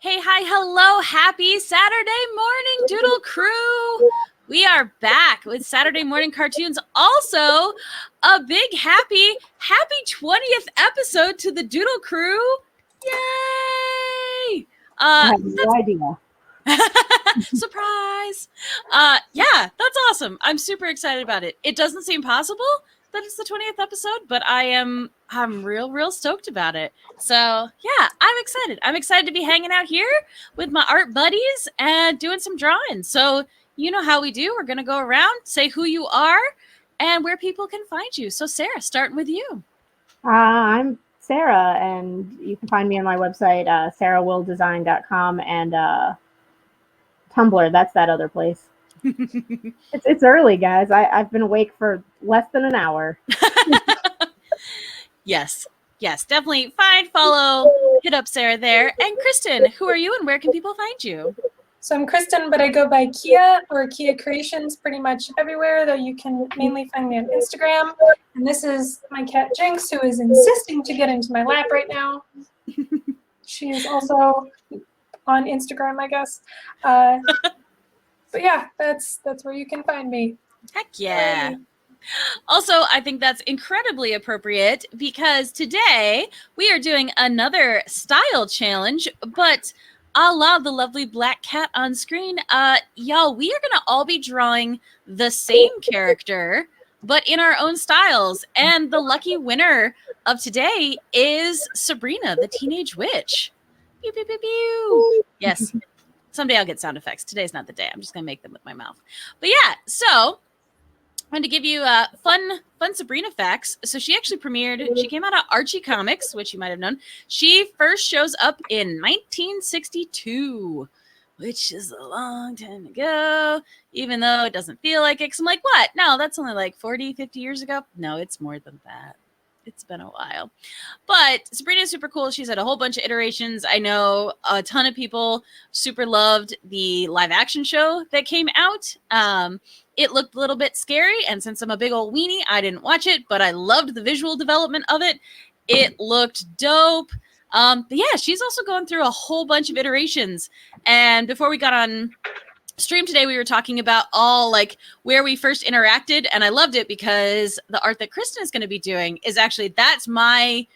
Hey, hi, hello, happy Saturday morning, Doodle Crew. We are back with Saturday morning cartoons. Also, a big happy 20th episode to the Doodle Crew. Yay! I have no idea. Surprise! Yeah, that's awesome. I'm super excited about it. It doesn't seem possible that it's the 20th episode, but I'm real stoked about it. So yeah, I'm excited. I'm excited to be hanging out here with my art buddies and doing some drawing. So you know how we do. We're gonna go around, say who you are, and where people can find you. So Sarah, starting with you. I'm Sarah, and you can find me on my website, sarahwilldesign.com, and Tumblr. That's that other place. It's early, guys. I've been awake for less than an hour. Yes, definitely find, follow, hit up Sarah there. And Kristen, who are you and where can people find you? So I'm Kristen, but I go by Kia or Kia Creations pretty much everywhere, though you can mainly find me on Instagram. And this is my cat Jinx, who is insisting to get into my lap right now. She is also on Instagram, I guess. But yeah, that's where you can find me. Heck yeah. Also, I think that's incredibly appropriate because today we are doing another style challenge, but a la the lovely black cat on screen, y'all, we are gonna all be drawing the same character, but in our own styles. And the lucky winner of today is Sabrina, the Teenage Witch. Pew, pew, pew, pew. Yes, someday I'll get sound effects. Today's not the day. I'm just gonna make them with my mouth. But yeah, so I'm going to give you fun Sabrina facts. So she actually she came out of Archie Comics, which you might have known. She first shows up in 1962, which is a long time ago, even though it doesn't feel like it. Because I'm like, what? No, that's only like 40, 50 years ago. No, it's more than that. It's been a while. But Sabrina is super cool. She's had a whole bunch of iterations. I know a ton of people super loved the live action show that came out. It looked a little bit scary, and since I'm a big old weenie, I didn't watch it, but I loved the visual development of it. It looked dope. But yeah, she's also going through a whole bunch of iterations. And before we got on stream today, we were talking about all like where we first interacted, and I loved it because the art that Kristen is going to be doing is actually, that's my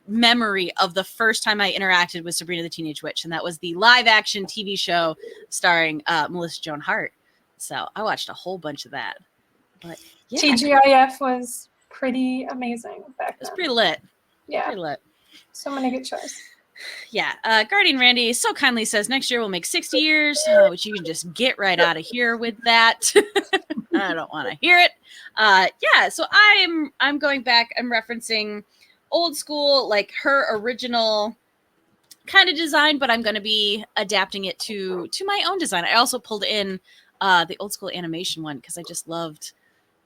memory of the first time I interacted with Sabrina the Teenage Witch, and that was the live action TV show starring Melissa Joan Hart. So I watched a whole bunch of that. But yeah. TGIF was pretty amazing back then. It was pretty lit. Yeah. Pretty lit. So many good shows. Yeah. Guardian Randy so kindly says next year we'll make 60 years, which you can just get right out of here with that. I don't want to hear it. Yeah. So I'm going back. I'm referencing old school, like her original kind of design, but I'm going to be adapting it to my own design. I also pulled in the old school animation one because I just loved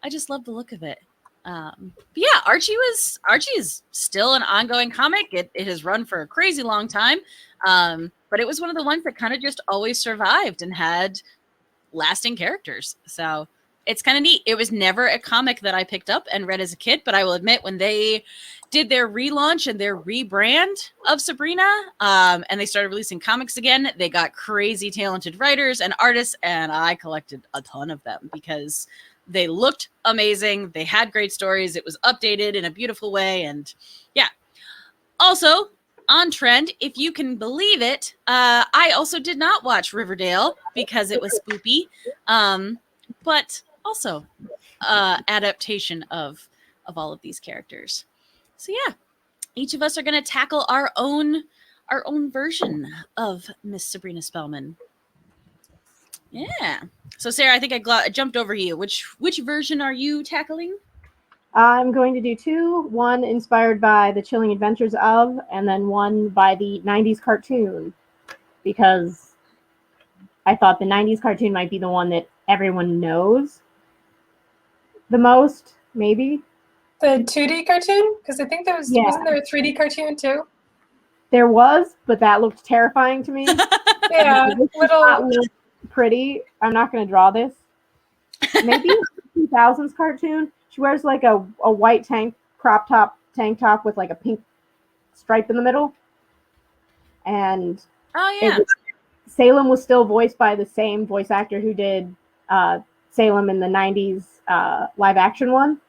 the look of it. But yeah, Archie is still an ongoing comic. It has run for a crazy long time. But it was one of the ones that kind of just always survived and had lasting characters. So it's kind of neat. It was never a comic that I picked up and read as a kid, but I will admit when they did their relaunch and their rebrand of Sabrina, and they started releasing comics again, they got crazy talented writers and artists, and I collected a ton of them because they looked amazing. They had great stories. It was updated in a beautiful way, and yeah. Also, on trend, if you can believe it, I also did not watch Riverdale because it was spoopy, but also adaptation of all of these characters. So yeah, each of us are going to tackle our own version of Miss Sabrina Spellman. Yeah. So Sarah, I think I jumped over you. Which version are you tackling? I'm going to do two. One inspired by The Chilling Adventures of, and then one by the 90s cartoon, because I thought the 90s cartoon might be the one that everyone knows the most, maybe. The 2D cartoon? Because I think wasn't there a 3D cartoon too? There was, but that looked terrifying to me. Yeah, look pretty. I'm not going to draw this. Maybe a 2000s cartoon. She wears like a white crop top tank top with like a pink stripe in the middle. And Oh yeah. Salem was still voiced by the same voice actor who did Salem in the 90s live action one.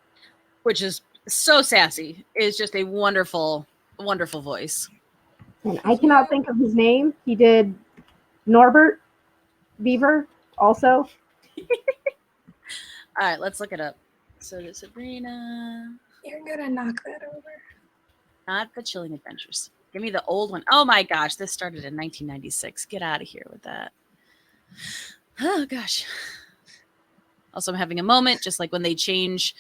Which is so sassy. It's just a wonderful, wonderful voice. And I cannot think of his name. He did Norbert Beaver also. All right, let's look it up. So the Sabrina. You're gonna knock that over. Not the Chilling Adventures. Give me the old one. Oh my gosh, this started in 1996. Get out of here with that. Oh gosh. Also, I'm having a moment, just like when they change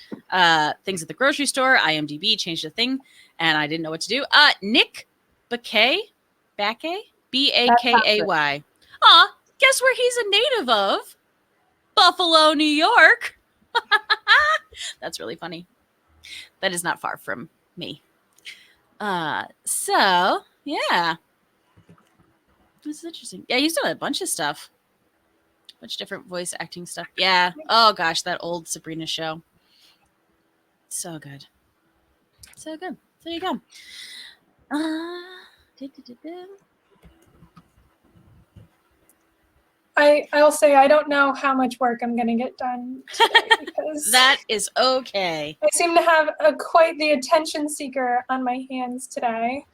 things at the grocery store. IMDb changed a thing, and I didn't know what to do. Nick Bakay? B-A-K-A-Y. Aw, guess where he's a native of? Buffalo, New York. That's really funny. That is not far from me. So, yeah. This is interesting. Yeah, he's done a bunch of stuff. A bunch of different voice acting stuff. Yeah. Oh, gosh, that old Sabrina show. So good. So good. There you go. I'll say I don't know how much work I'm going to get done today because That is okay. I seem to have quite the attention seeker on my hands today.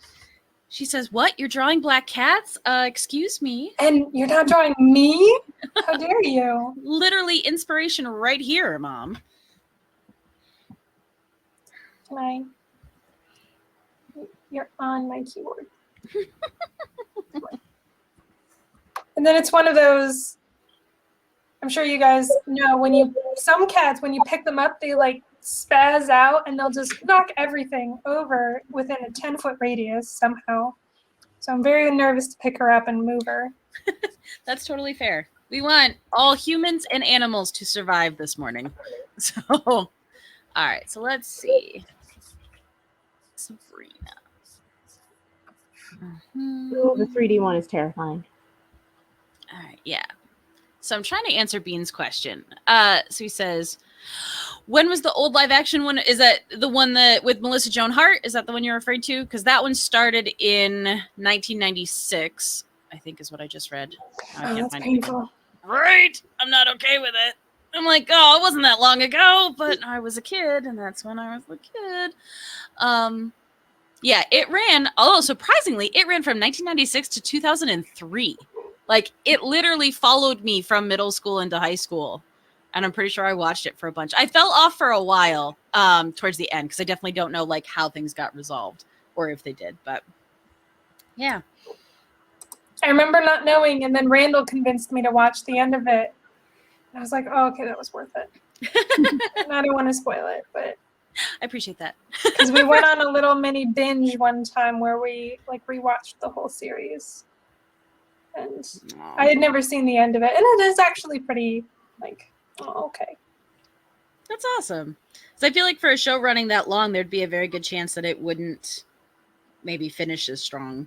She says, what? You're drawing black cats? Excuse me. And you're not drawing me? How dare you? Literally inspiration right here, Mom. Can you're on my keyboard. And then it's one of those, I'm sure you guys know, some cats, when you pick them up, they like spaz out and they'll just knock everything over within a 10-foot radius somehow. So I'm very nervous to pick her up and move her. That's totally fair. We want all humans and animals to survive this morning. So, all right. So let's see. Sabrina. Ooh, the 3D one is terrifying. All right. Yeah. So I'm trying to answer Bean's question. So he says, when was the old live action one? Is that the one that with Melissa Joan Hart? Is that the one you're referring to? Because that one started in 1996, I think is what I just read. That's painful. Right. I'm not okay with it. I'm like, oh, it wasn't that long ago, but I was a kid, and that's when I was a kid. Yeah, it ran, although surprisingly, it ran from 1996 to 2003. Like, it literally followed me from middle school into high school. And I'm pretty sure I watched it for a bunch. I fell off for a while towards the end because I definitely don't know like how things got resolved or if they did. But yeah. I remember not knowing, and then Randall convinced me to watch the end of it. I was like, oh, okay, that was worth it. And I don't want to spoil it, but I appreciate that. because we went on a little mini binge one time where we like rewatched the whole series. And I had never seen the end of it. And it is actually pretty like, oh, okay. That's awesome. So I feel like for a show running that long, there'd be a very good chance that it wouldn't maybe finish as strong.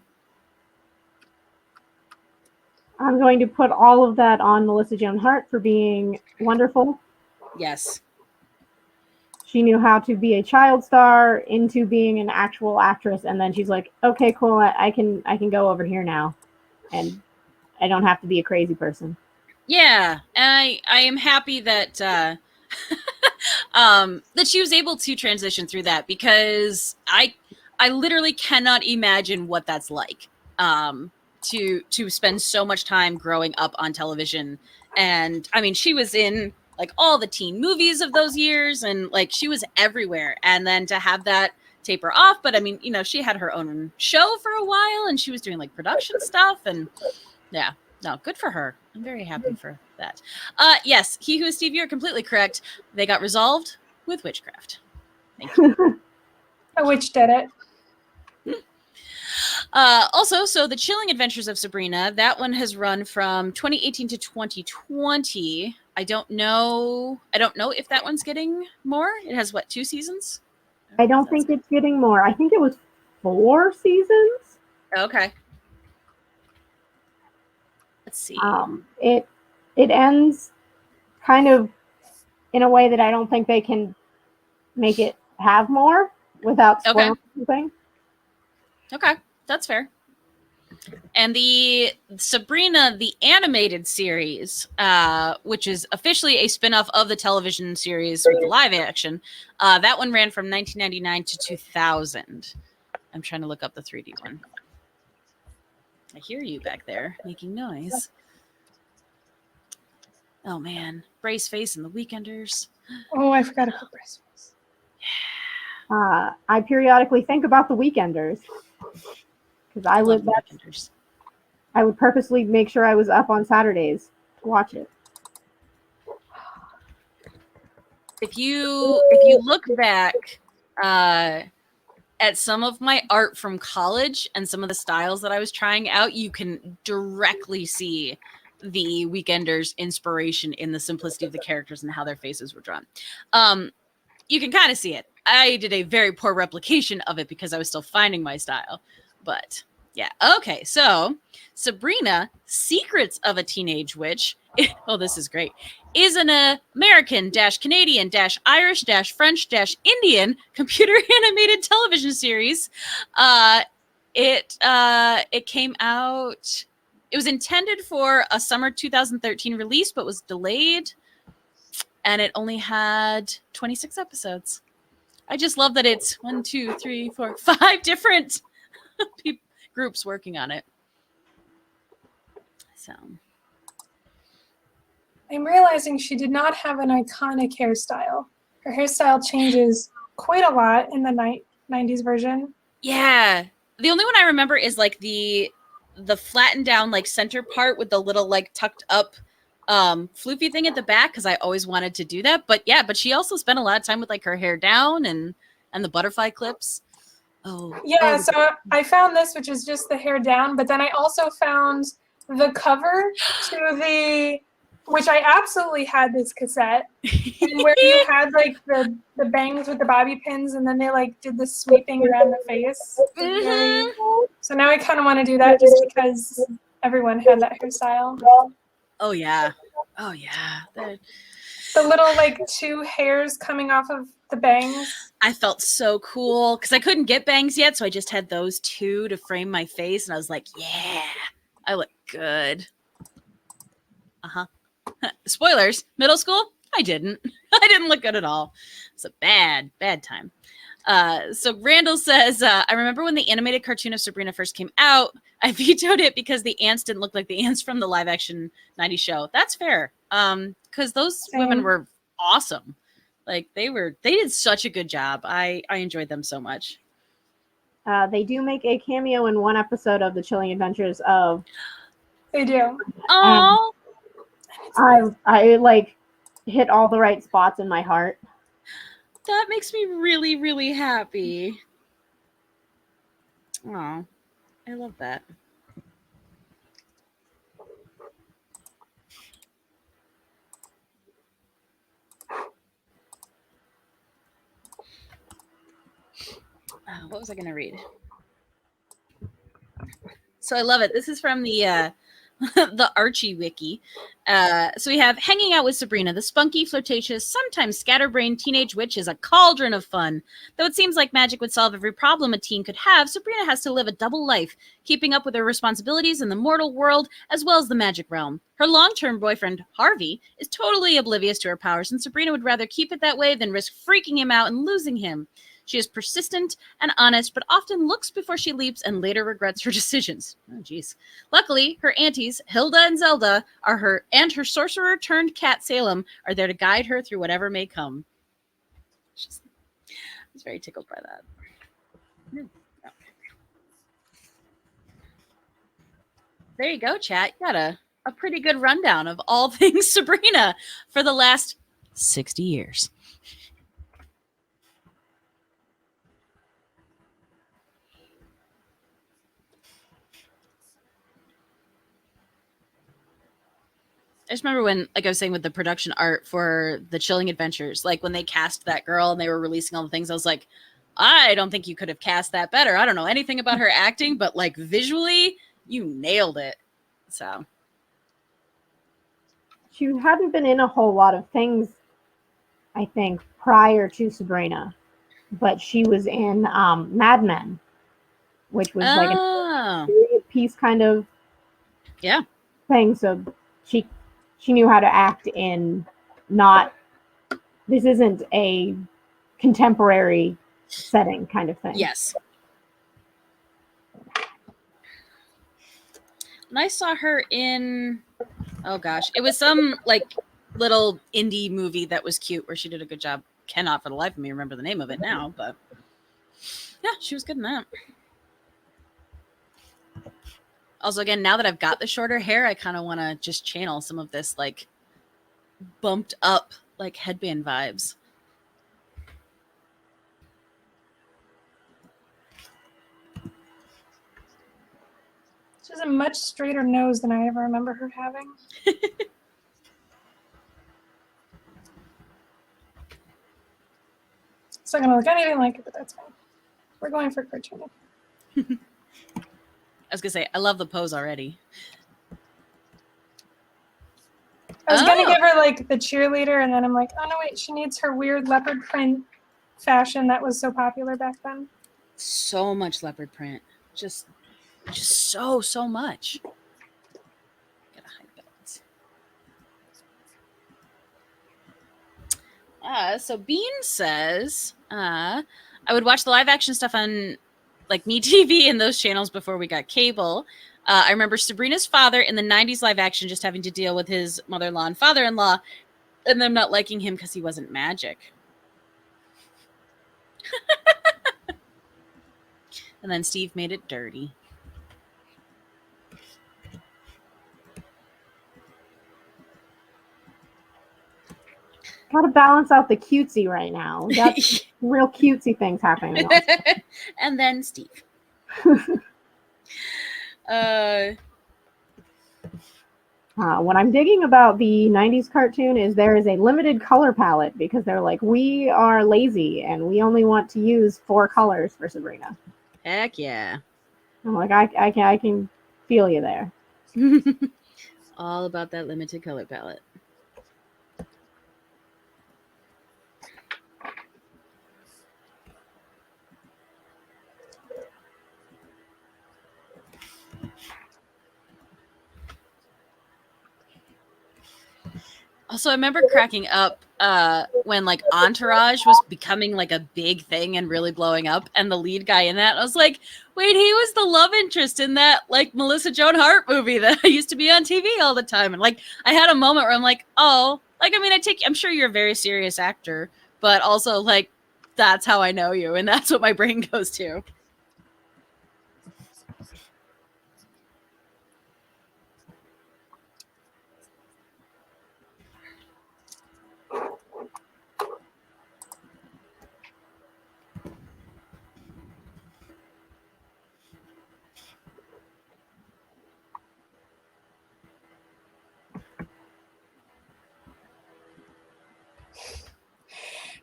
I'm going to put all of that on Melissa Joan Hart for being wonderful. Yes. She knew how to be a child star into being an actual actress, and then she's like, "Okay, cool, I can go over here now, and I don't have to be a crazy person." Yeah, and I am happy that that she was able to transition through that because I literally cannot imagine what that's like. To spend so much time growing up on television. And I mean, she was in like all the teen movies of those years and like she was everywhere. And then to have that taper off, but I mean, you know, she had her own show for a while and she was doing like production stuff and yeah, no, good for her. I'm very happy for that. Yes, He Who is Steve, you're completely correct. They got resolved with witchcraft. Thank you. A witch did it. Also, so The Chilling Adventures of Sabrina, that one has run from 2018 to 2020. I don't know if that one's getting more. It has what, 2 seasons? I don't think it's getting more. I think it was 4 seasons. Okay. Let's see. It ends kind of in a way that I don't think they can make it have more without spoiling anything. Okay. That's fair. And the Sabrina, the animated series, which is officially a spinoff of the television series with the live action, that one ran from 1999 to 2000. I'm trying to look up the 3D one. I hear you back there making noise. Oh man, Brace Face and the Weekenders. Oh, I forgot about Brace Face. I periodically think about the Weekenders because I love would the Weekenders. I would purposely make sure I was up on Saturdays to watch it. If you look back at some of my art from college and some of the styles that I was trying out, you can directly see the Weekenders' inspiration in the simplicity of the characters and how their faces were drawn. You can kind of see it. I did a very poor replication of it because I was still finding my style. But yeah. Okay, so Sabrina, Secrets of a Teenage Witch. Oh, this is great. Is an American-Canadian-Irish-French-Indian computer animated television series. It came out. It was intended for a summer 2013 release, but was delayed, and it only had 26 episodes. I just love that it's 1, 2, 3, 4, 5 different groups working on it. So I'm realizing she did not have an iconic hairstyle. Her hairstyle changes quite a lot in the 90s version. Yeah. The only one I remember is like the flattened down like center part with the little like tucked up floofy thing at the back, because I always wanted to do that. But yeah, but she also spent a lot of time with like her hair down and the butterfly clips. So I found this, which is just the hair down, but then I also found the cover to the, which I absolutely had this cassette, and where you had like the bangs with the bobby pins, and then they like did the sweeping around the face. Mm-hmm. So now I kind of want to do that just because everyone had that hairstyle. Oh yeah. Oh yeah. The little like 2 hairs coming off of the bangs. I felt so cool because I couldn't get bangs yet, so I just had those 2 to frame my face, and I was like, yeah, I look good. Spoilers, middle school, I didn't. I didn't look good at all. It's a bad time. So Randall says, I remember when the animated cartoon of Sabrina first came out, I vetoed it because the ants didn't look like the ants from the live action 90s show. That's fair. Because those women were awesome. Like they did such a good job. I enjoyed them so much. They do make a cameo in one episode of The Chilling Adventures of. They do. Oh, I like hit all the right spots in my heart. that makes me really, really happy. Oh, I love that. What was I going to read? So I love it. This is from the the Archie wiki. So we have hanging out with Sabrina, the spunky, flirtatious, sometimes scatterbrained teenage witch is a cauldron of fun. Though it seems like magic would solve every problem a teen could have, Sabrina has to live a double life, keeping up with her responsibilities in the mortal world as well as the magic realm. Her long-term boyfriend, Harvey, is totally oblivious to her powers, and Sabrina would rather keep it that way than risk freaking him out and losing him. She is persistent and honest, but often looks before she leaps and later regrets her decisions. Oh, geez. Luckily, her aunties, Hilda and Zelda, her sorcerer turned cat Salem are there to guide her through whatever may come. I was very tickled by that. There you go, chat. You got a pretty good rundown of all things Sabrina for the last 60 years. I just remember when, like I was saying, with the production art for the Chilling Adventures, like when they cast that girl and they were releasing all the things, I was like, I don't think you could have cast that better. I don't know anything about her acting, but like visually, you nailed it. So She hadn't been in a whole lot of things, I think, prior to Sabrina, but she was in Mad Men, which was like a piece kind of Yeah. thing. So she knew how to act in not, this isn't a contemporary setting kind of thing. Yes. And I saw her in, oh gosh, it was some like little indie movie that was cute where she did a good job. Cannot for the life of me remember the name of it now, but yeah, she was good in that. Also, again, now that I've got the shorter hair, I kind of want to just channel some of this like bumped up like headband vibes. She has a much straighter nose than I ever remember her having. It's not gonna look anything like it, but that's fine. We're going for cartoon. I was gonna say, I love the pose already. I was gonna give her like the cheerleader, and then I'm like, oh no, wait, she needs her weird leopard print fashion that was so popular back then. So much leopard print. Just so much. Gotta hide that. So Bean says, I would watch the live action stuff on like MeTV and those channels before we got cable. I remember Sabrina's father in the 90s live action just having to deal with his mother-in-law and father-in-law and them not liking him because he wasn't magic. And then Steve made it dirty. Gotta balance out the cutesy right now. We got real cutesy things happening. And then Steve. What I'm digging about the 90s cartoon is there is a limited color palette because they're like, we are lazy and we only want to use 4 colors for Sabrina. Heck yeah. I'm like, I can feel you there. All about that limited color palette. Also, I remember cracking up when like Entourage was becoming like a big thing and really blowing up, and the lead guy in that, I was like, wait, he was the love interest in that like Melissa Joan Hart movie that used to be on TV all the time. And like I had a moment where I'm like, oh, like I mean, I'm sure you're a very serious actor, but also like that's how I know you, and that's what my brain goes to.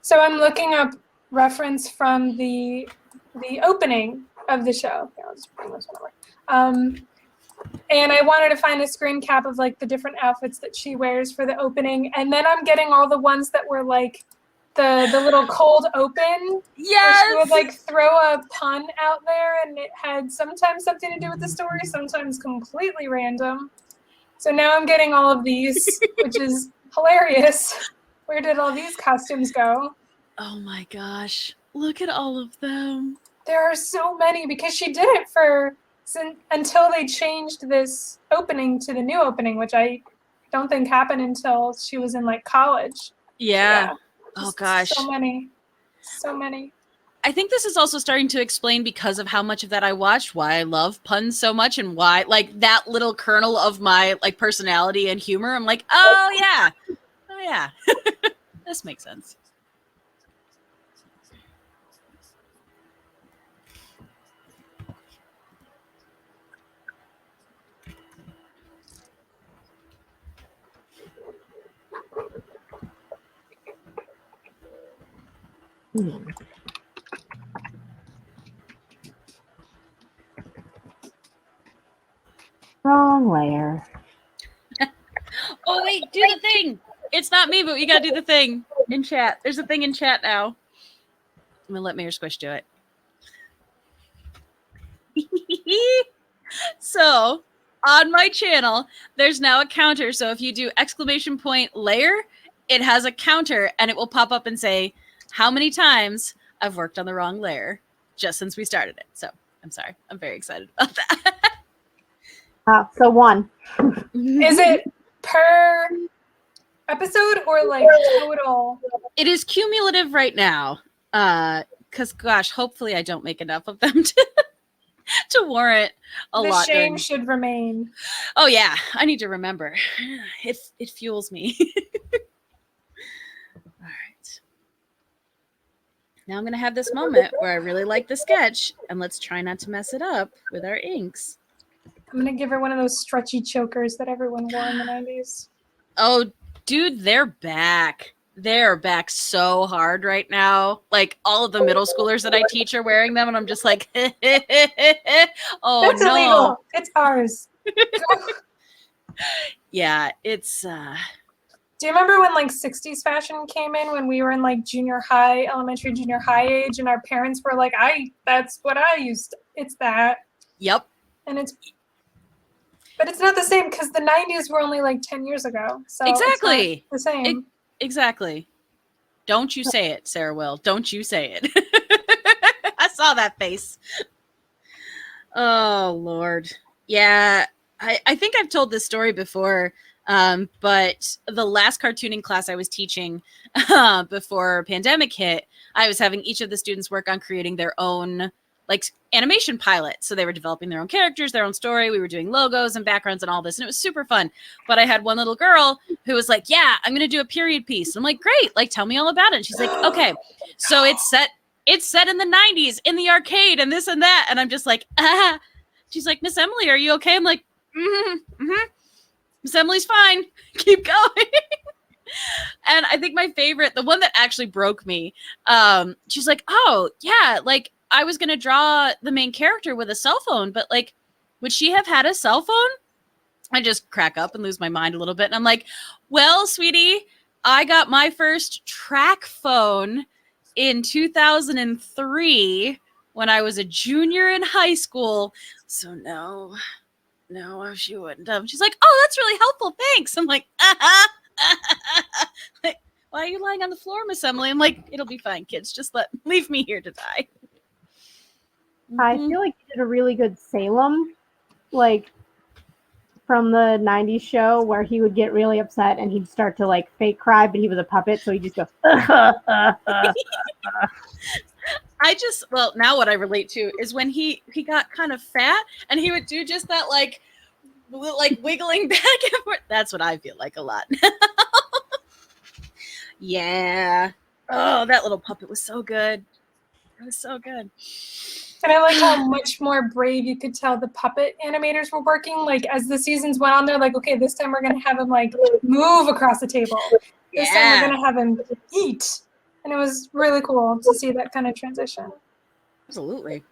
So I'm looking up reference from the opening of the show. Here, I'll just bring this one over. And I wanted to find a screen cap of like the different outfits that she wears for the opening, and then I'm getting all the ones that were like the little cold open. Yes. Where she would like throw a pun out there, and it had sometimes something to do with the story, sometimes completely random. So now I'm getting all of these, which is hilarious. Where did all these costumes go? Oh my gosh. Look at all of them. There are so many because she did it until they changed this opening to the new opening, which I don't think happened until she was in like college. Yeah. Oh gosh. So many. So many. I think this is also starting to explain, because of how much of that I watched, why I love puns so much, and why like that little kernel of my like personality and humor. I'm like, oh yeah. Oh yeah. This makes sense. Wrong layer. Oh wait, do the thing. It's not me, but you gotta do the thing in chat. There's a thing in chat now. I'm gonna let Mayor Squish do it. So on my channel, there's now a counter. So if you do !layer, it has a counter and it will pop up and say how many times I've worked on the wrong layer just since we started it. So I'm sorry. I'm very excited about that. So 1. Is it per episode or like total? It is cumulative right now. Because gosh, hopefully I don't make enough of them to warrant a The lot. shame should remain. Oh yeah, I need to remember. It fuels me. All right. Now I'm gonna have this moment where I really like the sketch, and let's try not to mess it up with our inks. I'm gonna give her one of those stretchy chokers that everyone wore in the 90s. Oh, dude, they're back. They're back so hard right now. Like all of the middle schoolers that I teach are wearing them, and I'm just like, oh That's no, illegal. It's ours. yeah, it's. Do you remember when like 60s fashion came in when we were in like junior high, elementary, junior high age, and our parents were like, that's what I used. It's that. Yep. And but it's not the same because the 90s were only like 10 years ago. So Exactly. it's not the same. Exactly. Don't you say it, Sarah Will. Don't you say it. I saw that face. Oh, Lord. Yeah, I think I've told this story before, but the last cartooning class I was teaching before pandemic hit, I was having each of the students work on creating their own like animation pilot. So they were developing their own characters, their own story. We were doing logos and backgrounds and all this, and it was super fun. But I had one little girl who was like, yeah, I'm going to do a period piece. I'm like, great. Like, tell me all about it. And she's like, okay, so it's set in the 90s in the arcade and this and that. And I'm just like, ah. She's like, Miss Emily, are you okay? I'm like, Miss Emily's fine. Keep going. And I think my favorite, the one that actually broke me, she's like, oh, yeah, like, I was going to draw the main character with a cell phone, but like, would she have had a cell phone? I just crack up and lose my mind a little bit. And I'm like, well, sweetie, I got my first track phone in 2003 when I was a junior in high school. So no, she wouldn't have. She's like, oh, that's really helpful. Thanks. I'm like, like, why are you lying on the floor, Miss Emily? I'm like, it'll be fine, kids. Just leave me here to die. I feel like he did a really good Salem, like from the 90s show where he would get really upset and he'd start to like fake cry, but he was a puppet, so he'd just go. Well, now what I relate to is when he got kind of fat and he would do just that like wiggling back and forth. That's what I feel like a lot now. Yeah. Oh, that little puppet was so good. It was so good. And I like how much more brave you could tell the puppet animators were working. Like as the seasons went on, they're like, okay, this time we're gonna have him like move across the table. This time we're gonna have him eat. And it was really cool to see that kind of transition. Absolutely.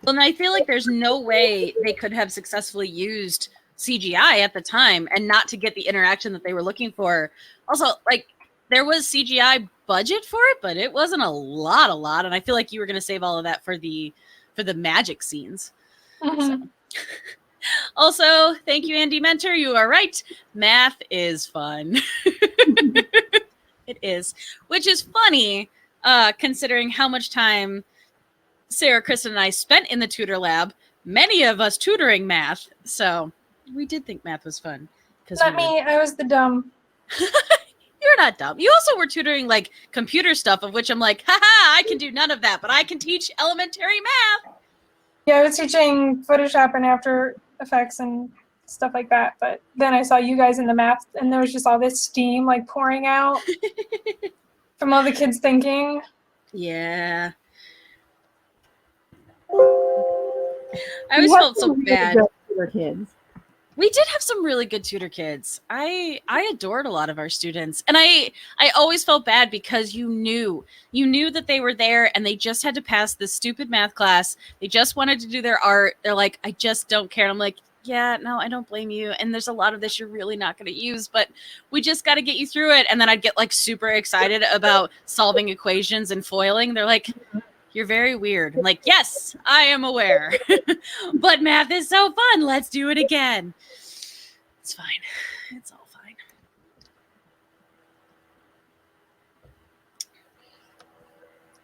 Well, and I feel like there's no way they could have successfully used CGI at the time and not to get the interaction that they were looking for. Also, like, there was CGI budget for it, but it wasn't a lot. And I feel like you were going to save all of that for the magic scenes. Mm-hmm. So. Also, thank you, Andy Mentor. You are right. Math is fun. It is, which is funny, considering how much time Sarah, Kristen, and I spent in the tutor lab. Many of us tutoring math, so we did think math was fun. Not me. I was the dumb. You're not dumb. You also were tutoring like computer stuff, of which I'm like, haha, I can do none of that, but I can teach elementary math. Yeah, I was teaching Photoshop and After Effects and stuff like that. But then I saw you guys in the math, and there was just all this steam like pouring out from all the kids thinking. Yeah. I always felt so bad. Kids. We did have some really good tutor kids. I adored a lot of our students. And I always felt bad because you knew that they were there and they just had to pass this stupid math class. They just wanted to do their art. They're like, I just don't care. And I'm like, yeah, no, I don't blame you. And there's a lot of this you're really not going to use, but we just got to get you through it. And then I'd get like super excited about solving equations and foiling. They're like, You're very weird. I'm like, yes, I am aware. But math is so fun. Let's do it again. It's fine. It's all fine.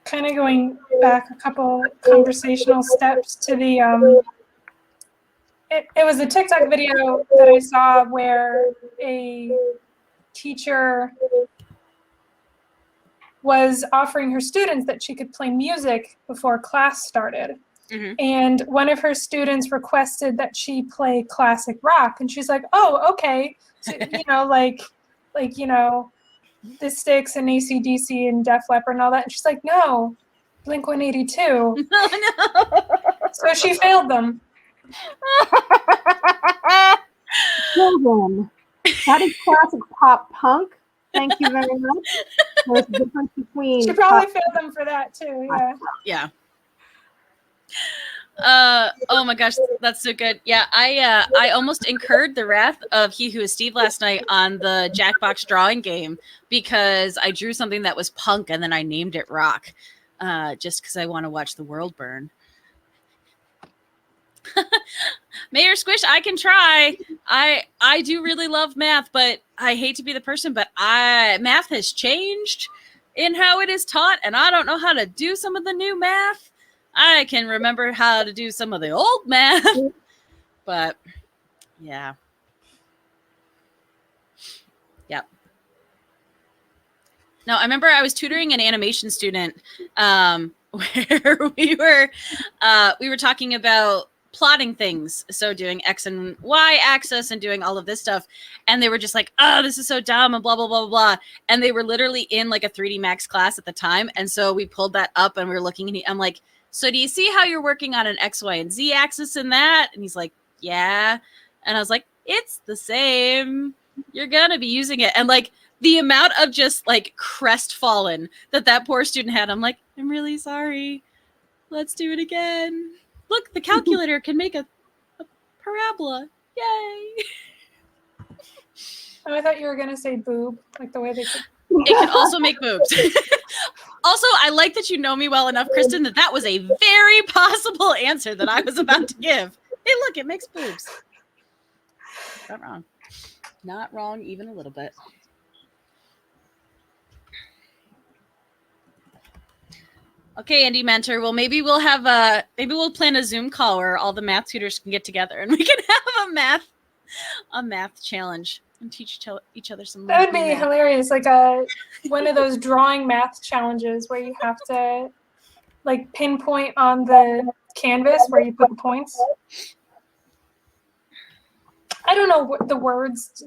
Kind of going back a couple conversational steps to the it was a TikTok video that I saw where a teacher was offering her students that she could play music before class started. Mhm. And one of her students requested that she play classic rock, and she's like, "Oh, okay, so, the Styx and AC/DC and Def Leppard and all that." And she's like, "No, Blink-182." Oh, no. So she failed them. Children, that is classic pop punk. Thank you very much. There's a difference between. She probably failed them for that too. Yeah. Yeah. Oh my gosh, that's so good. Yeah, I almost incurred the wrath of He Who Is Steve last night on the Jackbox drawing game because I drew something that was punk and then I named it rock, just because I want to watch the world burn. Mayor Squish, I can try. I do really love math, but I hate to be the person, but math has changed in how it is taught, and I don't know how to do some of the new math. I can remember how to do some of the old math, but yeah. Yep. No, I remember I was tutoring an animation student where we were talking about plotting things, so doing X and Y axis and doing all of this stuff, and they were just like, oh, this is so dumb and blah blah blah blah, and they were literally in like a 3D Max class at the time, and so we pulled that up and we were looking, and I'm like, so do you see how you're working on an X, Y, and Z axis in that? And he's like, yeah. And I was like, it's the same, you're gonna be using it. And like the amount of just like crestfallen that poor student had, I'm like, I'm really sorry, let's do it again. Look, the calculator can make a parabola. Yay. Oh, I thought you were gonna say boob, like the way they could. It can also make boobs. Also, I like that you know me well enough, Kristen, that was a very possible answer that I was about to give. Hey, look, it makes boobs. Not wrong. Not wrong even a little bit. Okay, Andy Mentor. Well, maybe we'll plan a Zoom call where all the math tutors can get together and we can have a math challenge and teach each other some. That would be hilarious, like one of those drawing math challenges where you have to like pinpoint on the canvas where you put the points. I don't know what the words.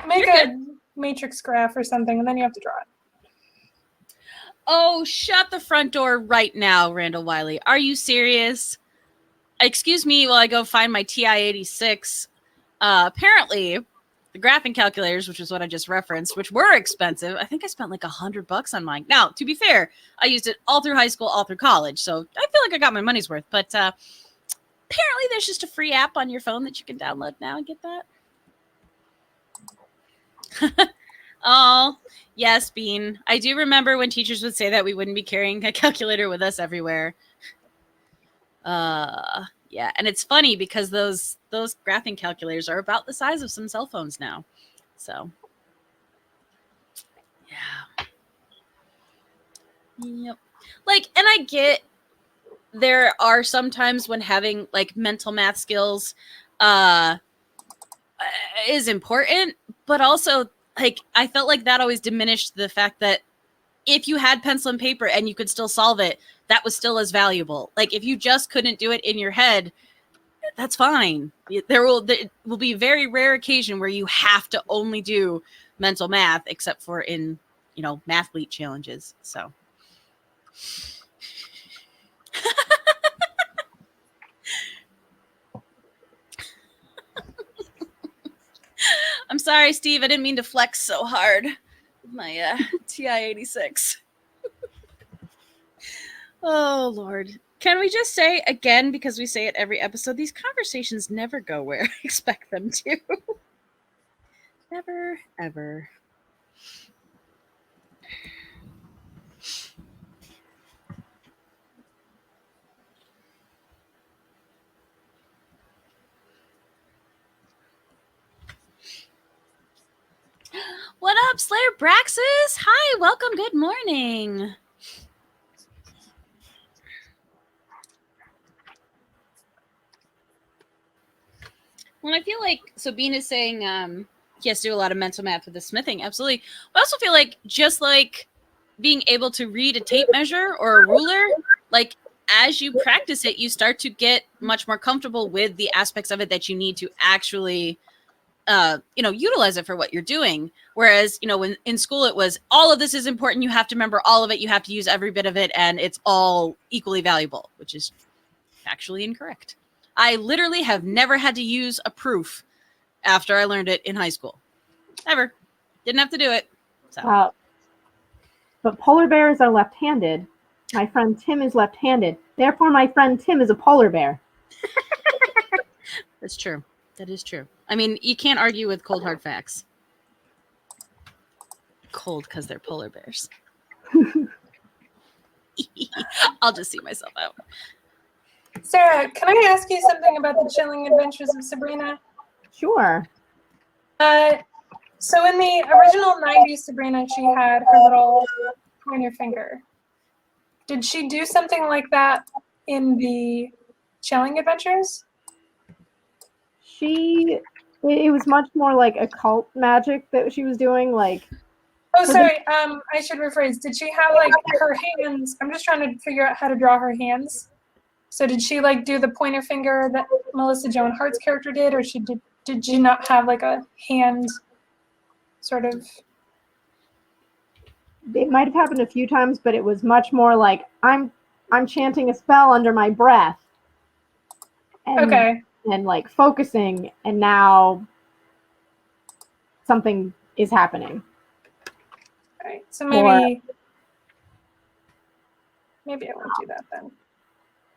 Make a matrix graph or something, and then you have to draw it. Oh, shut the front door right now, Randall Wiley. Are you serious? Excuse me while I go find my TI-86. Apparently, the graphing calculators, which is what I just referenced, which were expensive. I think I spent like $100 on mine. Now, to be fair, I used it all through high school, all through college, so I feel like I got my money's worth. But apparently there's just a free app on your phone that you can download now and get that. Oh, yes, Bean. I do remember when teachers would say that we wouldn't be carrying a calculator with us everywhere. Yeah, and it's funny because those graphing calculators are about the size of some cell phones now. So, yeah. Yep. Like, and I get there are some times when having like mental math skills is important, but also like I felt like that always diminished the fact that if you had pencil and paper and you could still solve it, that was still as valuable. Like if you just couldn't do it in your head, that's fine. There will be a very rare occasion where you have to only do mental math, except for in, mathlete challenges. So. I'm sorry, Steve. I didn't mean to flex so hard with my TI-86. Oh, Lord. Can we just say again, because we say it every episode, these conversations never go where I expect them to. Never, ever. up, Slayer Braxis? Hi, welcome. Good morning. Well, I feel like Sabine is saying he has to do a lot of mental math with the smithing. Absolutely. I also feel like just like being able to read a tape measure or a ruler, like as you practice it, you start to get much more comfortable with the aspects of it that you need to actually utilize it for what you're doing. Whereas, when in school it was all of this is important. You have to remember all of it. You have to use every bit of it. And it's all equally valuable, which is factually incorrect. I literally have never had to use a proof after I learned it in high school. Ever. Didn't have to do it. So. But polar bears are left-handed. My friend Tim is left-handed. Therefore, my friend Tim is a polar bear. That's true. That is true. I mean, you can't argue with cold, hard facts. Cold because they're polar bears. I'll just see myself out. Sarah, can I ask you something about the chilling adventures of Sabrina? Sure. So in the original 90s Sabrina, she had her little pointer finger. Did she do something like that in the chilling adventures? It was much more like occult magic that she was doing, like. Oh, sorry. I should rephrase. Did she have like her hands? I'm just trying to figure out how to draw her hands. So did she like do the pointer finger that Melissa Joan Hart's character did, or did she not have like a hand sort of? It might have happened a few times, but it was much more like I'm chanting a spell under my breath. Okay. And like focusing, and now something is happening. All right. So maybe I won't do that then.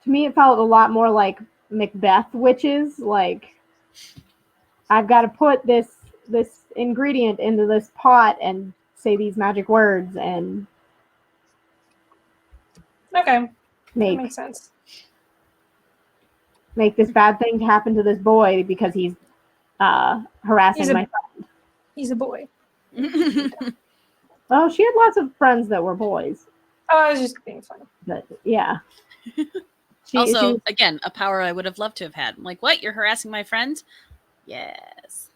To me, it felt a lot more like Macbeth witches. Like, I've got to put this ingredient into this pot and say these magic words and okay, that makes sense. Make this bad thing to happen to this boy because he's harassing my friend. He's a boy. Well, she had lots of friends that were boys. Oh, I was just being funny. But yeah. Again, a power I would have loved to have had. I'm like, what? You're harassing my friend? Yes.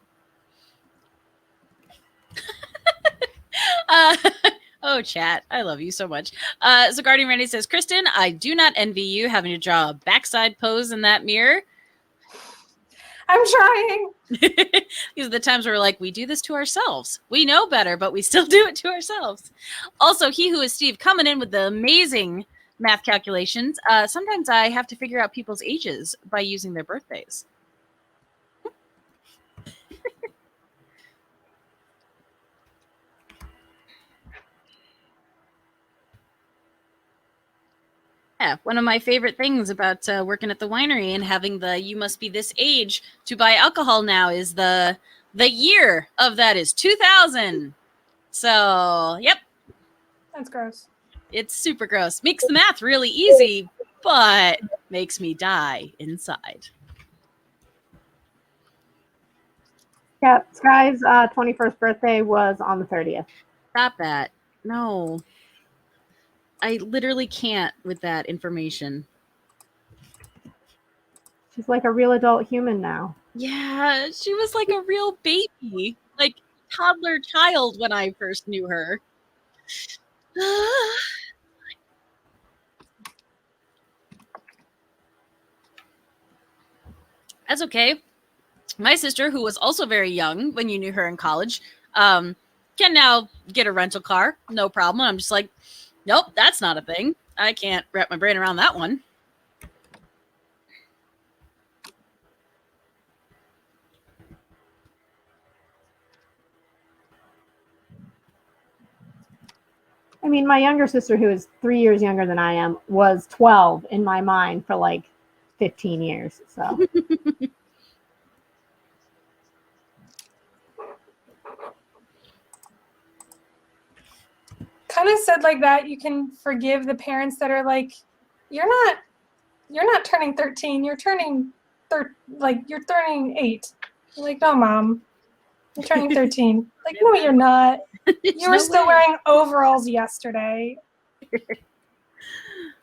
Oh, chat. I love you so much. So Guardian Randy says, Kristen, I do not envy you having to draw a backside pose in that mirror. I'm trying. These are the times where we're like, we do this to ourselves. We know better, but we still do it to ourselves. Also, he who is Steve coming in with the amazing math calculations. Sometimes I have to figure out people's ages by using their birthdays. Yeah, one of my favorite things about working at the winery and having the you must be this age to buy alcohol now is the year of that is 2000. So, yep. That's gross. It's super gross. Makes the math really easy, but makes me die inside. Yeah, Sky's 21st birthday was on the 30th. Stop that. No. I literally can't with that information. She's like a real adult human now. Yeah, she was like a real baby, like toddler child when I first knew her. That's okay. My sister, who was also very young when you knew her in college, can now get a rental car. No problem. I'm just like, nope, that's not a thing. I can't wrap my brain around that one. I mean, my younger sister, who is 3 years younger than I am, was 12 in my mind for like 15 years. So. Kind of said like that, you can forgive the parents that are like, you're not turning 13, you're turning you're turning 8. You're like, no, mom, you're turning 13. Like, no, you're not. You were still wearing overalls yesterday.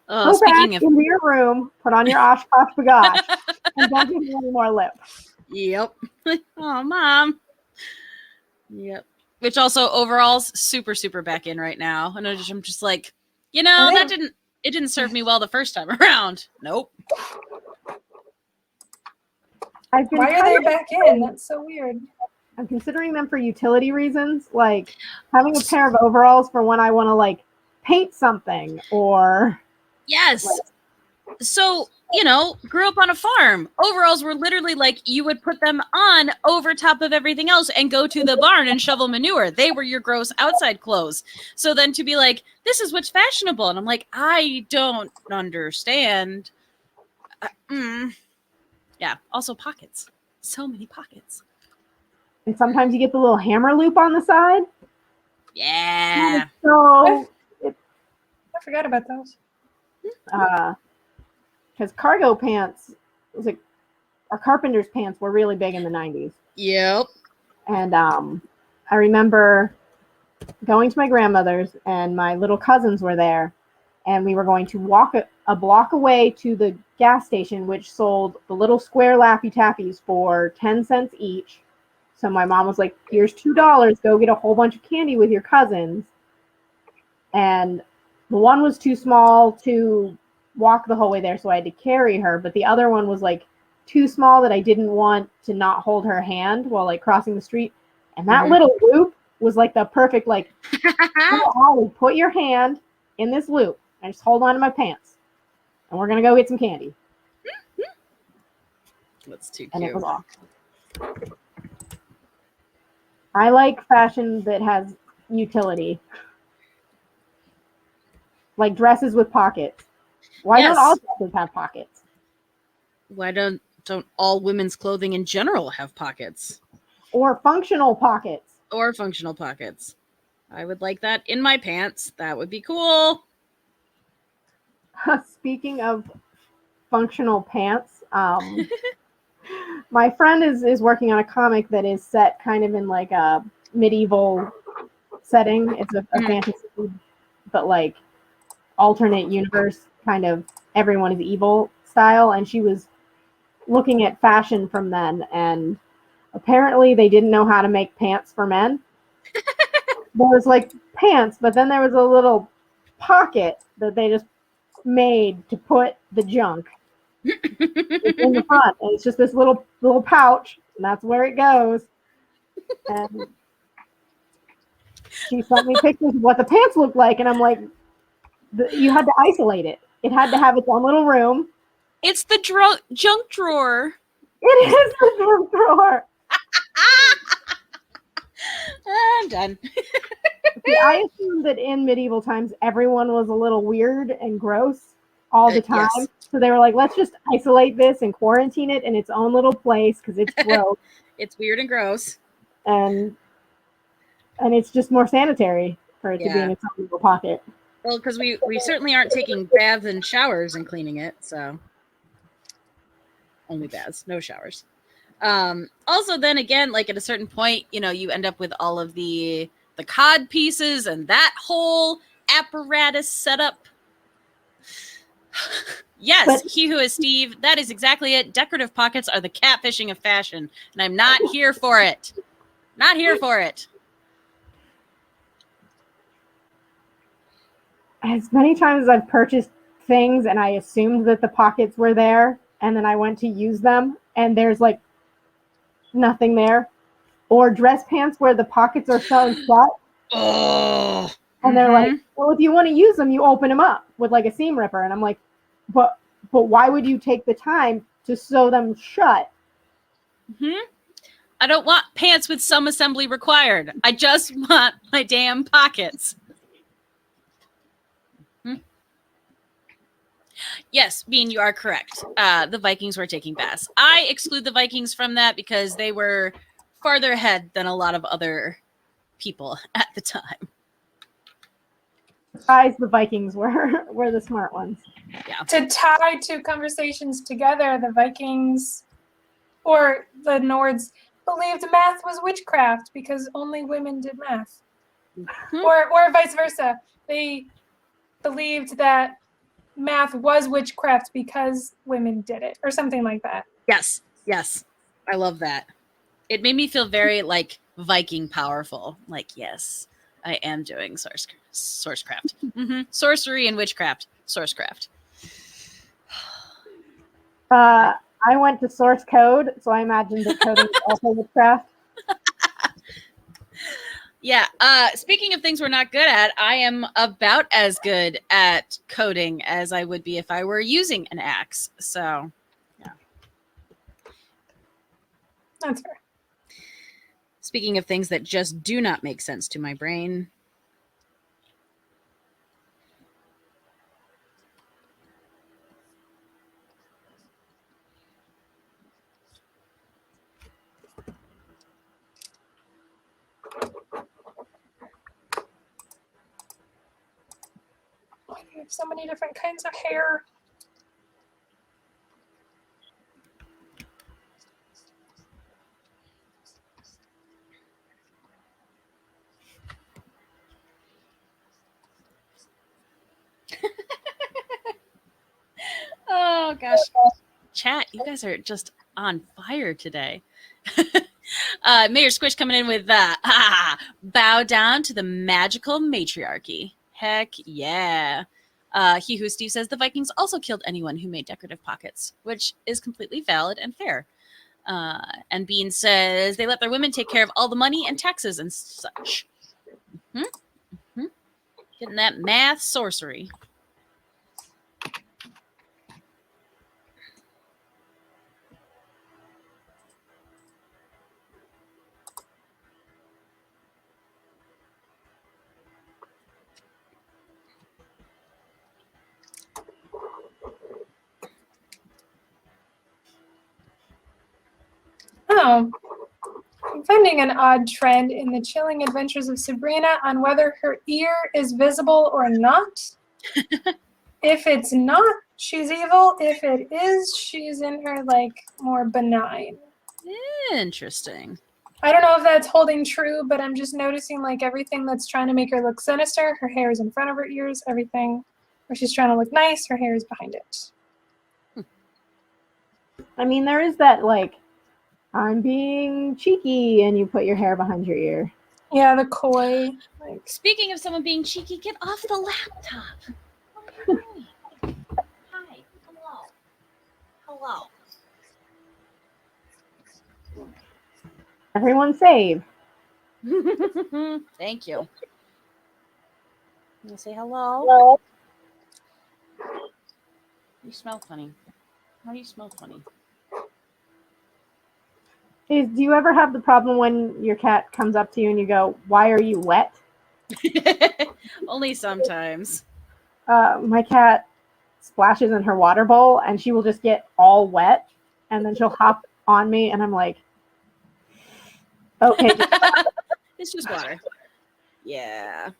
Go back into your room, put on your Oshkosh bagosh, and don't give me any more lip. Yep. Oh, Mom. Yep. Which also overalls super back in right now, and I'm just like, it didn't serve me well the first time around. Nope. Why are they back in? That's so weird. I'm considering them for utility reasons, like having a pair of overalls for when I want to like paint something or. Yes. So, grew up on a farm. Overalls were literally like you would put them on over top of everything else and go to the barn and shovel manure. They were your gross outside clothes. So then to be like, this is what's fashionable. And I'm like, I don't understand. Yeah. Also pockets. So many pockets. And sometimes you get the little hammer loop on the side. Yeah. So I forgot about those. Because cargo pants or carpenter's pants were really big in the 90s. Yep. And I remember going to my grandmother's, and my little cousins were there, and we were going to walk a block away to the gas station, which sold the little square Laffy Taffies for 10 cents each. So my mom was like, here's $2, go get a whole bunch of candy with your cousins. And the one was too small to walk the whole way there, so I had to carry her, but the other one was like too small that I didn't want to not hold her hand while like crossing the street. And that little loop was like the perfect, like, Holly, put your hand in this loop and just hold on to my pants, and we're gonna go get some candy. That's too cute. And it was awesome. I like fashion that has utility, like dresses with pockets. Why don't all dresses have pockets? Why don't all women's clothing in general have pockets? Or functional pockets. Or functional pockets. I would like that in my pants. That would be cool. Speaking of functional pants, my friend is working on a comic that is set kind of in like a medieval setting. It's a fantasy, but like alternate universe, kind of everyone is evil style. And she was looking at fashion from then, and apparently they didn't know how to make pants for men. There was like pants, but then there was a little pocket that they just made to put the junk in the front, and it's just this little pouch, and that's where it goes. And she sent me pictures of what the pants looked like, and I'm like, you had to isolate it. It had to have its own little room. It's the junk drawer. It is the junk drawer. I'm done. See, I assumed that in medieval times, everyone was a little weird and gross all the time. Yes. So they were like, let's just isolate this and quarantine it in its own little place because it's gross. It's weird and gross. And it's just more sanitary for it to be in its own little pocket. Well, because we certainly aren't taking baths and showers and cleaning it, so only baths, no showers. Also, then again, like at a certain point, you end up with all of the cod pieces and that whole apparatus setup. Yes, but he who is Steve, that is exactly it. Decorative pockets are the catfishing of fashion, and I'm not here for it. Not here for it. As many times as I've purchased things and I assumed that the pockets were there, and then I went to use them and there's like nothing there. Or dress pants where the pockets are sewn shut. Oh. And they're like, well, if you want to use them, you open them up with like a seam ripper. And I'm like, but why would you take the time to sew them shut? I don't want pants with some assembly required. I just want my damn pockets. Yes, Bean, you are correct. The Vikings were taking baths. I exclude the Vikings from that because they were farther ahead than a lot of other people at the time. Besides, the Vikings were the smart ones. Yeah. To tie two conversations together, the Vikings or the Nords believed math was witchcraft because only women did math. Or vice versa. They believed that math was witchcraft because women did it, or something like that. Yes. I love that. It made me feel very like Viking powerful. Like, yes, I am doing sourcecraft. Sorcery and witchcraft. Sourcecraft. I went to source code, so I imagined that coding is also witchcraft. Yeah. Speaking of things we're not good at, I am about as good at coding as I would be if I were using an axe. So, yeah. That's fair. Speaking of things that just do not make sense to my brain. You have so many different kinds of hair. Oh gosh. Chat, you guys are just on fire today. Mayor Squish coming in with bow down to the magical matriarchy. Heck yeah. He Who Steve says the Vikings also killed anyone who made decorative pockets, which is completely valid and fair. And Bean says they let their women take care of all the money and taxes and such. Getting that math sorcery. Oh, I'm finding an odd trend in the chilling adventures of Sabrina on whether her ear is visible or not. If it's not, she's evil. If it is, she's in her like more benign. Interesting. I don't know if that's holding true, but I'm just noticing like everything that's trying to make her look sinister, her hair is in front of her ears, everything where she's trying to look nice, her hair is behind it. I mean, there is that, like, I'm being cheeky, and you put your hair behind your ear. Yeah, the coy. Like, Speaking of someone being cheeky, get off the laptop. What are you doing? Hi. Hello. Everyone save. Thank you. You say hello. You smell funny. How do you smell funny? Do you ever have the problem when your cat comes up to you and you go, "Why are you wet?" Only sometimes. My cat splashes in her water bowl and she will just get all wet, and then she'll hop on me, and I'm like, okay. It's just water. Yeah.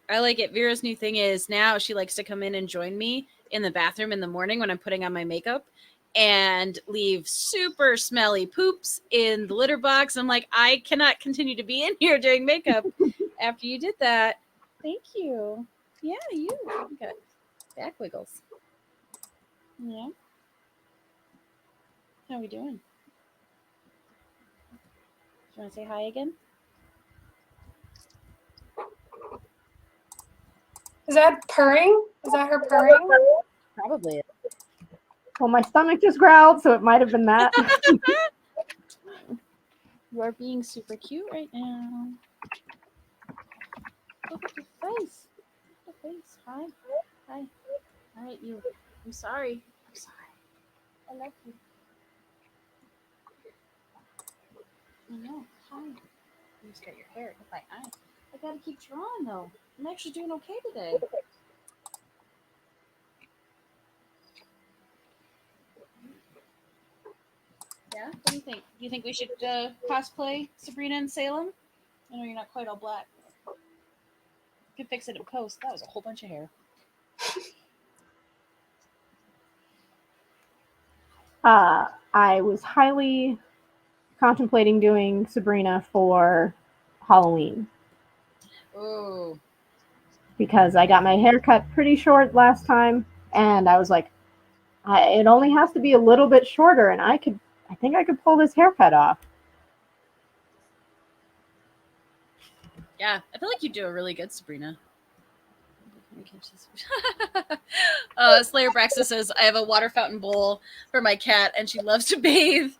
I like it. Vera's new thing is now she likes to come in and join me in the bathroom in the morning when I'm putting on my makeup and leave super smelly poops in the litter box. I'm like, I cannot continue to be in here doing makeup after you did that. Thank you. Yeah, you got back wiggles. Yeah. How are we doing? Do you want to say hi again? is that purring? Is that her purring? Probably. Well, my stomach just growled, so it might have been that. You are being super cute right now. Look at your face. Look at your face. Hi. Hi. All right, you. I'm sorry. I'm sorry. I love you. I know. Hi. You just got your hair hit by eye. I gotta keep drawing though. I'm actually doing okay today. Yeah? What do you think? Do you think we should cosplay Sabrina in Salem? I know you're not quite all black. You could fix it in post. That was a whole bunch of hair. I was highly contemplating doing Sabrina for Halloween Oh, because I got my hair cut pretty short last time, and I was like, it only has to be a little bit shorter, and I think I could pull this haircut off. yeah. I feel like you do a really good Sabrina. Slayer Braxa says, I have a water fountain bowl for my cat, and she loves to bathe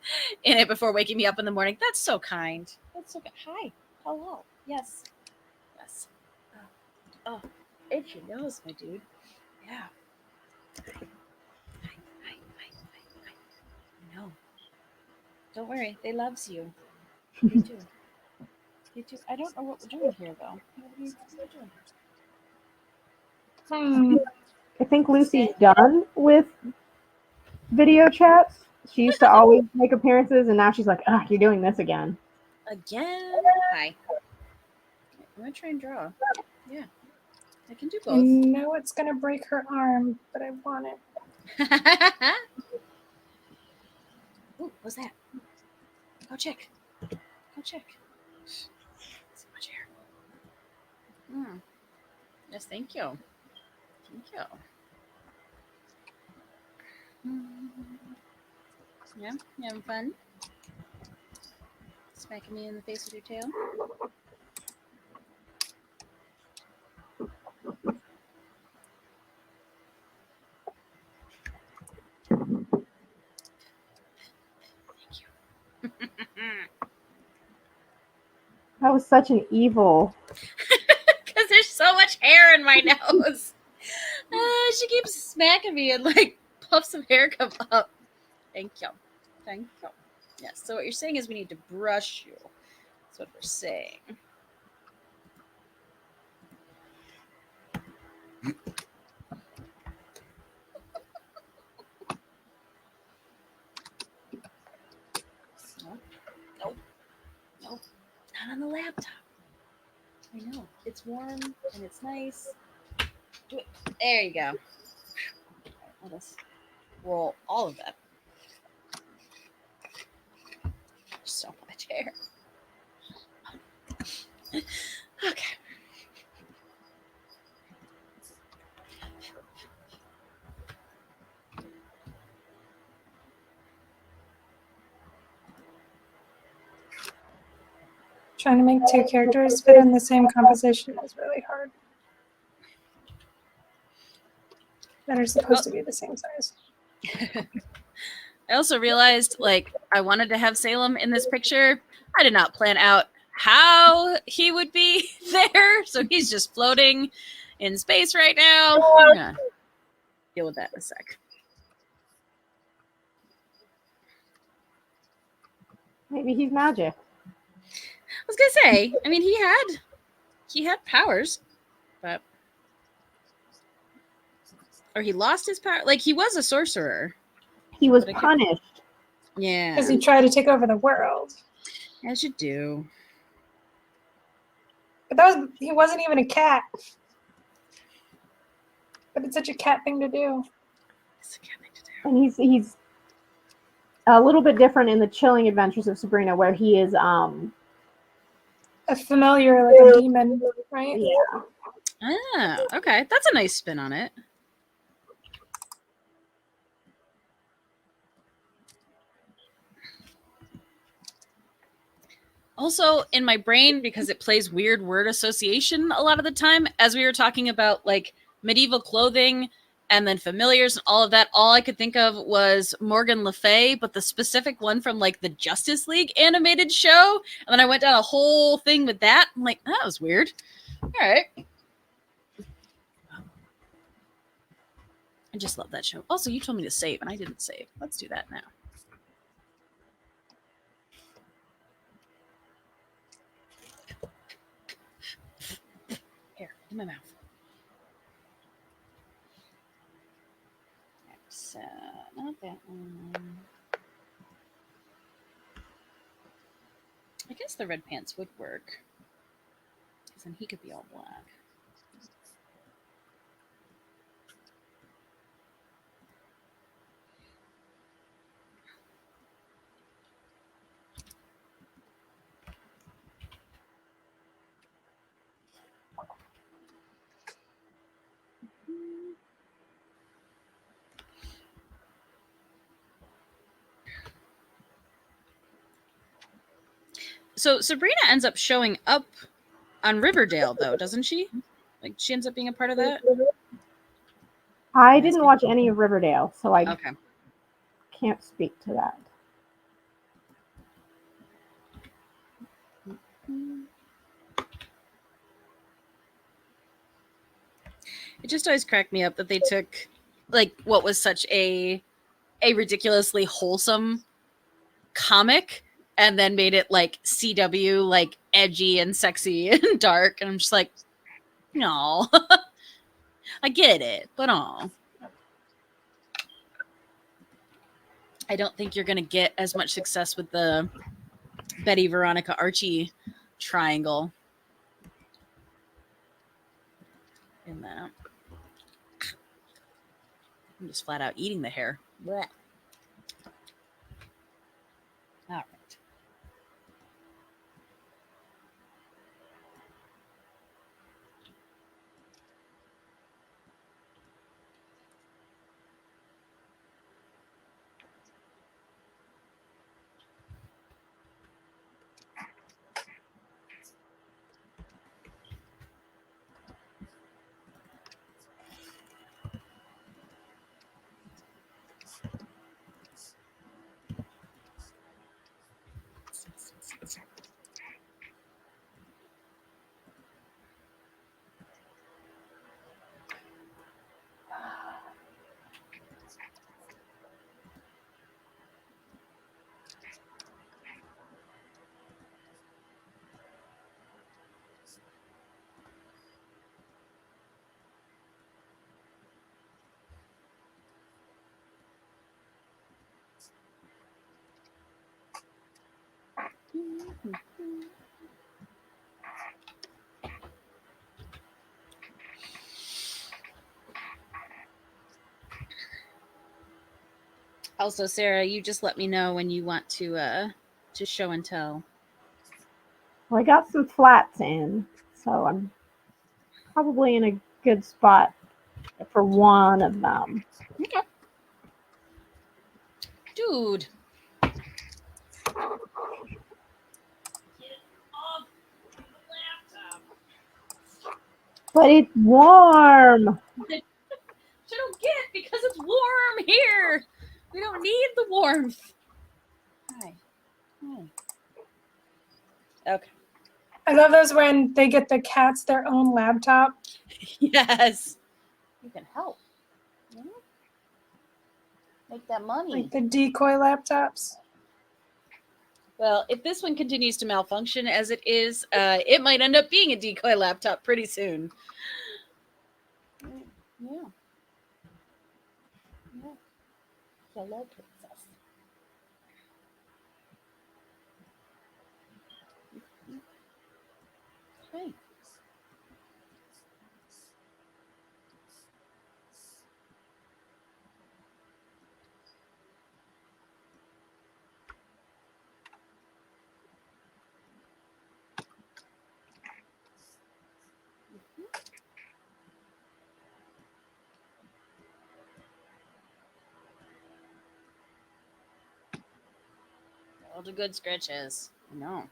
in it before waking me up in the morning. That's so kind. That's so good. Hi. Hello. Yes. Yes. Oh, itchy nose, my dude. Yeah. Hi. No. Don't worry. They loves you. They do. They do. I don't know what we're doing here, though. What are we doing? I think Lucy's done with video chats. She used to always make appearances, and now she's like, ugh, you're doing this again. Again? Hi. I'm going to try and draw. Yeah. I can do I both. know it's gonna break her arm, but I want it. Ooh, what's that? Go check. Go check. So much hair. Yes, thank you. Thank you. Yeah, you having fun? Smacking me in the face with your tail? Thank you. That was such an evil. Because there's so much hair in my nose. She keeps smacking me and like puffs of hair come up. Thank you. Thank you. Yes, so what you're saying is we need to brush you. That's what we're saying. Nope. Not on the laptop. I know. It's warm and it's nice. Do it. There you go. Let us roll all of that. So much hair. Okay. Trying to make two characters fit in the same composition is really hard. That are supposed to be the same size. I also realized, like, I wanted to have Salem in this picture. I did not plan out how he would be there, so he's just floating in space right now. I'm gonna deal with that in a sec. Maybe he's magic. I was gonna say, I mean, he had powers, but or he lost his power. Like he was a sorcerer. He was punished. Yeah, Because he tried to take over the world. as you do. But he wasn't even a cat. But it's such a cat thing to do. It's a cat thing to do. And he's a little bit different in the Chilling Adventures of Sabrina, where he is A familiar, like a demon, right? yeah. Ah, okay, that's a nice spin on it. Also, in my brain, because it plays weird word association a lot of the time, as we were talking about like medieval clothing and then familiars and all of that, all I could think of was Morgan Le Fay, but the specific one from like the Justice League animated show. And then I went down a whole thing with that. I'm like, that was weird. All right. I just love that show. Also, you told me to save, and I didn't save. Let's do that now. Here, in my mouth. So, not that one. I guess the red pants would work. Because then he could be all black. So Sabrina ends up showing up on Riverdale, though, doesn't she? Like she ends up being a part of that. I didn't watch any of Riverdale, so I Okay. can't speak to that. It just always cracked me up that they took like what was such a ridiculously wholesome comic and then made it like CW, like edgy and sexy and dark. And I'm just like, no, I get it, but oh, I don't think you're gonna get as much success with the Betty, Veronica, Archie triangle in that. I'm just flat out eating the hair. Blech. All right. Also, Sarah, you just let me know when you want to show and tell. Well, I got some flats in, so I'm probably in a good spot for one of them. Okay. Dude. But it's warm. Which I don't get because it's warm here. We don't need the warmth. Hi. Okay. I love those when they get the cats their own laptop. Yes. You can help. Make that money. Like the decoy laptops. Well, if this one continues to malfunction as it is, it might end up being a decoy laptop pretty soon. Yeah. Hello, princess. Hey. All the good scratches. I know.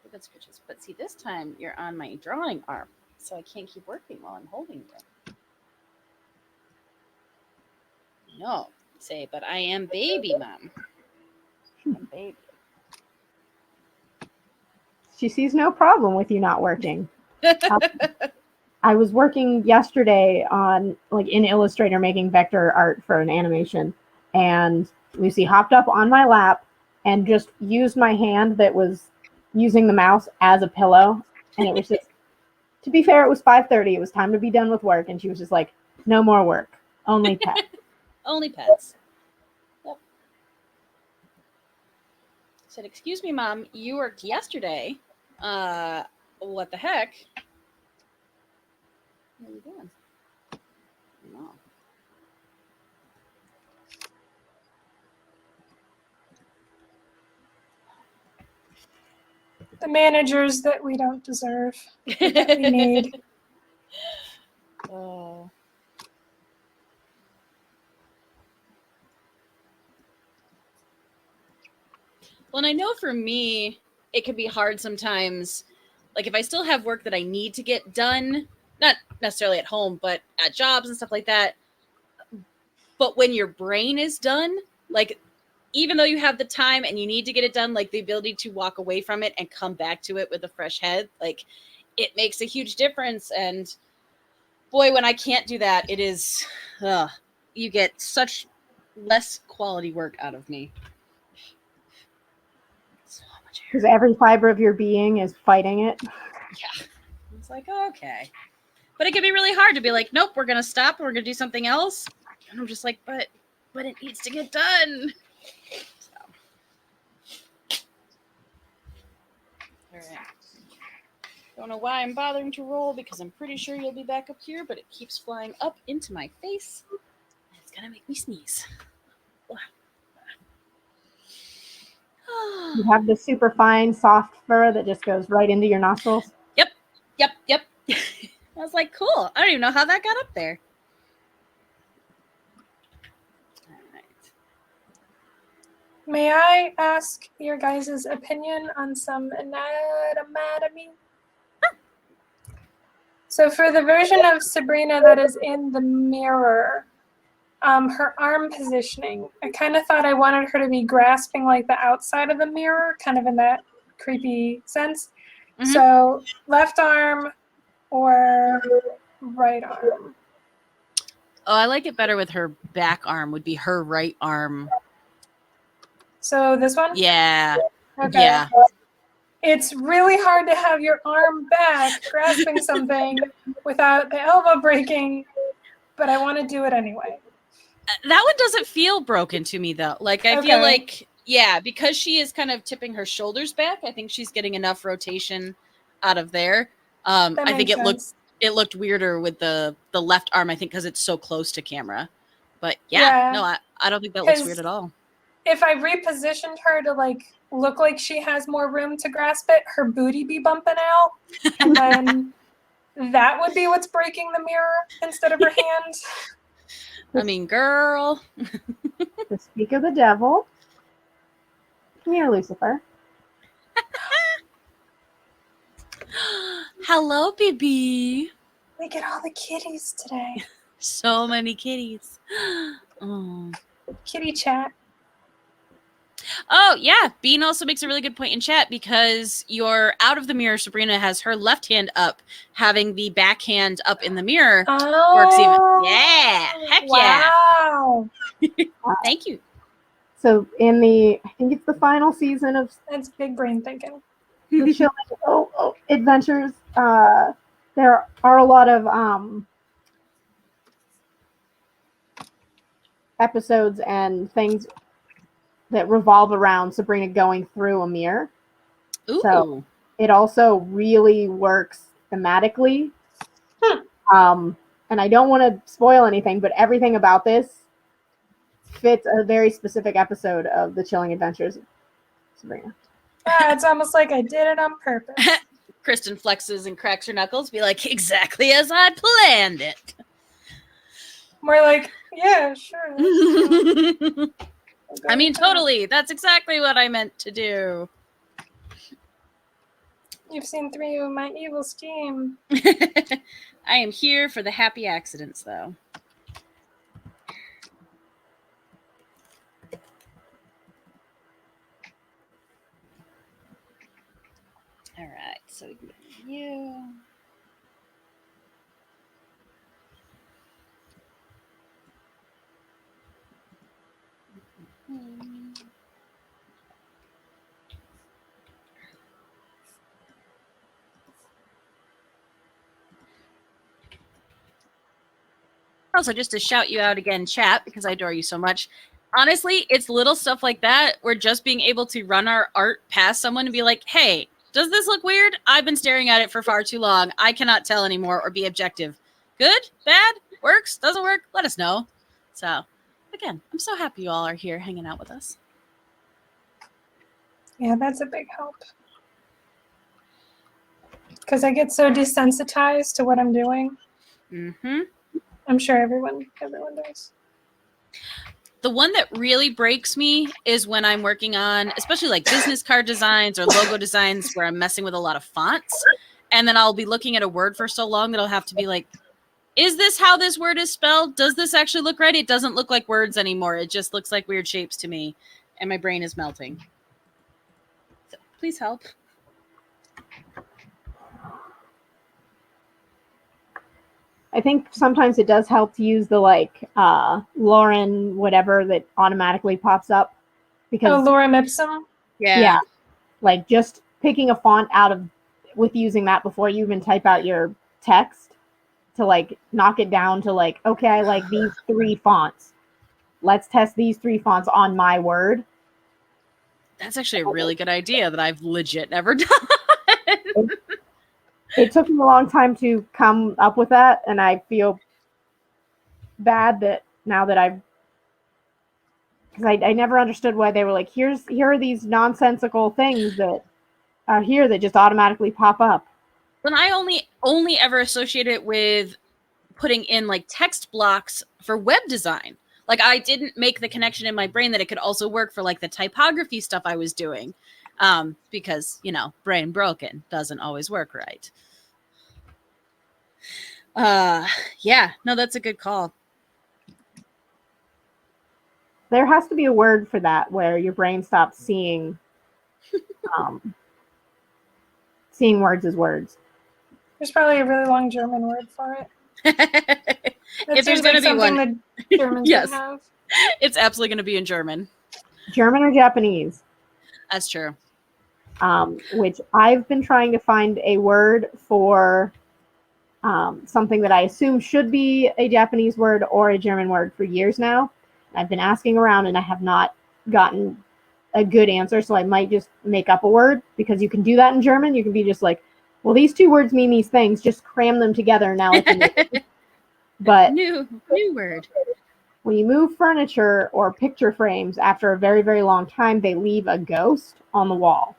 The good scratches. But see, this time you're on my drawing arm, so I can't keep working while I'm holding you. No. Say, but I am baby, Mom. I'm baby. She sees no problem with you not working. I was working yesterday on like in Illustrator making vector art for an animation, and Lucy hopped up on my lap and just used my hand that was using the mouse as a pillow, and it was just to be fair, it was 5:30, it was time to be done with work, and she was just like, no more work, only pets. Only pets. Yep. Said, excuse me, Mom, you worked yesterday. What the heck? What are you doing? No. The managers that we don't deserve, that we need. Oh. Well, and I know for me, it can be hard sometimes. Like if I still have work that I need to get done, not necessarily at home, but at jobs and stuff like that. But when your brain is done, like even though you have the time and you need to get it done, like the ability to walk away from it and come back to it with a fresh head, like it makes a huge difference. And boy, when I can't do that, it is, you get such less quality work out of me. So much Because every fiber of your being is fighting it. Yeah. It's like, okay. But it can be really hard to be like, nope, we're going to stop. We're going to do something else. And I'm just like, but it needs to get done. So. All right. Don't know why I'm bothering to roll because I'm pretty sure you'll be back up here, but it keeps flying up into my face. And it's going to make me sneeze. You have the super fine, soft fur that just goes right into your nostrils. Yep. I was like, cool. I don't even know how that got up there. All right. May I ask your guys' opinion on some anatomy? So for the version of Sabrina that is in the mirror, her arm positioning, I kind of thought I wanted her to be grasping like the outside of the mirror, kind of in that creepy sense. Mm-hmm. So left arm or right arm? Oh, I like it better with her back arm would be her right arm. So this one? Yeah. Okay. Yeah. It's really hard to have your arm back grasping something without the elbow breaking, but I want to do it anyway. That one doesn't feel broken to me though. Like I feel like, yeah, because she is kind of tipping her shoulders back, I think she's getting enough rotation out of there. I think it looked weirder with the left arm, I think, because it's so close to camera. But no, I don't think that looks weird at all. If I repositioned her to like look like she has more room to grasp it, her booty be bumping out, and then that would be what's breaking the mirror instead of her hand. I mean, girl. To speak of the devil. Come here, Lucifer. Hello, baby. We get all the kitties today. So many kitties. Oh. Kitty chat. Oh, yeah. Bean also makes a really good point in chat because you're out of the mirror. Sabrina has her left hand up, having the back hand up in the mirror. Oh, works even. Yeah. Heck wow. yeah. Thank you. So in I think it's the final season of That's big brain thinking. the Chilling Adventures, there are a lot of episodes and things that revolve around Sabrina going through a mirror. Ooh. So it also really works thematically. And I don't want to spoil anything, but everything about this fits a very specific episode of The Chilling Adventures of Sabrina. It's almost like I did it on purpose. Kristen flexes and cracks her knuckles, be like, exactly as I planned it. More like, yeah, sure. I mean, totally. That's exactly what I meant to do. You've seen 3 of my evil scheme. I am here for the happy accidents, though. All right, so we can get you. Also, just to shout you out again, chat, because I adore you so much. Honestly, it's little stuff like that. We're just being able to run our art past someone and be like, hey, does this look weird? I've been staring at it for far too long. I cannot tell anymore or be objective. Good? Bad? Works? Doesn't work? Let us know. So, again, I'm so happy you all are here hanging out with us. Yeah, that's a big help. Because I get so desensitized to what I'm doing. Mm-hmm. I'm sure everyone does. The one that really breaks me is when I'm working on, especially like business card designs or logo designs where I'm messing with a lot of fonts. And then I'll be looking at a word for so long that I'll have to be like, is this how this word is spelled? Does this actually look right? It doesn't look like words anymore. It just looks like weird shapes to me. And my brain is melting. So please help. I think sometimes it does help to use the like Lauren whatever that automatically pops up because Lorem ipsum. yeah, like just picking a font out of with using that before you even type out your text to like knock it down to like, okay, I like these 3 fonts. Let's test these 3 fonts on my word. That's actually a really good idea that I've legit never done. It took me a long time to come up with that, and I feel bad that now that because I never understood why they were like, here are these nonsensical things that are here that just automatically pop up. When I only ever associate it with putting in like text blocks for web design. Like I didn't make the connection in my brain that it could also work for like the typography stuff I was doing. Because, you know, brain broken doesn't always work right. Yeah, no, that's a good call. There has to be a word for that where your brain stops seeing seeing words as words. There's probably a really long German word for it. If there's going to be one, that Germans yes, have. It's absolutely going to be in German. German or Japanese? That's true. Which I've been trying to find a word for something that I assume should be a Japanese word or a German word for years now. I've been asking around and I have not gotten a good answer, so I might just make up a word because you can do that in German. You can be just like, well, these 2 words mean these things, just cram them together. Now it's a new word. But new word. When you move furniture or picture frames after a very, very long time, they leave a ghost on the wall.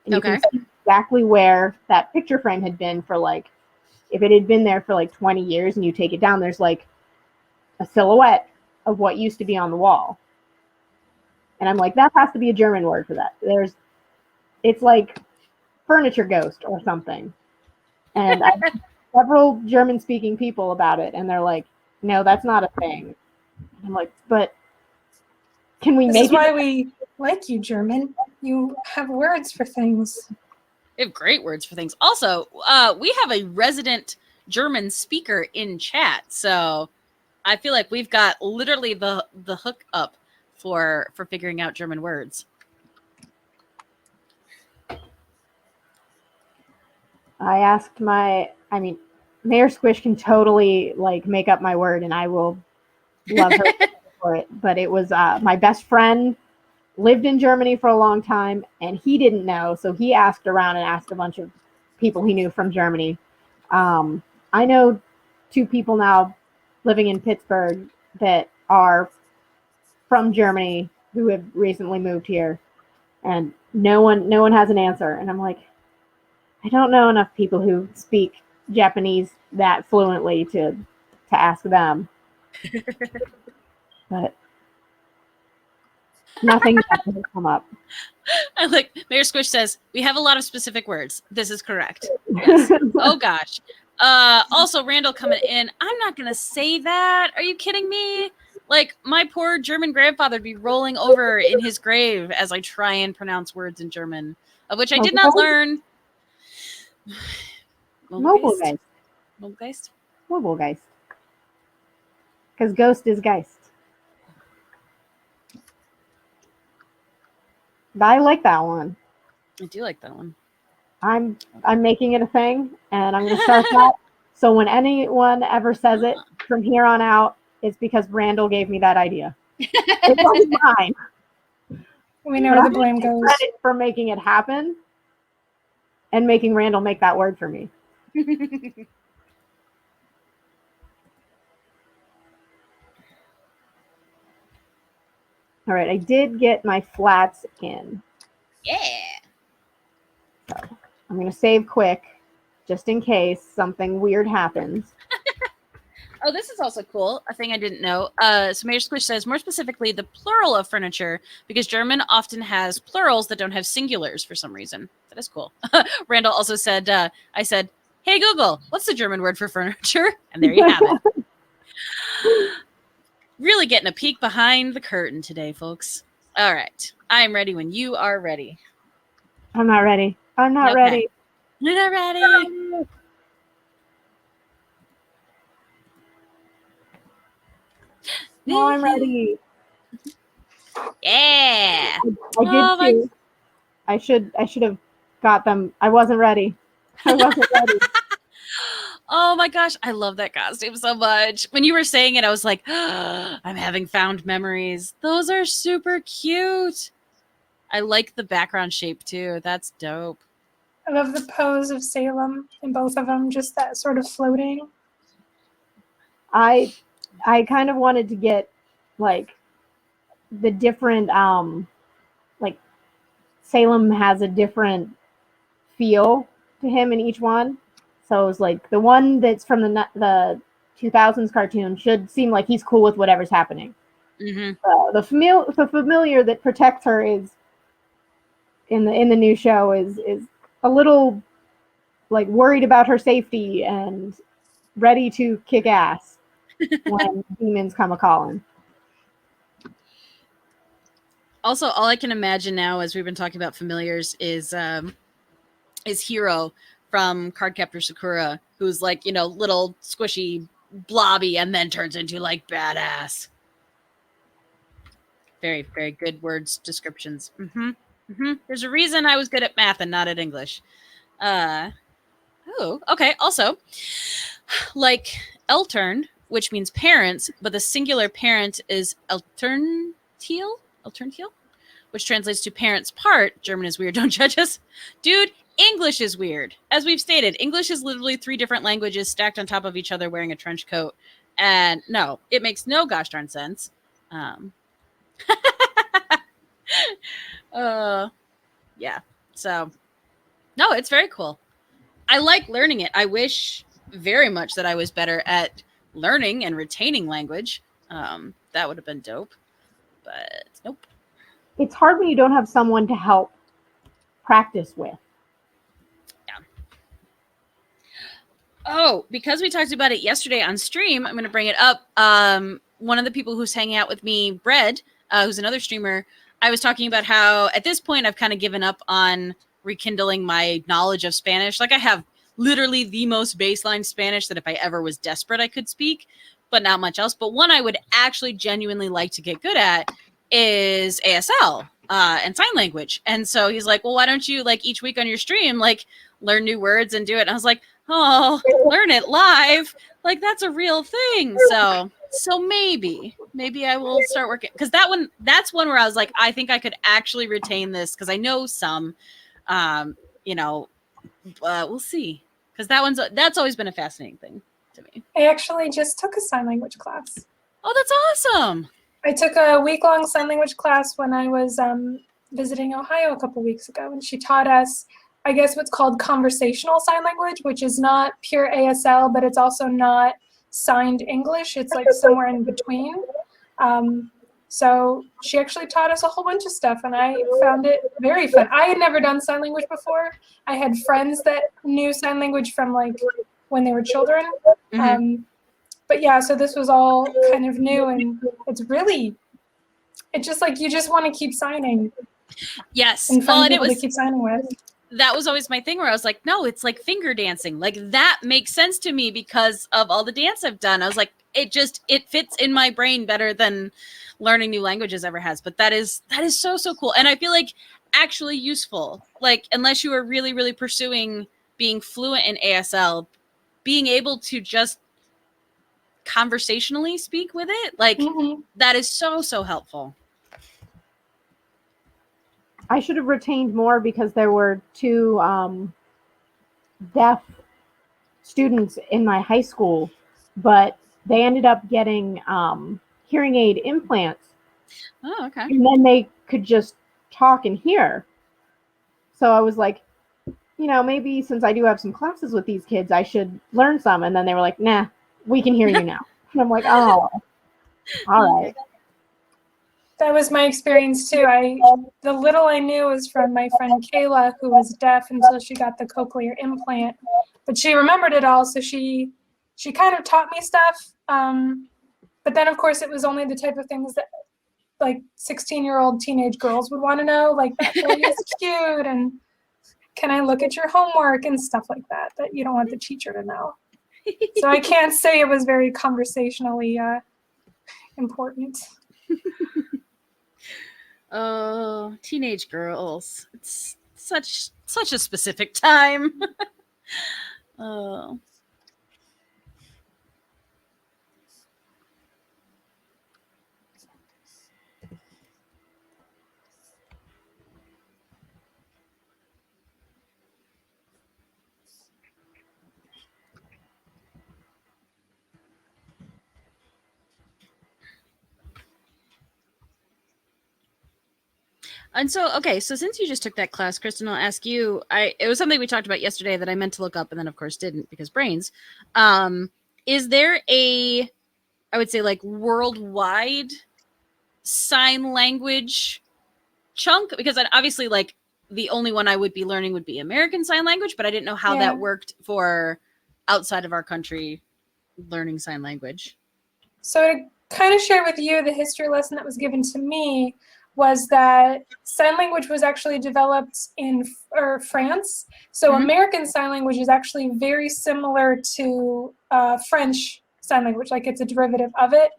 And you can see exactly where that picture frame had been for like, if it had been there for like 20 years and you take it down, there's like a silhouette of what used to be on the wall. And I'm like, that has to be a German word for that. It's like furniture ghost or something. And I've asked several German-speaking people about it, and they're like, no, that's not a thing. I'm like, but can we make it? This is why we like you, German. You have words for things. They have great words for things. Also, we have a resident German speaker in chat, so I feel like we've got literally the hook up for figuring out German words. I asked Mayor Squish can totally like make up my word, and I will love her for it. But it was my best friend lived in Germany for a long time, and he didn't know, so he asked around and asked a bunch of people he knew from Germany. I know 2 people now living in Pittsburgh that are from Germany who have recently moved here, and no one has an answer. And I'm like, I don't know enough people who speak Japanese that fluently to ask them. But nothing has come up. I like Mayor Squish says, we have a lot of specific words. This is correct. Yes. Oh gosh. Also, Randall coming in. I'm not gonna say that. Are you kidding me? Like, my poor German grandfather would be rolling over in his grave as I try and pronounce words in German, of which I did not learn. Mobilgeist. Mobilgeist? Mobilgeist. Because ghost is geist. I like that one. I do like that one. I'm making it a thing, and I'm going to start that. So when anyone ever says it from here on out, it's because Randall gave me that idea. It's only mine. We know where the blame goes. Credit for making it happen and making Randall make that word for me. All right, I did get my flats in. Yeah. So I'm going to save quick just in case something weird happens. Oh, this is also cool. A thing I didn't know. So Mayor Squish says, more specifically, the plural of furniture, because German often has plurals that don't have singulars for some reason. That is cool. Randall also said, I said, hey, Google, what's the German word for furniture? And there you have it. Really getting a peek behind the curtain today, folks. All right. I'm ready when you are ready. I'm not ready. I'm not ready. You're not ready. No, I'm ready. Yeah. I did too. I should have got them. I wasn't ready. I wasn't ready. Oh my gosh, I love that costume so much. When you were saying it, I was like, I'm having found memories. Those are super cute. I like the background shape too. That's dope. I love the pose of Salem in both of them, just that sort of floating. I kind of wanted to get like the different like Salem has a different feel to him in each one. So it was like the one that's from the 2000s cartoon should seem like he's cool with whatever's happening. Mm-hmm. The familiar that protects her is in the new show is a little like worried about her safety and ready to kick ass when demons come a calling. Also, all I can imagine now, as we've been talking about familiars, is Hero from Cardcaptor Sakura, who's like, you know, little squishy, blobby, and then turns into like badass. Very, very good words descriptions. Mm-hmm. Mm-hmm. There's a reason I was good at math and not at English. Oh, okay. Also, like Eltern, which means parents, but the singular parent is Elterntiel, which translates to parents part. German is weird, don't judge us. Dude, English is weird. As we've stated, English is literally 3 different languages stacked on top of each other wearing a trench coat. And no, it makes no gosh darn sense. Yeah. So, no, it's very cool. I like learning it. I wish very much that I was better at learning and retaining language. That would have been dope. But nope. It's hard when you don't have someone to help practice with. Yeah. Oh, because we talked about it yesterday on stream, I'm going to bring it up. One of the people who's hanging out with me, Bread, who's another streamer, I was talking about how at this point I've kind of given up on rekindling my knowledge of Spanish. Like I have literally the most baseline Spanish that if I ever was desperate I could speak, but not much else. But one I would actually genuinely like to get good at is ASL and sign language. And so he's like, well, why don't you like each week on your stream, like learn new words and do it? And I was like, oh, learn it live. Like that's a real thing. So maybe I will start working. Cause that's one where I was like, I think I could actually retain this. Cause I know some, we'll see. Cause that's always been a fascinating thing to me. I actually just took a sign language class. Oh, that's awesome. I took a week-long sign language class when I was visiting Ohio a couple weeks ago, and she taught us, I guess, what's called conversational sign language, which is not pure ASL, but it's also not signed English. It's like somewhere in between. So she actually taught us a whole bunch of stuff, and I found it very fun. I had never done sign language before. I had friends that knew sign language from like when they were children. Mm-hmm. But yeah, so this was all kind of new, and it's just like you just want to keep signing. Yes. And find people to keep signing with. That was always my thing where I was like, no, it's like finger dancing. Like that makes sense to me because of all the dance I've done. I was like, it fits in my brain better than learning new languages ever has. But that is so cool. And I feel like actually useful. Like unless you are really, really pursuing being fluent in ASL, being able to just conversationally speak with it, like that is so helpful. I should have retained more because there were 2 deaf students in my high school, but they ended up getting hearing aid implants. Oh, okay. And then they could just talk and hear. So I was like, maybe since I do have some classes with these kids, I should learn some. And then they were like, nah, we can hear you now. And I'm like, oh, all right. That was my experience too. The little I knew was from my friend Kayla, who was deaf until she got the cochlear implant, but she remembered it all, so she kind of taught me stuff. But then, of course, it was only the type of things that like 16-year-old teenage girls would want to know, like that boy is cute and can I look at your homework and stuff like that you don't want the teacher to know. So I can't say it was very conversationally important. Oh, teenage girls. It's such a specific time. Oh. And so, okay, so since you just took that class, Kristen, I'll ask you. It was something we talked about yesterday that I meant to look up, and then of course didn't because brains. Is there I would say, like, worldwide sign language chunk? Because obviously, like, the only one I would be learning would be American Sign Language, but I didn't know how that worked for outside of our country learning sign language. So to kind of share with you the history lesson that was given to me was that sign language was actually developed in France. So American Sign Language is actually very similar to French Sign Language, like it's a derivative of it.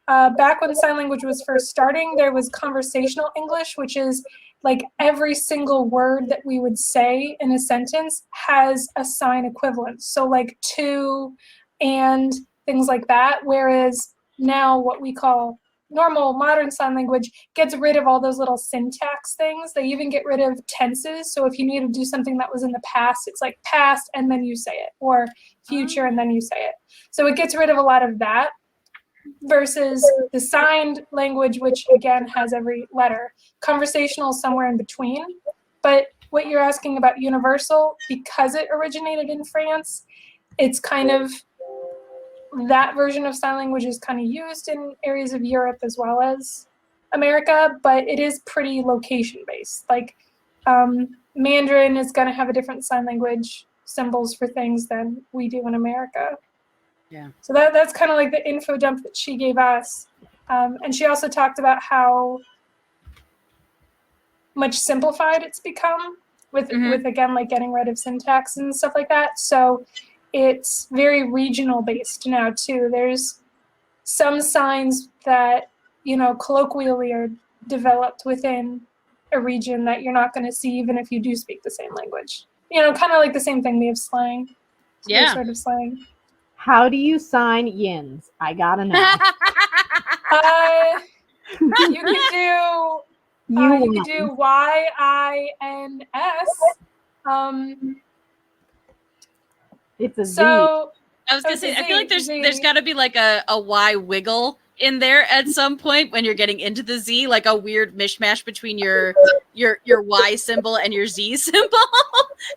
Back when sign language was first starting, there was conversational English, which is like every single word that we would say in a sentence has a sign equivalent. So like to, and things like that. Whereas now what we call normal modern sign language gets rid of all those little syntax things. They even get rid of tenses. So if you need to do something that was in the past, it's like past and then you say it, or future and then you say it. So it gets rid of a lot of that versus the signed language, which again has every letter. Conversational is somewhere in between. But what you're asking about universal, because it originated in France, it's kind of that version of sign language is kind of used in areas of Europe as well as America, but it is pretty location based. Like Mandarin is going to have a different sign language symbols for things than we do in America. Yeah. So that's kind of like the info dump that she gave us. And she also talked about how much simplified it's become with again, like getting rid of syntax and stuff like that. So it's very regional based now too. There's some signs that, you know, colloquially are developed within a region that you're not going to see even if you do speak the same language. You know, kind of like the same thing. We have slang. So yeah. sort of slang. How do you sign yins? I gotta know. You could do YINS. It's a Z. So I was gonna say, I feel like there's got to be like a Y wiggle in there at some point when you're getting into the Z, like a weird mishmash between your Y symbol and your Z symbol,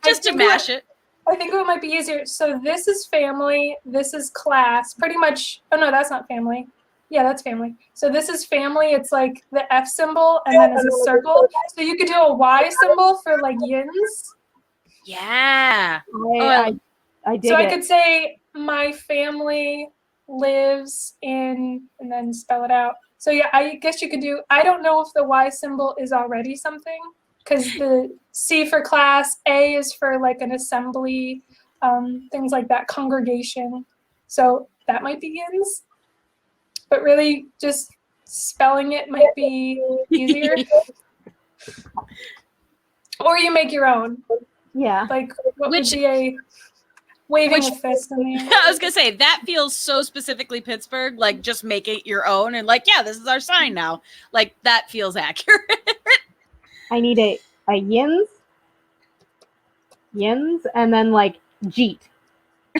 just to mash it. I think it might be easier. So this is family, this is class, pretty much. Oh no, that's not family. Yeah, that's family. So this is family. It's like the F symbol and then it's a circle. So you could do a Y symbol for like yins. Yeah. I dig so I it. could say my family lives in, and then spell it out. So yeah, I guess you could do, I don't know if the Y symbol is already something, because the C for class, A is for like an assembly, things like that, congregation. So that might be yins. But really just spelling it might be easier. Or you make your own. Yeah. Like what would be a waving a fist in the air. I was gonna say that feels so specifically Pittsburgh, like just make it your own and like, yeah, this is our sign now. Like that feels accurate. I need a yins, and then like jeet.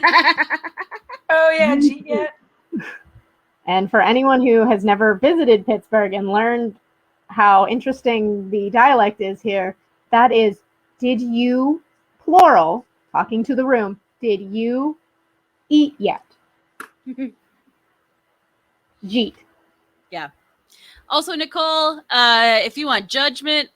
Oh yeah, jeet, yeah. And for anyone who has never visited Pittsburgh and learned how interesting the dialect is here, that is, did you, plural, talking to the room, did you eat yet? Jeet. Yeah. Also, Nicole, if you want judgment,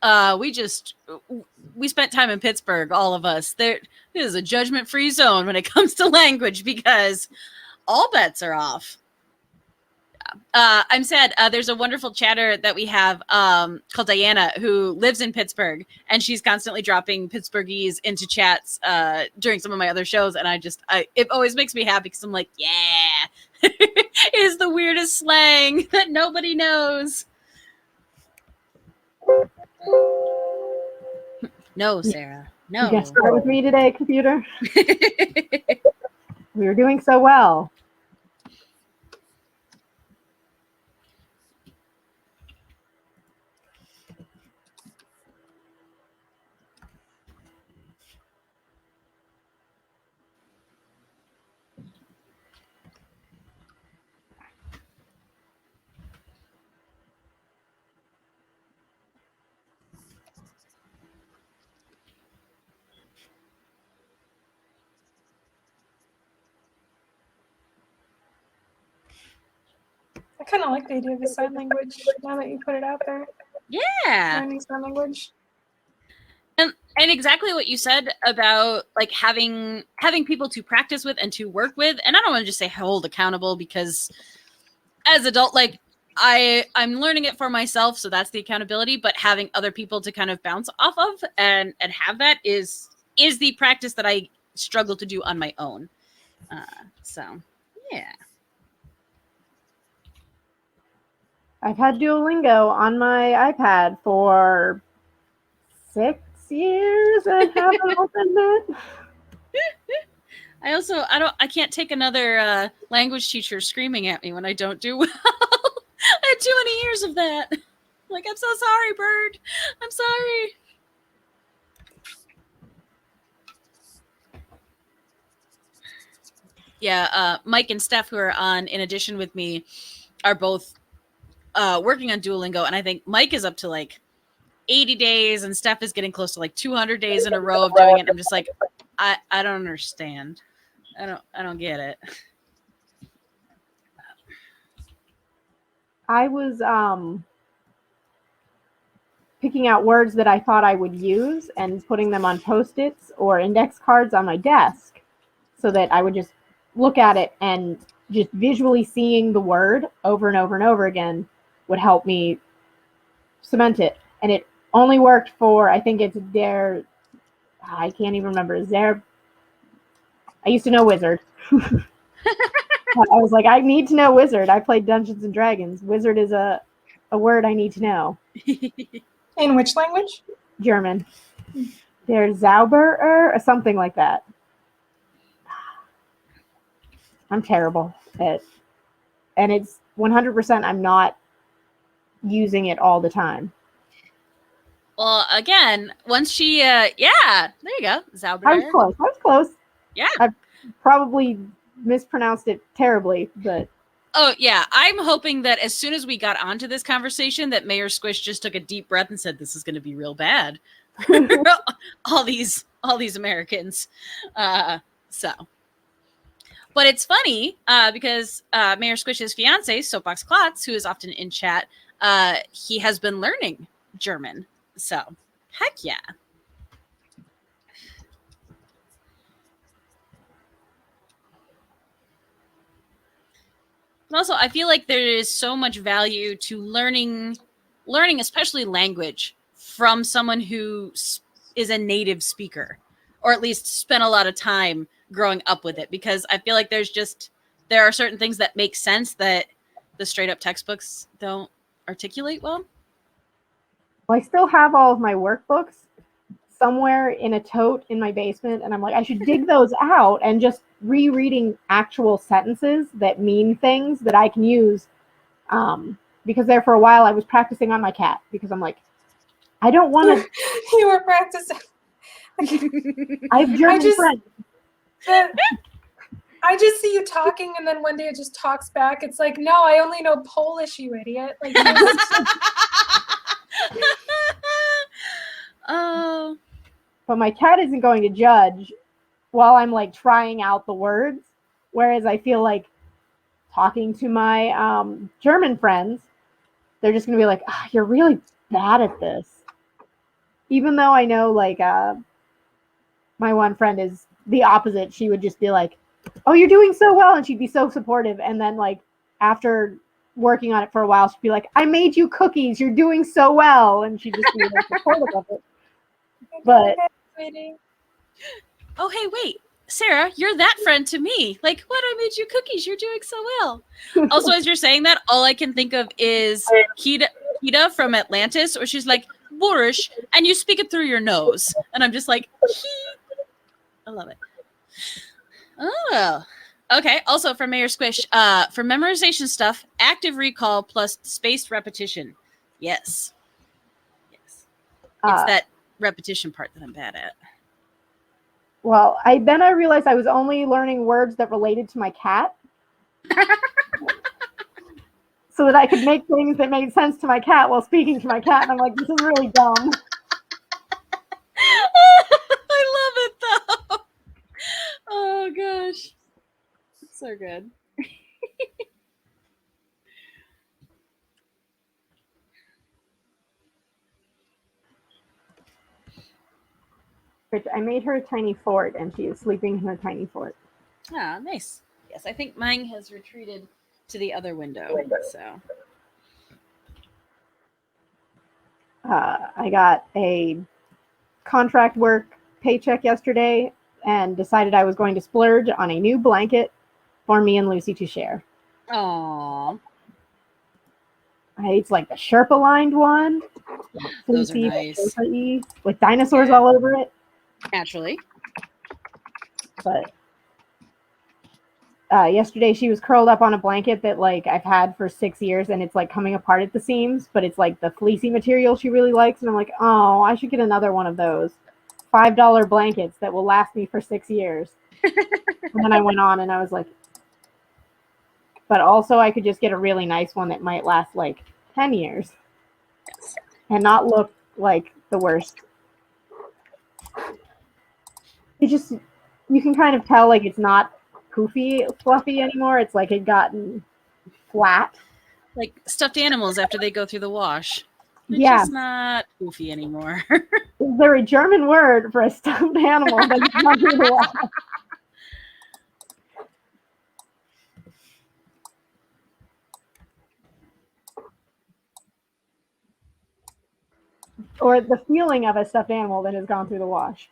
we spent time in Pittsburgh, all of us. This is a judgment-free zone when it comes to language because all bets are off. I'm sad. There's a wonderful chatter that we have called Diana who lives in Pittsburgh, and she's constantly dropping Pittsburghese into chats during some of my other shows, and it always makes me happy because I'm like, yeah, it is the weirdest slang that nobody knows. No, Sarah. No. You gonna start with me today, computer? We were doing so well. I kind of like the idea of a sign language now that you put it out there. Yeah. Learning sign language. And exactly what you said about like having people to practice with and to work with. And I don't want to just say hold accountable because as adult, like I'm learning it for myself, so that's the accountability. But having other people to kind of bounce off of and have that is the practice that I struggle to do on my own. So yeah. I've had Duolingo on my iPad for 6 years. I haven't opened it. I can't take another language teacher screaming at me when I don't do well. I had too many years of that. Like, I'm so sorry, Bird. I'm sorry. Yeah, Mike and Steph, who are on in addition with me, are both working on Duolingo, and I think Mike is up to like 80 days, and Steph is getting close to like 200 days in a row of doing it. And I'm just like, I don't understand. I don't get it. I was picking out words that I thought I would use and putting them on Post-its or index cards on my desk so that I would just look at it and just visually seeing the word over and over and over again would help me cement it. And it only worked for, I think it's I can't even remember. I used to know wizard. I was like, I need to know wizard. I played Dungeons and Dragons. Wizard is a word I need to know. In which language? German. There's Zauberer or something like that. I'm terrible at, and it's 100% I'm not using it all the time. Well, again, once she, yeah, there you go, Zauber. I was close. Yeah. I probably mispronounced it terribly, but. Oh, yeah. I'm hoping that as soon as we got onto this conversation that Mayor Squish just took a deep breath and said, this is going to be real bad. all these Americans. So. But it's funny because Mayor Squish's fiance, Soapbox Klotz, who is often in chat, he has been learning German. So, heck yeah. And also, I feel like there is so much value to learning especially language from someone who is a native speaker, or at least spent a lot of time growing up with it, because I feel like there are certain things that make sense that the straight up textbooks don't articulate well. Well, I still have all of my workbooks somewhere in a tote in my basement, and I'm like, I should dig those out and just rereading actual sentences that mean things that I can use. Because there for a while I was practicing on my cat because I'm like, I don't want to. You were practicing. I have German friends. I just see you talking, and then one day it just talks back. It's like, no, I only know Polish, you idiot. Like, Oh. But my cat isn't going to judge while I'm like trying out the words. Whereas I feel like talking to my German friends, they're just going to be like, oh, you're really bad at this. Even though I know, like, my one friend is the opposite. She would just be like, oh, you're doing so well. And she'd be so supportive. And then, like, after working on it for a while, she'd be like, I made you cookies. You're doing so well. And she'd just be like, supportive of it. But, Oh, hey, wait. Sarah, you're that friend to me. Like, what? I made you cookies. You're doing so well. Also, as you're saying that, all I can think of is Kita from Atlantis, where she's like, boorish, and you speak it through your nose. And I'm just like, I love it. Oh, okay. Also, from Mayor Squish, for memorization stuff, active recall plus spaced repetition. Yes. Yes. It's that repetition part that I'm bad at. Well, then I realized I was only learning words that related to my cat. So that I could make things that made sense to my cat while speaking to my cat. And I'm like, this is really dumb. I love it, though. Oh, gosh. It's so good. I made her a tiny fort, and she is sleeping in a tiny fort. Ah, nice. Yes, I think mine has retreated to the other window. So I got a contract work paycheck yesterday and decided I was going to splurge on a new blanket for me and Lucy to share. Aww. It's like the Sherpa lined one. Those are nice. With dinosaurs all over it. Naturally. But yesterday she was curled up on a blanket that like I've had for 6 years, and it's like coming apart at the seams, but it's like the fleecy material she really likes. And I'm like, oh, I should get another one of those $5 blankets that will last me for 6 years. And then I went on and I was like, but also I could just get a really nice one that might last like 10 years and not look like the worst. You can kind of tell like it's not poofy, fluffy anymore. It's like it gotten flat. Like stuffed animals after they go through the wash. It's just not poofy anymore. Is there a German word for a stuffed animal that's not through the wash? Or the feeling of a stuffed animal that has gone through the wash.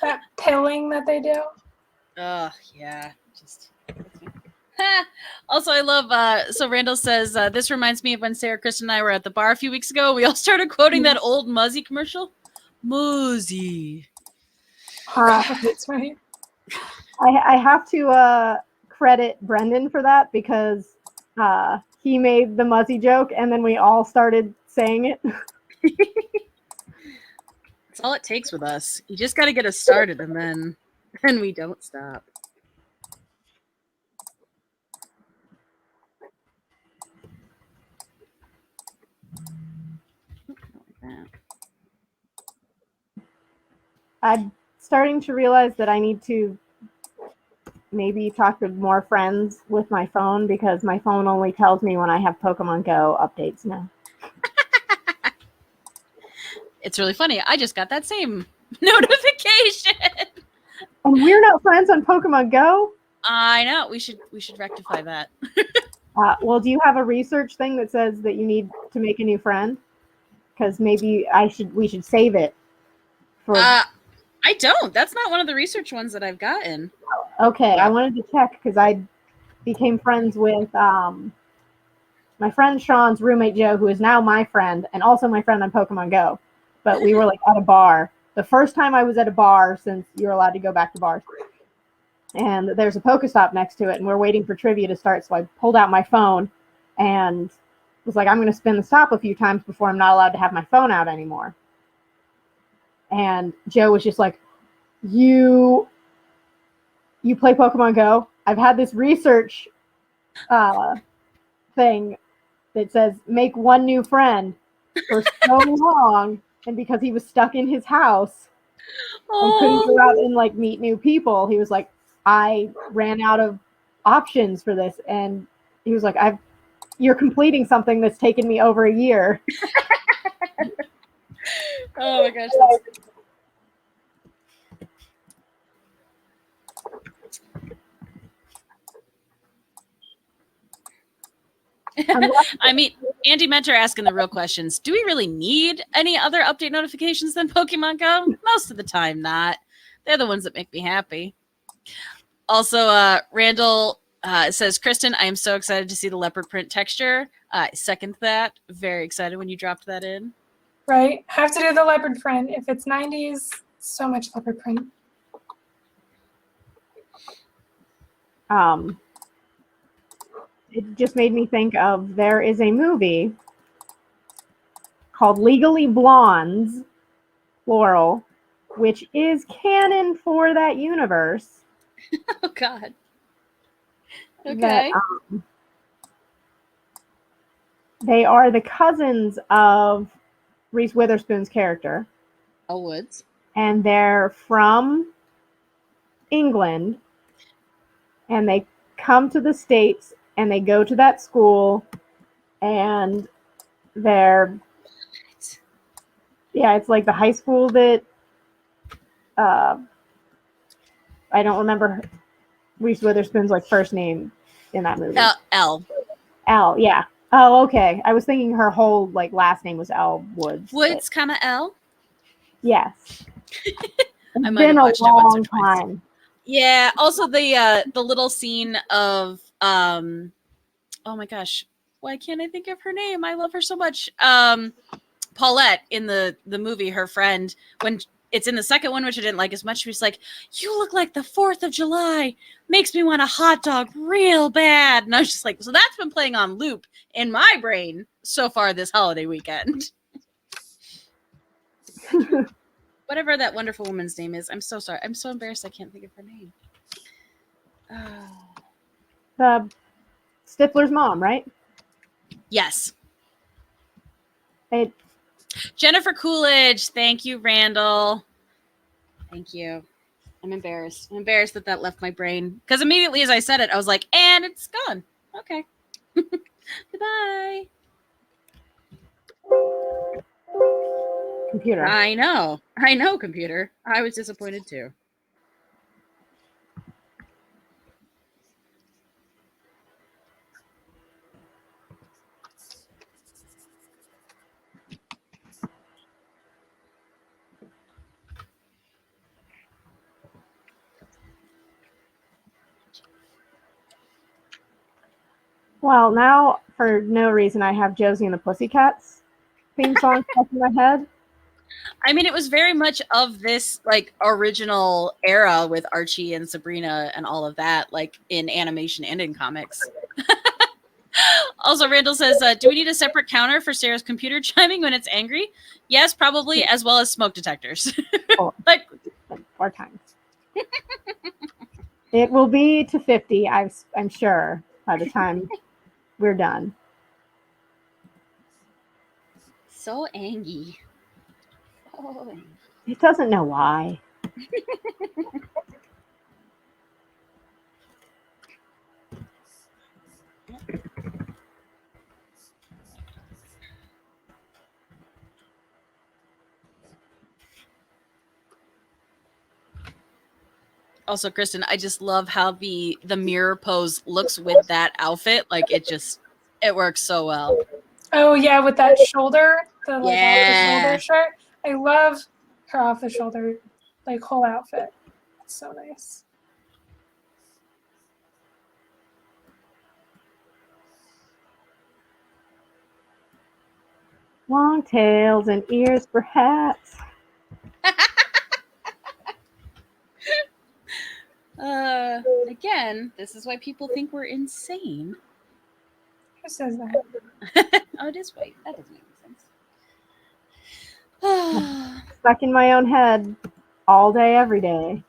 That pilling that they do. Oh, yeah. Just. Also, I love, so Randall says, this reminds me of when Sarah, Kristen, and I were at the bar a few weeks ago. We all started quoting that old Muzzy commercial. Muzzy. That's right. I have to credit Brendan for that because he made the Muzzy joke and then we all started saying it. That's all it takes with us. You just got to get us started and then we don't stop. I'm starting to realize that I need to maybe talk to more friends with my phone because my phone only tells me when I have Pokemon Go updates now. It's really funny. I just got that same notification. And we're not friends on Pokemon Go? I know. We should rectify that. Well, do you have a research thing that says that you need to make a new friend? Because maybe we should save it. I don't. That's not one of the research ones that I've gotten. Okay, I wanted to check because I became friends with my friend Sean's roommate Joe, who is now my friend and also my friend on Pokemon Go. But we were like at a bar. The first time I was at a bar since you're allowed to go back to bars. And there's a Pokestop next to it, and we're waiting for trivia to start. So I pulled out my phone and was like, I'm going to spin the stop a few times before I'm not allowed to have my phone out anymore. And Joe was just like, you play Pokemon Go? I've had this research thing that says make one new friend for so long. And because he was stuck in his house and couldn't go out and like meet new people, he was like, I ran out of options for this, and he was like, you're completing something that's taken me over a year. Oh my gosh. I mean, Andy Mentor asking the real questions. Do we really need any other update notifications than Pokemon Go? Most of the time, not. They're the ones that make me happy. Also, Randall says, Kristen, I am so excited to see the leopard print texture. I second that. Very excited when you dropped that in. Right? Have to do the leopard print. If it's 90s, so much leopard print. It just made me think of, there is a movie called Legally Blondes, plural, which is canon for that universe. Oh, God. Okay. That, they are the cousins of Reese Witherspoon's character. Elle Woods. And they're from England. And they come to the States and they go to that school. And they're... Yeah, it's like the high school that... I don't remember Reese Witherspoon's like first name in that movie. Elle. Elle, yeah. Oh, okay. I was thinking her whole like last name was Elle Woods. Woods, comma Elle. Yes. I It's might been have a watched it once or long twice. time. Yeah. Also, the little scene of oh my gosh, why can't I think of her name? I love her so much. Paulette in the movie, her friend, when it's in the second one, which I didn't like as much, she was like, "You look like the 4th of July. Makes me want a hot dog real bad." And I was just like, so that's been playing on loop in my brain so far this holiday weekend. Whatever that wonderful woman's name is. I'm so sorry. I'm so embarrassed I can't think of her name. The Stifler's mom, right? Yes. It, Jennifer Coolidge. Thank you, Randall. Thank you. I'm embarrassed. I'm embarrassed that left my brain. Because immediately as I said it, I was like, and it's gone. Okay. Goodbye. computer. I know. I know, computer. I was disappointed too. Well, now for no reason I have Josie and the Pussycats theme song stuck in my head. I mean, it was very much of this like original era with Archie and Sabrina and all of that, like in animation and in comics. Also, Randall says, do we need a separate counter for Sarah's computer chiming when it's angry? Yes, probably, as well as smoke detectors. Like 4 times. It will be to 50, I'm sure, by the time we're done. So angry. Oh. It doesn't know why. Also, Kristen, I just love how the mirror pose looks with that outfit. Like it works so well. Oh yeah, with that shoulder, the like Yeah. off the shoulder shirt. I love her off the shoulder, like whole outfit. It's so nice. Long tails and ears for hats. Again, this is why people think we're insane. Who says that? Oh, it is white. That doesn't make any sense. Stuck in my own head all day, every day.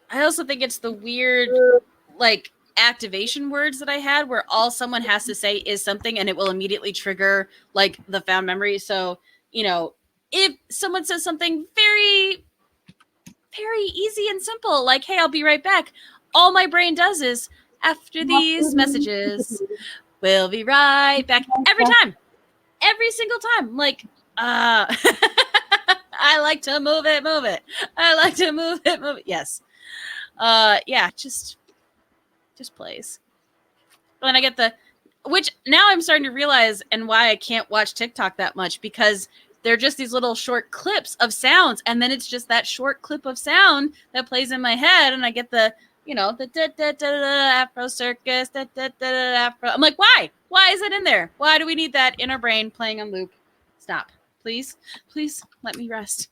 I also think it's the weird, like, activation words that I had where all someone has to say is something and it will immediately trigger, like, the found memory. So, you know, if someone says something very, very easy and simple, like, hey, I'll be right back, all my brain does is, after these messages, we'll be right back. Every time. Every single time. Like, I like to move it. I like to move it. Yes. Yeah, just plays. And I get which now I'm starting to realize, and why I can't watch TikTok that much, because they're just these little short clips of sounds, and then it's just that short clip of sound that plays in my head, and I get the da da da da Afro Circus, da da da da Afro. I'm like, why? Why is it in there? Why do we need that in our brain playing on loop? Stop, please, let me rest.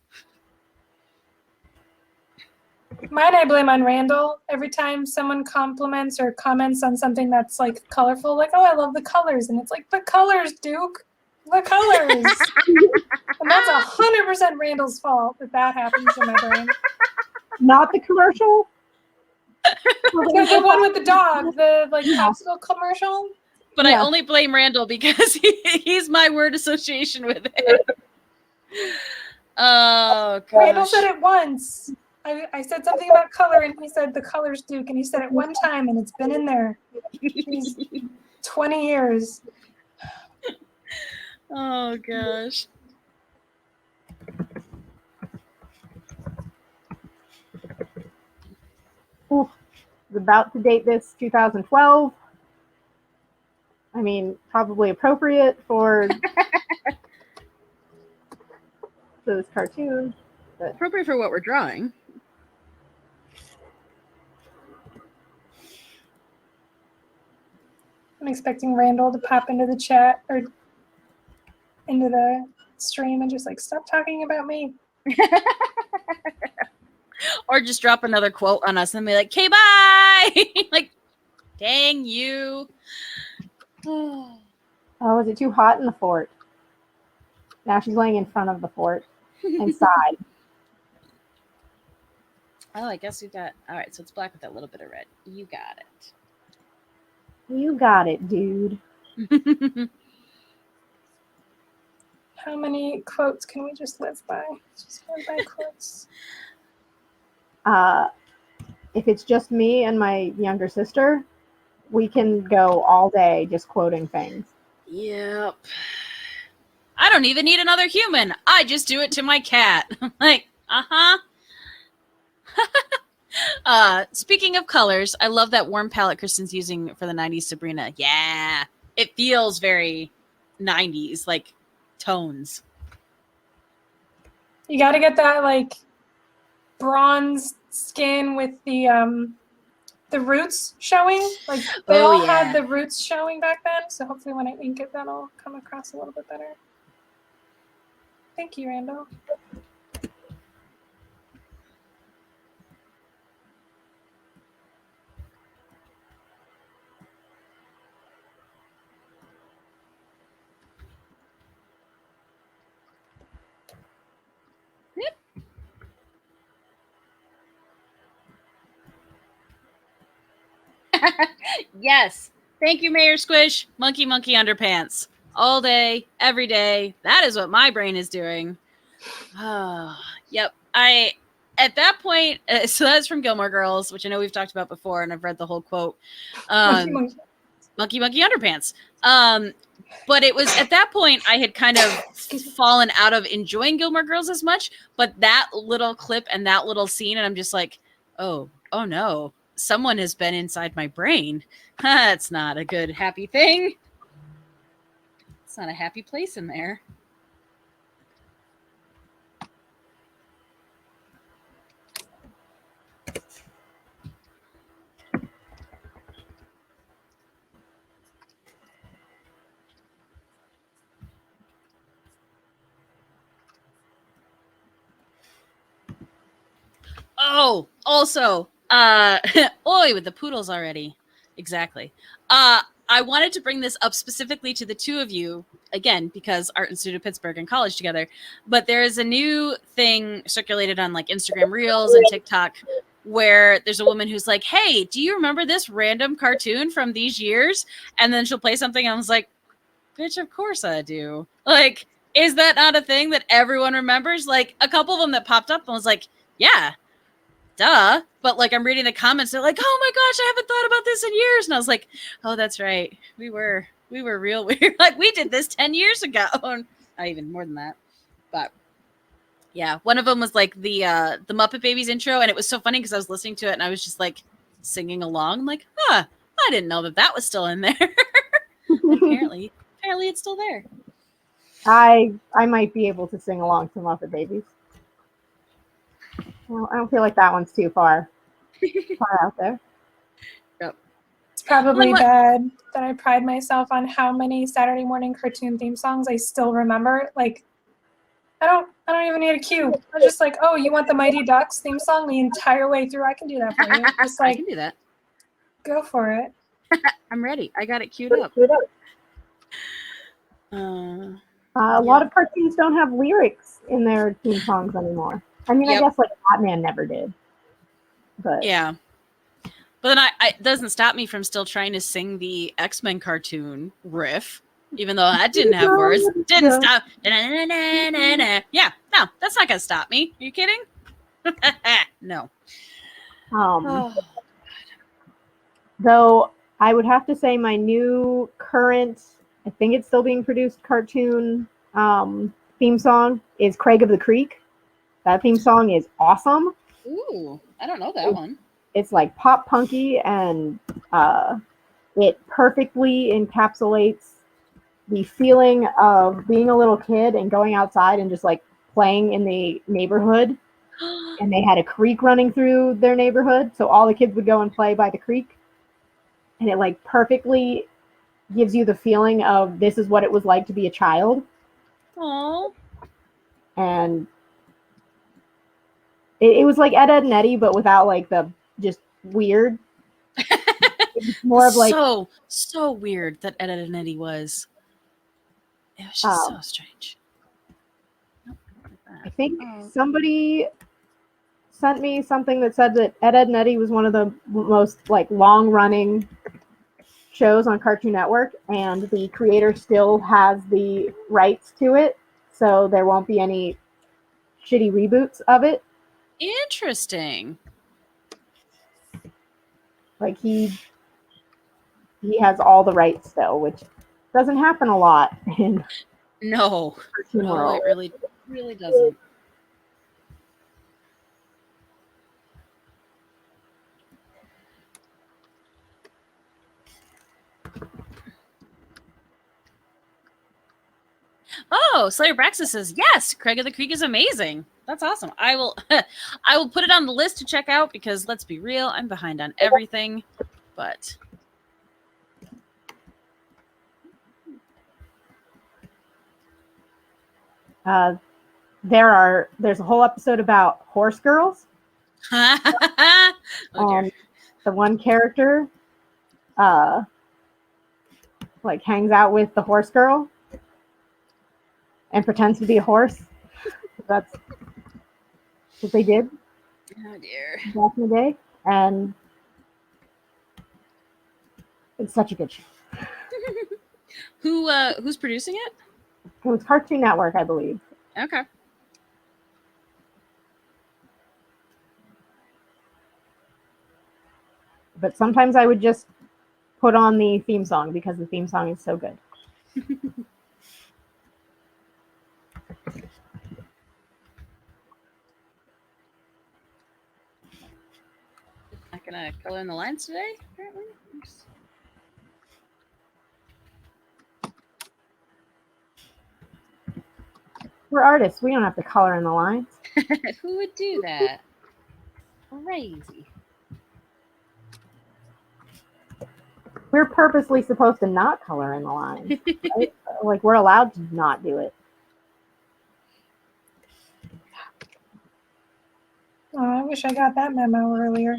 Mine I blame on Randall. Every time someone compliments or comments on something that's like colorful, like, oh, I love the colors. And it's like, the colors, Duke, the colors. And that's 100% Randall's fault that happens in my brain. Not the commercial? The one with the dog, the like popsicle commercial. But yeah. I only blame Randall because he's my word association with it. Oh, gosh. Randall said it once. I said something about color, and he said the colors, Duke, and he said it one time, and it's been in there. 20 years. Oh, gosh. Oof. Was about to date this 2012. I mean, probably appropriate for this cartoon. But appropriate for what we're drawing. I'm expecting Randall to pop into the chat or into the stream and just like, stop talking about me. Or just drop another quote on us and be like, okay, bye. Like, dang you. Oh, is it too hot in the fort? Now she's laying in front of the fort, inside. Oh, I guess we got, all right, so it's black with that little bit of red. You got it. You got it, dude. How many quotes can we just live by? Just live by quotes. If it's just me and my younger sister, we can go all day just quoting things. Yep. I don't even need another human. I just do it to my cat. Like, speaking of colors, I love that warm palette Kristen's using for the 90s Sabrina. Yeah. It feels very 90s, like tones. You got to get that like bronze skin with the roots showing. Like they all had the roots showing back then. So hopefully when I ink it, that'll come across a little bit better. Thank you, Randall. Yes. Thank you, Mayor Squish. Monkey underpants. All day, every day. That is what my brain is doing. Yep. At that point, so that's from Gilmore Girls, which I know we've talked about before, and I've read the whole quote. Monkey underpants. But it was at that point I had kind of fallen out of enjoying Gilmore Girls as much, but that little clip and that little scene, and I'm just like, oh no. Someone has been inside my brain. That's not a good, happy thing. It's not a happy place in there. Oh, also, oi, with the poodles already. Exactly. I wanted to bring this up specifically to the two of you, again, because Art Institute of Pittsburgh and college together, but there is a new thing circulated on like Instagram Reels and TikTok where there's a woman who's like, hey, do you remember this random cartoon from these years? And then she'll play something and I was like, bitch, of course I do. Like, Is that not a thing that everyone remembers? Like a couple of them that popped up and was like, yeah, duh. But like I'm reading the comments, they're like, oh my gosh, I haven't thought about this in years. And I was like, oh, that's right. We were real weird. Like we did this 10 years ago. Not even more than that. But yeah, one of them was like the Muppet Babies intro, and it was so funny because I was listening to it and I was just like singing along. I'm like, huh, I didn't know that was still in there. apparently it's still there. I might be able to sing along to Muppet Babies. Well, I don't feel like that one's too far out there. Yep. It's probably bad that I pride myself on how many Saturday morning cartoon theme songs I still remember. Like, I don't even need a cue. I'm just like, oh, you want the Mighty Ducks theme song the entire way through? I can do that for you. Just like, I can do that. Go for it. I'm ready. I got it queued up. A lot of cartoons don't have lyrics in their theme songs anymore. I mean, I guess like Batman never did. But yeah. But then it doesn't stop me from still trying to sing the X-Men cartoon riff, even though that didn't have words. Didn't stop. Yeah, no, that's not going to stop me. Are you kidding? No. Though I would have to say my new current, I think it's still being produced, cartoon theme song is Craig of the Creek. That theme song is awesome. Ooh, I don't know that one. It's like pop punky, and it perfectly encapsulates the feeling of being a little kid and going outside and just like playing in the neighborhood. And they had a creek running through their neighborhood, so all the kids would go and play by the creek. And it like perfectly gives you the feeling of this is what it was like to be a child. Aww. And it was like Ed, Ed and Eddie, but without like the just weird. It's more of like so weird that Ed, Ed and Eddie was. It was just so strange. I think somebody sent me something that said that Ed, Ed and Eddie was one of the most like long-running shows on Cartoon Network, and the creator still has the rights to it, so there won't be any shitty reboots of it. Interesting. Like he has all the rights still, which doesn't happen a lot in no, world. It really doesn't. Oh, Slayer Braxis says yes. Craig of the Creek is amazing. That's awesome. I will put it on the list to check out because let's be real, I'm behind on everything. But there's a whole episode about horse girls. oh, the one character like hangs out with the horse girl and pretends to be a horse. That's what they did. Oh dear. Back in the day. And it's such a good show. Who's producing it? It was Cartoon Network, I believe. Okay. But sometimes I would just put on the theme song because the theme song is so good. Not gonna color in the lines today, apparently. We're artists. We don't have to color in the lines. Who would do that? Crazy. We're purposely supposed to not color in the lines. Right? Like we're allowed to not do it. Oh, I wish I got that memo earlier.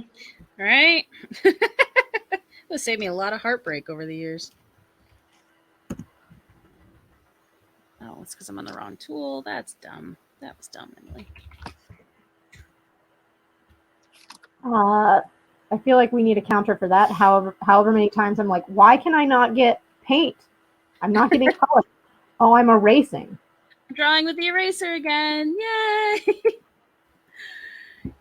Right? It would save me a lot of heartbreak over the years. Oh, it's because I'm on the wrong tool. That's dumb. That was dumb, Emily. I feel like we need a counter for that. However many times I'm like, why can I not get paint? I'm not getting color. Oh, I'm erasing. drawing with the eraser again. Yay!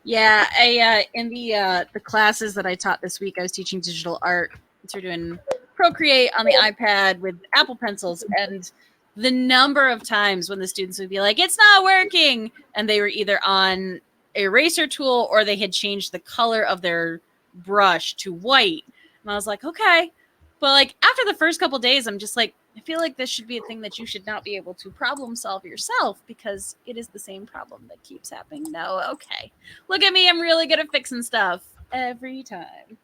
Yeah, in the classes that I taught this week, I was teaching digital art. So we're doing Procreate on the iPad with Apple pencils, and the number of times when the students would be like, "It's not working," and they were either on eraser tool or they had changed the color of their brush to white, and I was like, "Okay," but like after the first couple days, I'm just like, I feel like this should be a thing that you should not be able to problem solve yourself because it is the same problem that keeps happening. No, okay. Look at me, I'm really good at fixing stuff every time.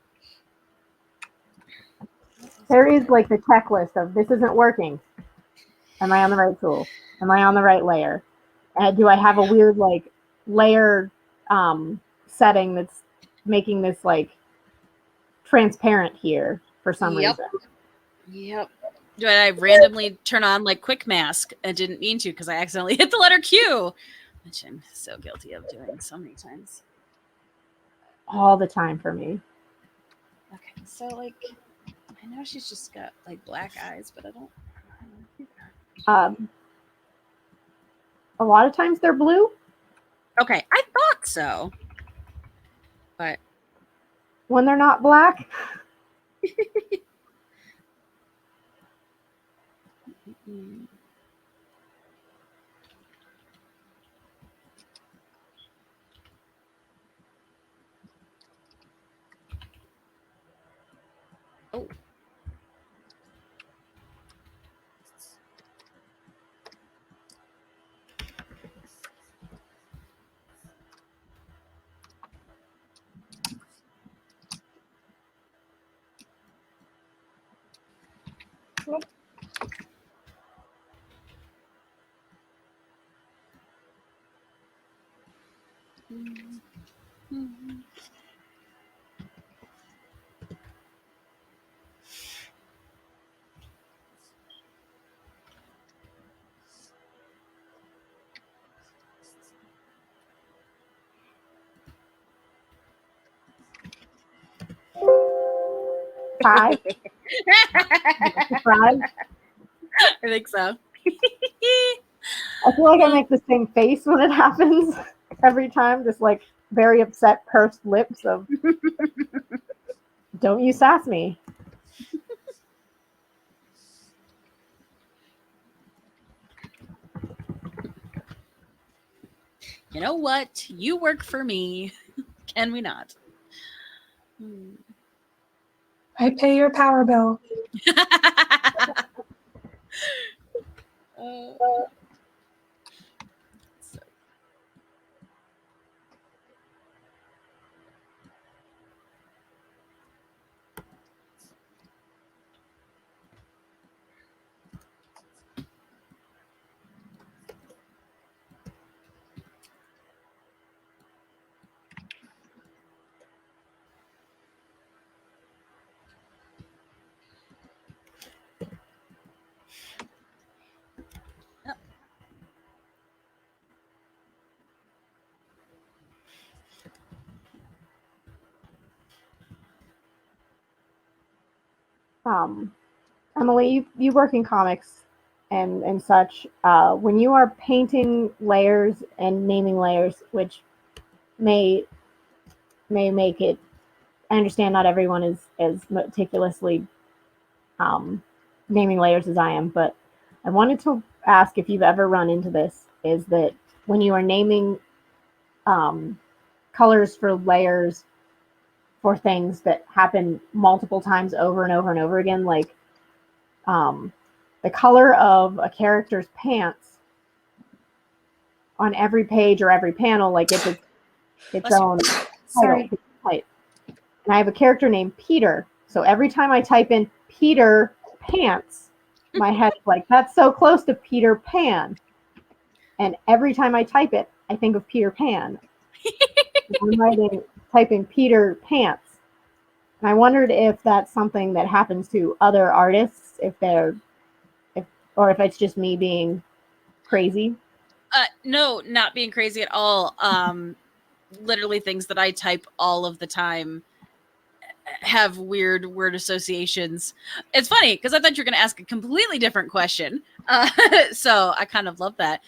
There is like the checklist of this isn't working. Am I on the right tool? Am I on the right layer? Do I have a weird like layer setting that's making this like transparent here for some reason? Yep. Do I randomly turn on like quick mask? I didn't mean to because I accidentally hit the letter Q, which I'm so guilty of doing so many times. All the time for me. Okay, so like I know she's just got like black eyes, but I don't. A lot of times they're blue. Okay, I thought so, but when they're not black. Oh. Five. Five. I think so. I feel like I make the same face when it happens every time, just like very upset, pursed lips of "Don't you sass me." You know what? You work for me. Can we not? I pay your power bill. Emily, you work in comics and such. When you are painting layers and naming layers, which may make it, I understand not everyone is as meticulously naming layers as I am, but I wanted to ask if you've ever run into this, is that when you are naming colors for layers for things that happen multiple times over and over and over again, like the color of a character's pants on every page or every panel, like it's its own Sorry. title type. And I have a character named Peter, so every time I type in Peter Pants, my head's like, that's so close to Peter Pan. And every time I type it, I think of Peter Pan. I'm typing Peter Pants. And I wondered if that's something that happens to other artists, or if it's just me being crazy. No, not being crazy at all. Literally things that I type all of the time. have weird word associations. It's funny because I thought you were going to ask a completely different question. So I kind of love that.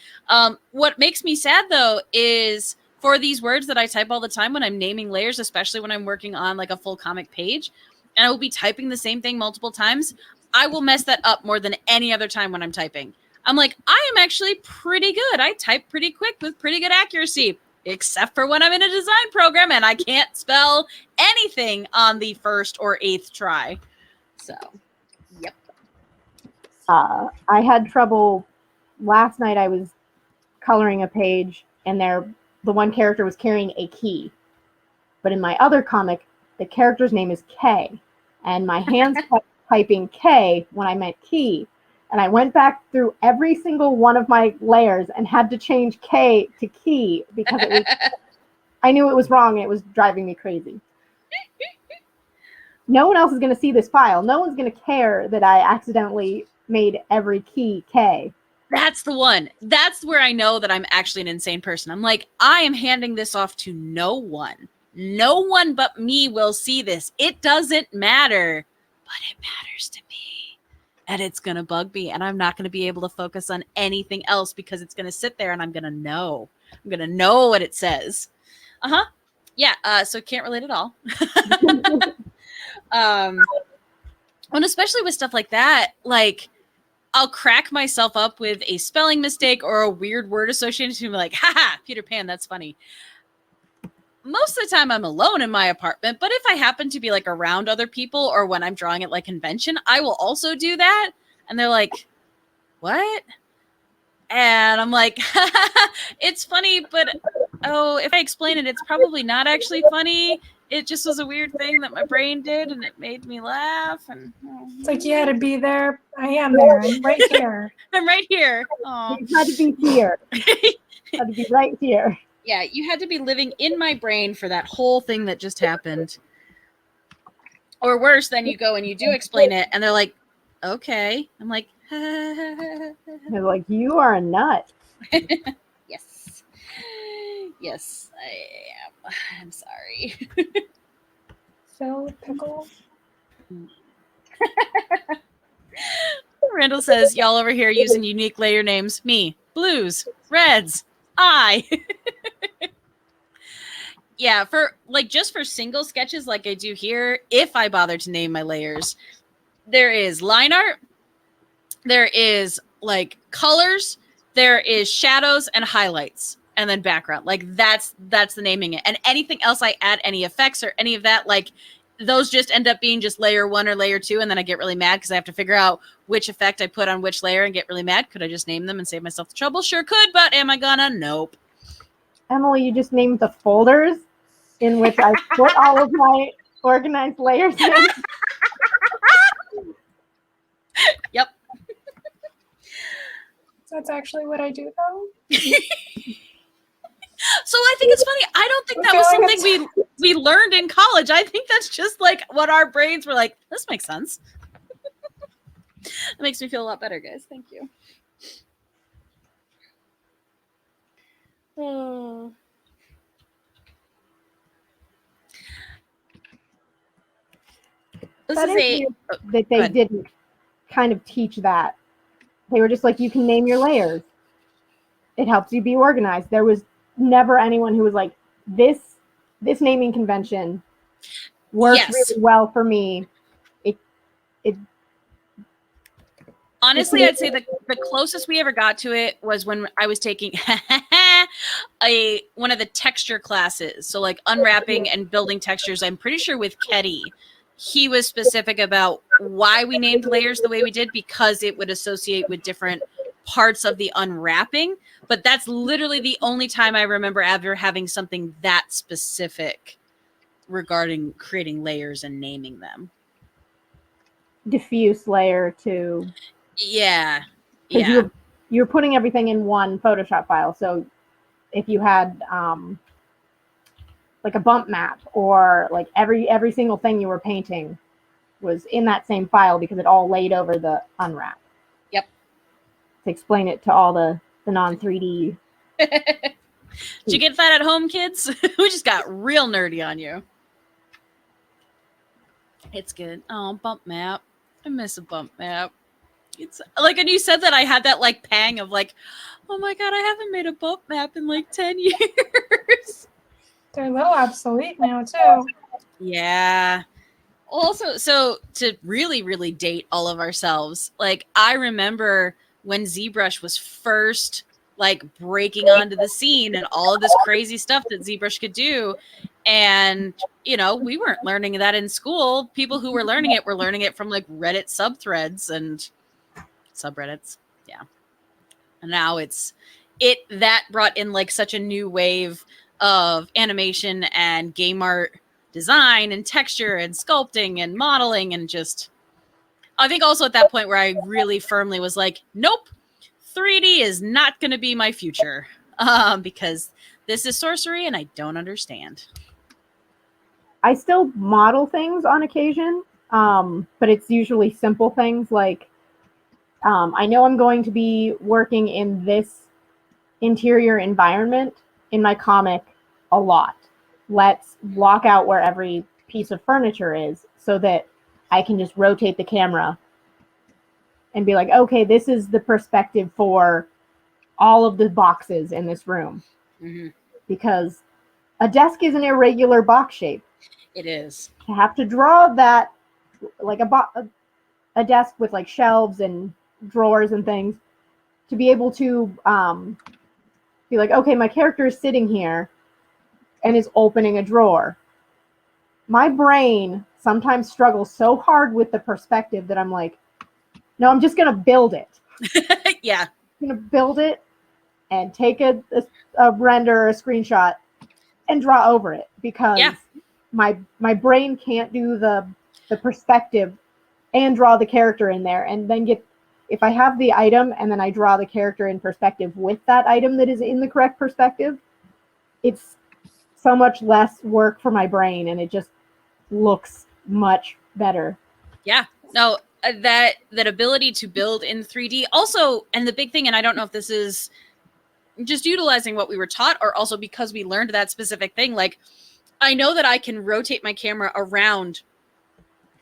What makes me sad, though, is for these words that I type all the time when I'm naming layers, especially when I'm working on like a full comic page, and I will be typing the same thing multiple times, I will mess that up more than any other time when I'm typing. I'm like, I am actually pretty good. I type pretty quick with pretty good accuracy, except for when I'm in a design program and I can't spell anything on the first or eighth try. So, yep. I had trouble last night. I was coloring a page, and the one character was carrying a key. But in my other comic, the character's name is K, and my hands kept typing K when I meant key. And I went back through every single one of my layers and had to change K to key because I knew it was wrong. And it was driving me crazy. No one else is going to see this file. No one's going to care that I accidentally made every key K. That's the one. That's where I know that I'm actually an insane person. I'm like, I am handing this off to no one. No one but me will see this. It doesn't matter, but it matters to me. And it's going to bug me, and I'm not going to be able to focus on anything else because it's going to sit there and I'm going to know. I'm going to know what it says. Uh-huh. Yeah, so can't relate at all. And especially with stuff like that, like I'll crack myself up with a spelling mistake or a weird word associated to me, like, haha, Peter Pan, that's funny. Most of the time I'm alone in my apartment, but if I happen to be like around other people or when I'm drawing at like convention, I will also do that. And they're like, what? And I'm like, it's funny, but if I explain it, it's probably not actually funny. It just was a weird thing that my brain did, and it made me laugh. And It's like you had to be there. I am there. I'm right here. I'm right here. Aw. You had to be here. You had to be right here. Yeah, you had to be living in my brain for that whole thing that just happened. Or worse, then you go and you do explain it, and they're like, okay. I'm like, They're like, you are a nut. yes. Yes, I am. I'm sorry. So, pickle. Randall says, y'all over here using unique layer names. Me, blues, reds, I. Yeah, for like just for single sketches like I do here, if I bother to name my layers, there is line art, there is like colors, there is shadows and highlights, and then background. Like that's the naming it. And anything else I add, any effects or any of that, like those just end up being just layer 1 or layer 2, and then I get really mad because I have to figure out which effect I put on which layer and get really mad. Could I just name them and save myself the trouble? Sure could, but am I gonna? Nope. Emily, you just named the folders in which I put all of my organized layers in. Yep. That's actually what I do, though. So I think it's funny. I don't think that was something we learned in college. I think that's just like what our brains were like, this makes sense. That makes me feel a lot better, guys. Thank you. Oh. This That is is a weird that they didn't kind of teach that. They were just like, you can name your layers. It helps you be organized. There was never anyone who was like, this naming convention works really well for me. Honestly, I'd say the closest we ever got to it was when I was taking one of the texture classes. So like unwrapping and building textures. I'm pretty sure with Ketty, he was specific about why we named layers the way we did because it would associate with different parts of the unwrapping. But that's literally the only time I remember ever having something that specific regarding creating layers and naming them. Diffuse layer to... Yeah. Because you're putting everything in one Photoshop file. So if you had like a bump map or like every single thing you were painting was in that same file because it all laid over the unwrap. Yep. To explain it to all the non-3D. Did you get that at home, kids? We just got real nerdy on you. It's good. Oh, bump map. I miss a bump map. It's like, and you said that I had that like pang of like, oh my god, I haven't made a bump map in like 10 years. They're a little obsolete now too. Yeah. Also, so to really date all of ourselves, like I remember when ZBrush was first like breaking onto the scene and all of this crazy stuff that ZBrush could do. And, you know, we weren't learning that in school. People who were learning it from like Reddit subthreads and subreddits. Yeah. And now that brought in like such a new wave of animation and game art design and texture and sculpting and modeling, and just I think also at that point where I really firmly was like, nope, 3D is not going to be my future, because this is sorcery and I don't understand. I still model things on occasion, but it's usually simple things like I know I'm going to be working in this interior environment in my comic a lot. Let's block out where every piece of furniture is so that I can just rotate the camera and be like, okay, this is the perspective for all of the boxes in this room. Mm-hmm. Because a desk is an irregular box shape. It is. To have to draw that, like a desk with like shelves and drawers and things, to be able to be like, okay, my character is sitting here and is opening a drawer. My brain sometimes struggles so hard with the perspective that I'm like, no, I'm just going to build it. Yeah. I'm going to build it and take a render or a screenshot and draw over it, because my brain can't do the perspective and draw the character in there and then if I have the item and then I draw the character in perspective with that item that is in the correct perspective, it's so much less work for my brain and it just looks much better. Yeah. No, that ability to build in 3D also, and the big thing, and I don't know if this is just utilizing what we were taught or also because we learned that specific thing, like I know that I can rotate my camera around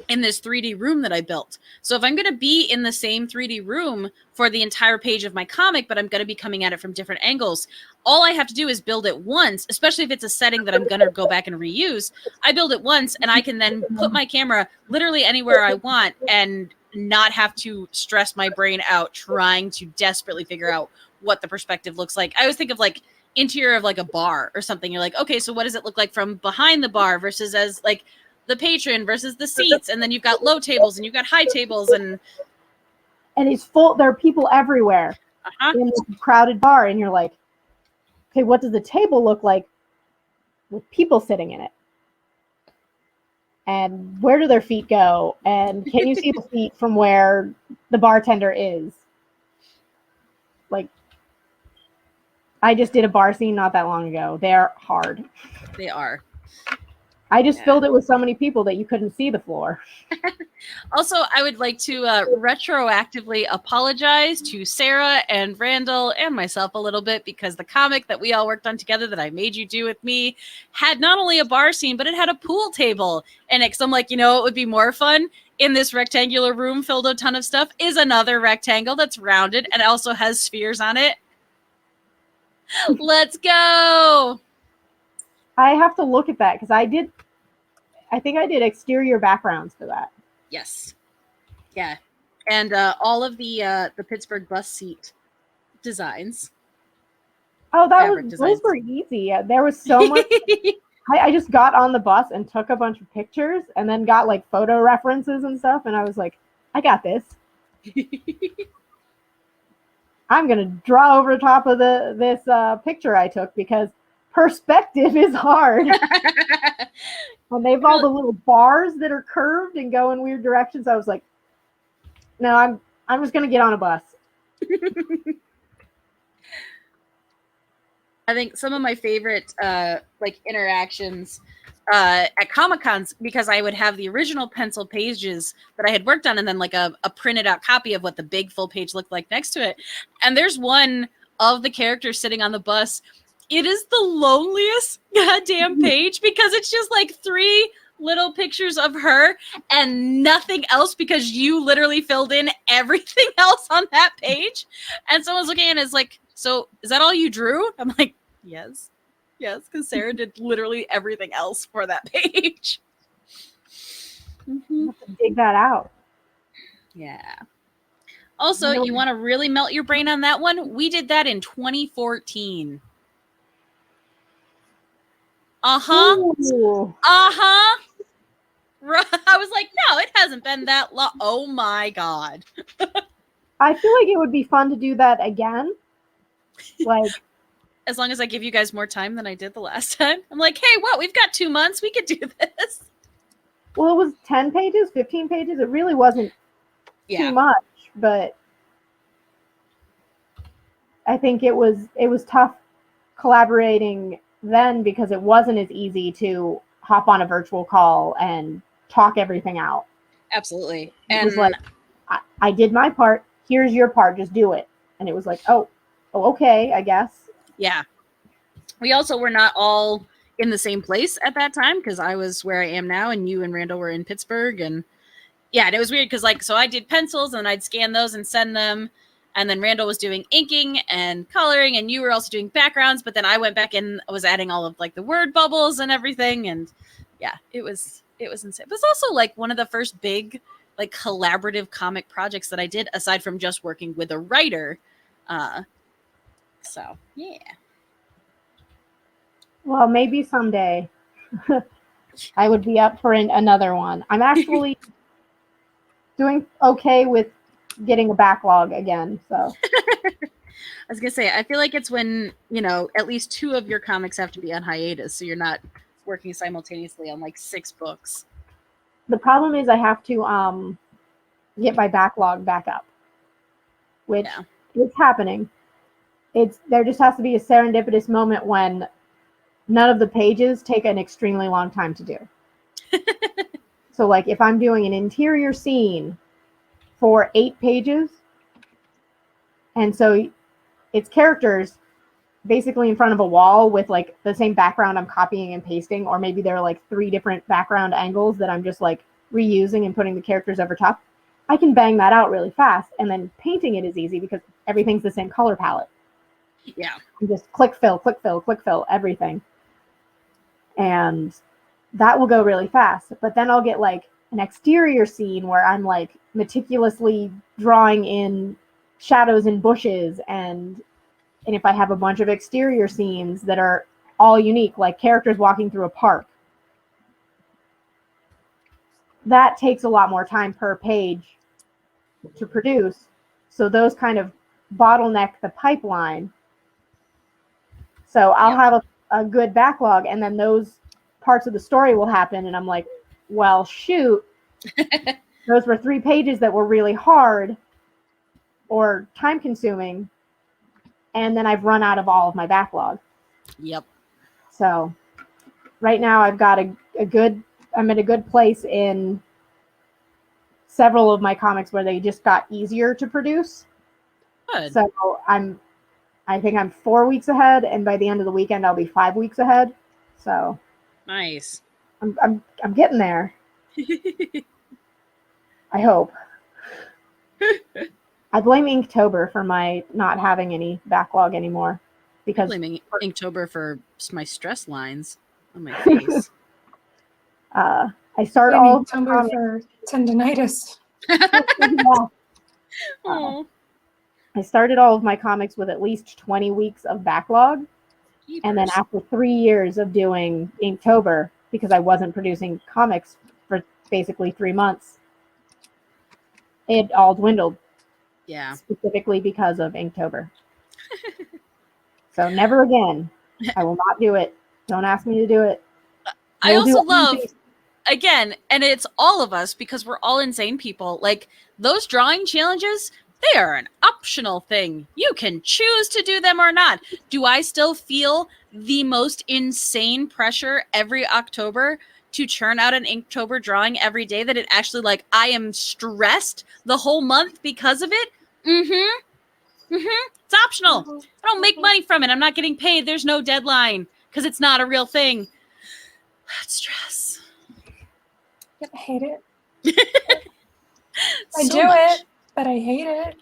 in this 3D room that I built. So if I'm going to be in the same 3D room for the entire page of my comic, but I'm going to be coming at it from different angles, all I have to do is build it once, especially if it's a setting that I'm going to go back and reuse. I build it once and I can then put my camera literally anywhere I want and not have to stress my brain out trying to desperately figure out what the perspective looks like. I always think of like interior of like a bar or something. You're like, okay, so what does it look like from behind the bar versus as like the patron versus the seats, and then you've got low tables and you've got high tables, and it's full. There are people everywhere in this crowded bar, and you're like, okay, what does the table look like with people sitting in it? And where do their feet go? And can you see the feet from where the bartender is? Like, I just did a bar scene not that long ago. They're hard. They are. I just filled it with so many people that you couldn't see the floor. Also, I would like to retroactively apologize to Sarah and Randall and myself a little bit, because the comic that we all worked on together that I made you do with me had not only a bar scene, but it had a pool table in it. Because I'm like, you know, it would be more fun in this rectangular room filled with a ton of stuff is another rectangle that's rounded and also has spheres on it. Let's go. I have to look at that because I think I did exterior backgrounds for that. Yes. Yeah. And all of the Pittsburgh bus seat designs. Oh, those were easy. There was so much. I just got on the bus and took a bunch of pictures and then got like photo references and stuff. And I was like, I got this. I'm going to draw over the top of this picture I took because perspective is hard. When they've all the little bars that are curved and go in weird directions, I was like, no, I'm just gonna get on a bus. I think some of my favorite like interactions at Comic-Cons, because I would have the original pencil pages that I had worked on and then like a printed out copy of what the big full page looked like next to it. And there's one of the characters sitting on the bus. It is the loneliest goddamn page because it's just like 3 little pictures of her and nothing else because you literally filled in everything else on that page. And someone's looking at it as like, so is that all you drew? I'm like, yes, because Sarah did literally everything else for that page. I have to dig that out. Yeah. Also, you want to really melt your brain on that one? We did that in 2014. Ooh. I was like, no, it hasn't been that long. Oh my God. I feel like it would be fun to do that again. Like, as long as I give you guys more time than I did the last time. I'm like, hey, what? We've got 2 months. We could do this. well, it was 10 pages, 15 pages. It really wasn't too much, but I think it was tough collaborating then because it wasn't as easy to hop on a virtual call and talk everything out. Absolutely. It was like, I did my part. Here's your part. Just do it. And it was like, oh, okay, I guess. Yeah. We also were not all in the same place at that time because I was where I am now and you and Randall were in Pittsburgh. And yeah, and it was weird because so I did pencils and I'd scan those and send them. And then Randall was doing inking and coloring and you were also doing backgrounds. But then I went back and was adding all of the word bubbles and everything. And yeah, it was insane. It was also one of the first big collaborative comic projects that I did aside from just working with a writer. So yeah. Well, maybe someday I would be up for another one. I'm actually doing okay with getting a backlog again. So I was gonna say, I feel like it's when at least 2 of your comics have to be on hiatus, so you're not working simultaneously on 6 books. The problem is I have to get my backlog back up, which is happening. There just has to be a serendipitous moment when none of the pages take an extremely long time to do. So if I'm doing an interior scene for 8 pages, and so it's characters basically in front of a wall with the same background I'm copying and pasting, or maybe there are 3 different background angles that I'm just reusing and putting the characters over top. I can bang that out really fast, and then painting it is easy because everything's the same color palette. Yeah. And just click fill, everything. And that will go really fast. But then I'll get an exterior scene where I'm meticulously drawing in shadows and bushes, and if I have a bunch of exterior scenes that are all unique, like characters walking through a park, that takes a lot more time per page to produce. So those kind of bottleneck the pipeline. So I'll have a good backlog, and then those parts of the story will happen, and I'm like, well, shoot, those were 3 pages that were really hard or time consuming, and then I've run out of all of my backlog. Yep. So right now I've got I'm at a good place in several of my comics where they just got easier to produce. Good. So I think I'm 4 weeks ahead, and by the end of the weekend I'll be 5 weeks ahead. So nice. I'm getting there. I hope. I blame Inktober for my not having any backlog anymore, because I'm blaming Inktober for my stress lines on my face. I start all of my comics for tendinitis. I started all of my comics with at least 20 weeks of backlog. Keepers. And then after 3 years of doing Inktober, because I wasn't producing comics for basically 3 months, it all dwindled. Yeah. Specifically because of Inktober. So never again. I will not do it. Don't ask me to do it. I also love, again, and it's all of us because we're all insane people. Those drawing challenges, they are an optional thing. You can choose to do them or not. Do I still feel the most insane pressure every October to churn out an Inktober drawing every day that it actually I am stressed the whole month because of it? It's optional. I don't make money from it. I'm not getting paid. There's no deadline because it's not a real thing. That's stress. I hate it. I So do much. it, but I hate it.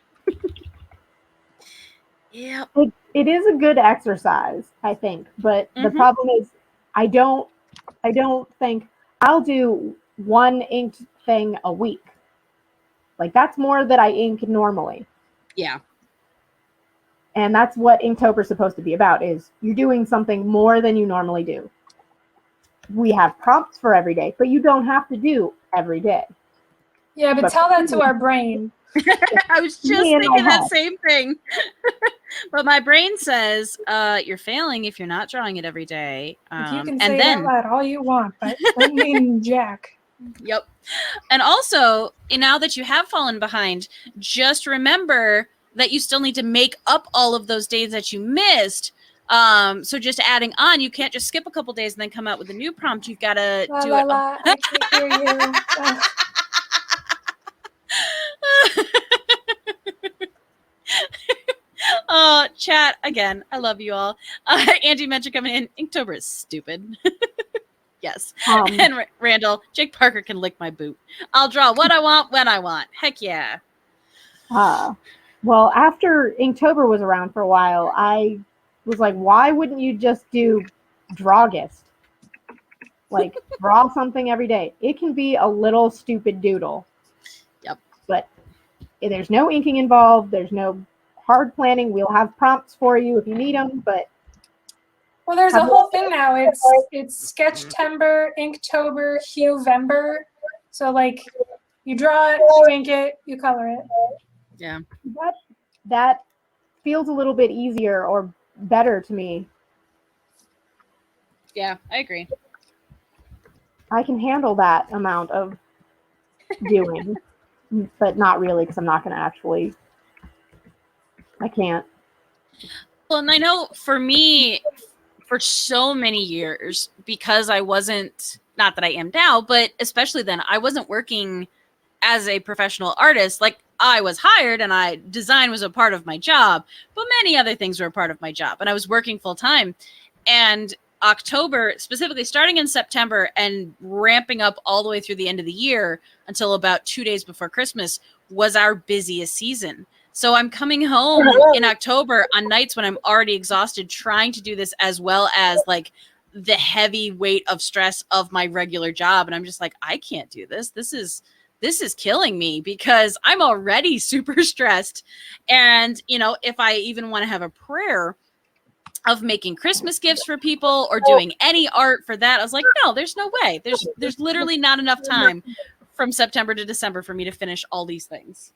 Yeah. It is a good exercise, I think, but the Mhm. problem is I don't think I'll do one inked thing a week. Like that's more that I ink normally. Yeah. And that's what Inktober is supposed to be about, is you're doing something more than you normally do. We have prompts for every day, but you don't have to do every day. Yeah, but But tell that to our brain. I was just Me and thinking my that head. same thing. But my brain says, you're failing if you're not drawing it every day. Like, you can And say it out then, loud all you want, but don't mean jack. yep. And also, now that you have fallen behind, just remember that you still need to make up all of those days that you missed. So just adding on, you can't just skip a couple days and then come out with a new prompt. You've got to La do la it. la, I can't hear you. Ugh. Chat again. I love you all. Andy mentioned coming in. Inktober is stupid. Yes. And Randall, Jake Parker can lick my boot. I'll draw what I want when I want. Heck yeah. Well, after Inktober was around for a while, I was like, why wouldn't you just do Drawgist? Like, draw something every day. It can be a little stupid doodle. Yep. But there's no inking involved. There's no hard planning. We'll have prompts for you if you need them, but Well, there's a whole thing now. It's Sketchtember, Inktober, Huevember. So like, you draw it, you ink it, you color it. Yeah. that feels a little bit easier or better to me. Yeah, I agree. I can handle that amount of doing, but not really, because I'm not going to actually. I can't. Well, and I know for me, for so many years, because I wasn't, not that I am now, but especially then, I wasn't working as a professional artist. Like, I was hired and design was a part of my job, but many other things were a part of my job. And I was working full time. And October, specifically starting in September and ramping up all the way through the end of the year until about 2 days before Christmas, was our busiest season. So I'm coming home in October on nights when I'm already exhausted, trying to do this as well as like the heavy weight of stress of my regular job. And I'm just like, I can't do this. This is killing me because I'm already super stressed. And, if I even want to have a prayer of making Christmas gifts for people or doing any art for that, I was like, no, there's no way. There's literally not enough time from September to December for me to finish all these things.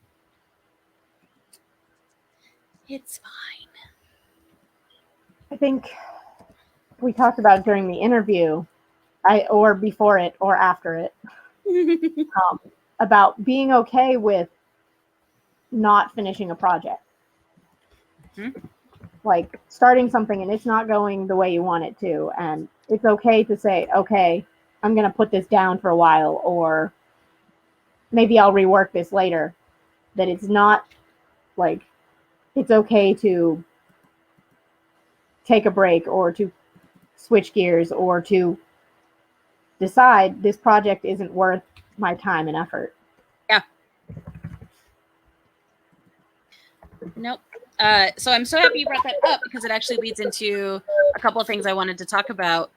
It's fine. I think we talked about during the interview, or before it or after it, about being okay with not finishing a project. Mm-hmm. Like starting something and it's not going the way you want it to, and it's okay to say, okay, I'm going to put this down for a while, or maybe I'll rework this later. That it's not like, it's okay to take a break or to switch gears or to decide this project isn't worth my time and effort. Yeah. Nope. So I'm so happy you brought that up because it actually leads into a couple of things I wanted to talk about.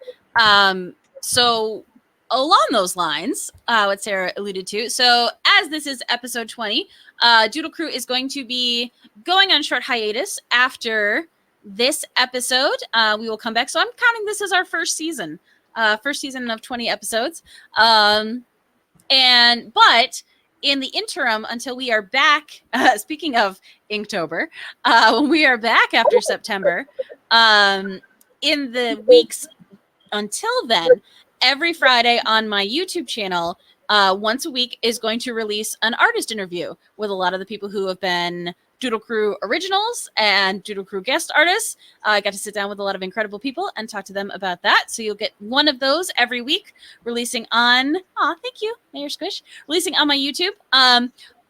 So along those lines, what Sarah alluded to. So as this is episode 20, Doodle Crew is going to be going on short hiatus after this episode. We will come back. So I'm counting this as our first season of 20 episodes. But in the interim, until we are back, speaking of Inktober, when we are back after September, in the weeks until then, every Friday on my YouTube channel, once a week is going to release an artist interview with a lot of the people who have been Doodle Crew originals and Doodle Crew guest artists. I got to sit down with a lot of incredible people and talk to them about that. So you'll get one of those every week releasing on, thank you, Mayor Squish, releasing on my YouTube.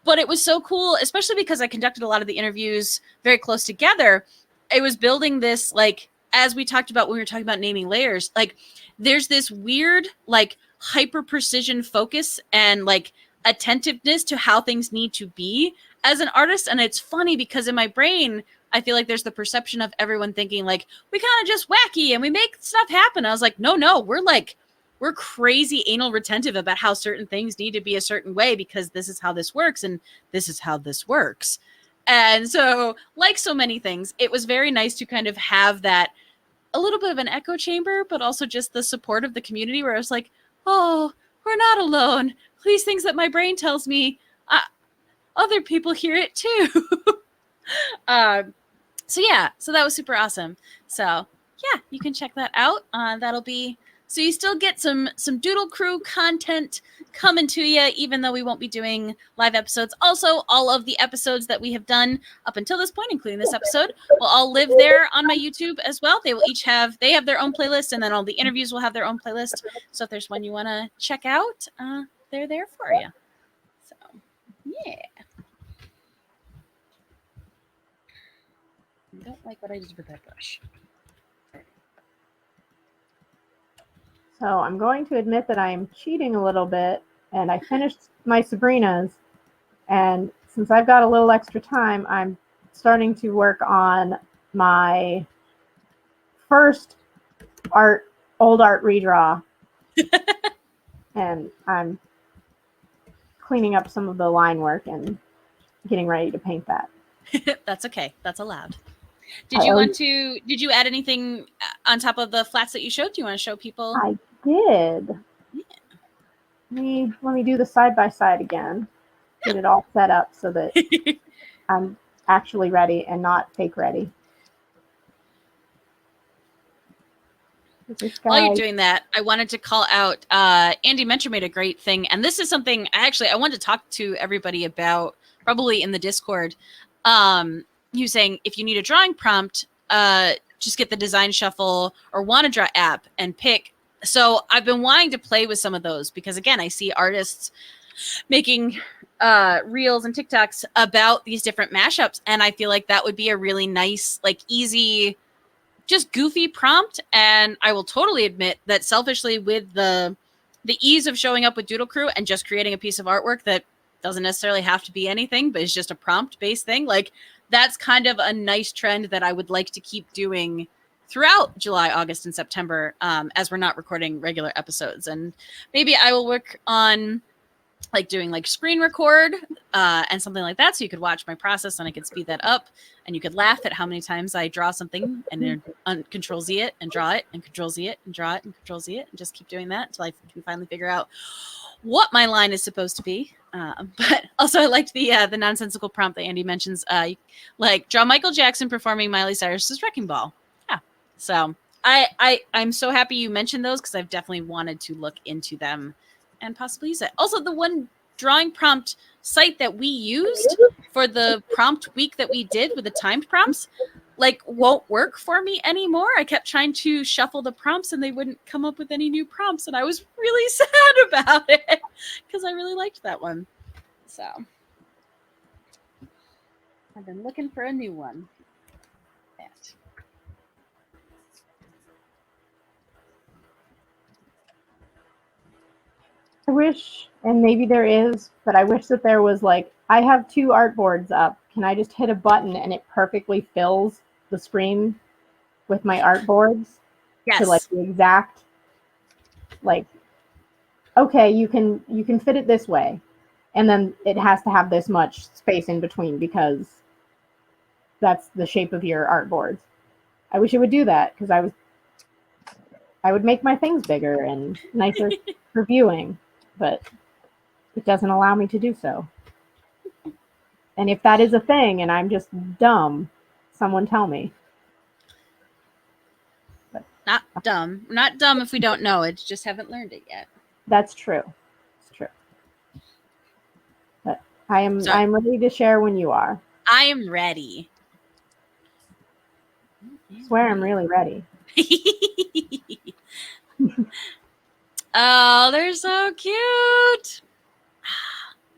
But it was so cool, especially because I conducted a lot of the interviews very close together. It was building this, like, as we talked about when we were talking about naming layers, like there's this weird, like, hyper precision focus and like attentiveness to how things need to be as an artist. And it's funny because in my brain, I feel like there's the perception of everyone thinking like, we kind of just wacky and we make stuff happen. I was like, no, we're crazy anal retentive about how certain things need to be a certain way because this is how this works and this is how this works. And so, like so many things, it was very nice to kind of have that a little bit of an echo chamber, but also just the support of the community where I was like, oh, we're not alone. These things that my brain tells me, other people hear it too. So that was super awesome. So yeah, you can check that out. That'll be, so you still get some Doodle Crew content coming to you, even though we won't be doing live episodes. Also, all of the episodes that we have done up until this point, including this episode, will all live there on my YouTube as well. They will each have their own playlist, and then all the interviews will have their own playlist. So if there's one you want to check out, they're there for you. So yeah. I don't like what I did with that brush. So I'm going to admit that I'm cheating a little bit, and I finished my Sabrinas, and since I've got a little extra time, I'm starting to work on my first old art redraw, and I'm cleaning up some of the line work and getting ready to paint that. That's okay. That's allowed. Did you add anything on top of the flats that you showed? Do you want to show people? I did. Yeah. Let me do the side by side again. Get it all set up so that I'm actually ready and not fake ready. While you're doing that, I wanted to call out Andy Mentor made a great thing, and this is something I wanted to talk to everybody about, probably in the Discord. He was saying if you need a drawing prompt, just get the Design Shuffle or Wanna Draw app and pick. So I've been wanting to play with some of those because, again, I see artists making reels and TikToks about these different mashups, and I feel like that would be a really nice, like, easy, just goofy prompt. And I will totally admit that selfishly, with the ease of showing up with Doodle Crew and just creating a piece of artwork that doesn't necessarily have to be anything, but is just a prompt-based thing, like, that's kind of a nice trend that I would like to keep doing throughout July, August, and September, as we're not recording regular episodes. And maybe I will work on like doing like screen record and something like that, so you could watch my process and I could speed that up, and you could laugh at how many times I draw something and then Control Z it and draw it and Control Z it and draw it and Control Z it and just keep doing that until I can finally figure out what my line is supposed to be. But also I liked the nonsensical prompt that Andy mentions, like draw Michael Jackson performing Miley Cyrus's Wrecking Ball. Yeah. So I'm so happy you mentioned those because I've definitely wanted to look into them and possibly use it. Also, the one drawing prompt site that we used for the prompt week that we did with the timed prompts, like, won't work for me anymore. I kept trying to shuffle the prompts and they wouldn't come up with any new prompts, and I was really sad about it because I really liked that one. So I've been looking for a new one. I wish, and maybe there is, but I wish that there was, like, I have 2 artboards up. Can I just hit a button and it perfectly fills the screen with my artboards? Yes. To, like, the exact, like, okay, you can fit it this way, and then it has to have this much space in between because that's the shape of your artboards. I wish it would do that because I would make my things bigger and nicer for viewing, but it doesn't allow me to do so. And if that is a thing and I'm just dumb, someone tell me. But not dumb. We're not dumb if we don't know it, just haven't learned it yet. That's true. It's true. But I'm ready to share when you are. I am ready. I swear I'm really ready. Oh, they're so cute.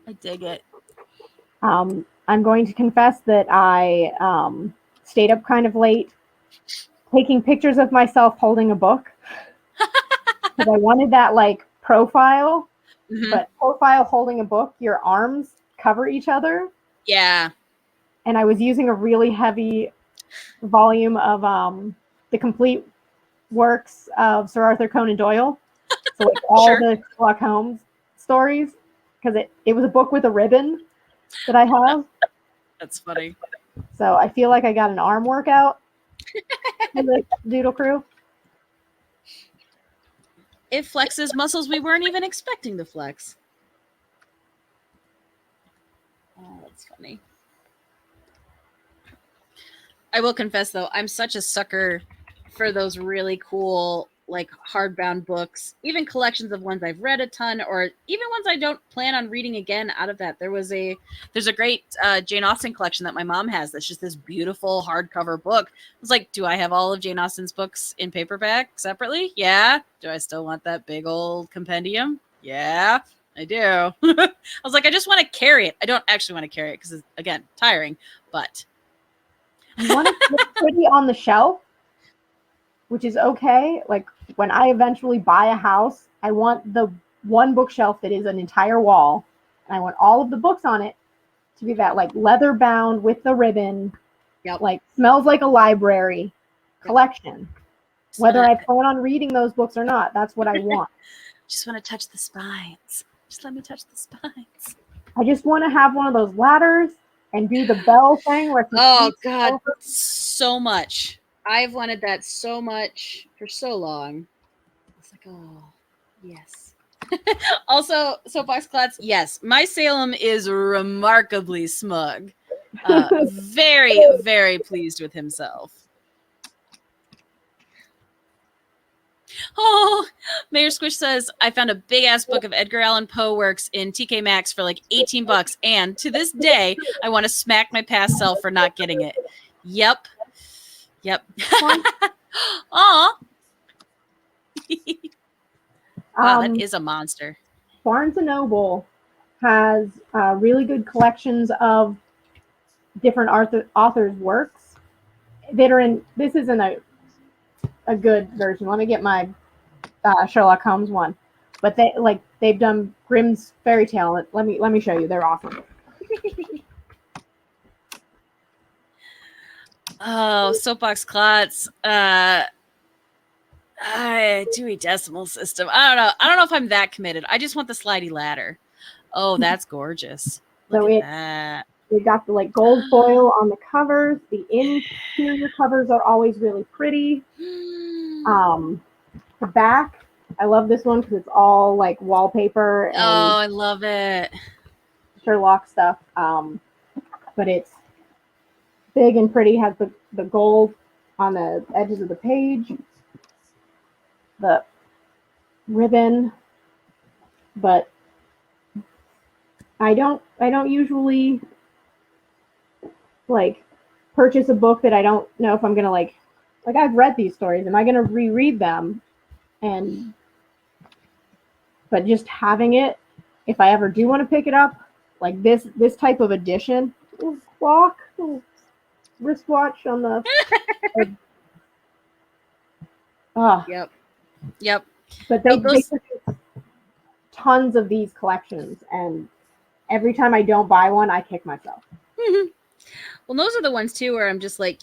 I dig it. I'm going to confess that I stayed up kind of late taking pictures of myself holding a book because I wanted that, like, profile, Mhm. but profile holding a book, your arms cover each other. Yeah. And I was using a really heavy volume of the complete works of Sir Arthur Conan Doyle. So like all Sure. the Sherlock Holmes stories, because it was a book with a ribbon that I have. That's funny. So I feel like I got an arm workout for the Doodle Crew. It flexes muscles we weren't even expecting to flex. Oh, that's funny. I will confess, though, I'm such a sucker for those really cool, like hardbound books, even collections of ones I've read a ton, or even ones I don't plan on reading again. Out of that, there's a great Jane Austen collection that my mom has. That's just this beautiful hardcover book. I was like, do I have all of Jane Austen's books in paperback separately? Yeah. Do I still want that big old compendium? Yeah, I do. I was like, I just want to carry it. I don't actually want to carry it because it's, again, tiring, but You want to look pretty on the shelf, which is okay. Like when I eventually buy a house, I want the one bookshelf that is an entire wall, and I want all of the books on it to be that like leather bound with the ribbon, Yep. like smells like a library collection. Whether I plan on reading those books or not, that's what I want. Just want to touch the spines. Just let me touch the spines. I just want to have one of those ladders and do the bell thing where oh god, so much. I've wanted that so much for so long. It's like, oh yes. Also, Soapbox Klutz, yes, my Salem is remarkably smug. Very, very pleased with himself. Oh, Mayor Squish says, I found a big ass book of Edgar Allan Poe works in TK Maxx for like $18. And to this day, I want to smack my past self for not getting it. Yep. Aw. Wow, that is a monster. Barnes & Noble has really good collections of different authors' works that are in, this isn't a good version. Let me get my Sherlock Holmes one. But they've done Grimm's fairy tale. Let me show you. They're awesome. Oh, Soapbox Klutz. Dewey Decimal System. I don't know if I'm that committed. I just want the slidey ladder. Oh, that's gorgeous. Look at that. We've got the like gold foil on the covers. The interior covers are always really pretty. The back, I love this one because it's all like wallpaper and I love it. Sherlock stuff. But it's big and pretty. Has the gold on the edges of the page, the ribbon. But I don't usually like purchase a book that I don't know if I'm gonna like I've read these stories. Am I gonna reread them? But just having it, if I ever do want to pick it up, like this type of edition, clock, wristwatch on the. Yep. But they tons of these collections, and every time I don't buy one, I kick myself. Well, those are the ones too where I'm just like,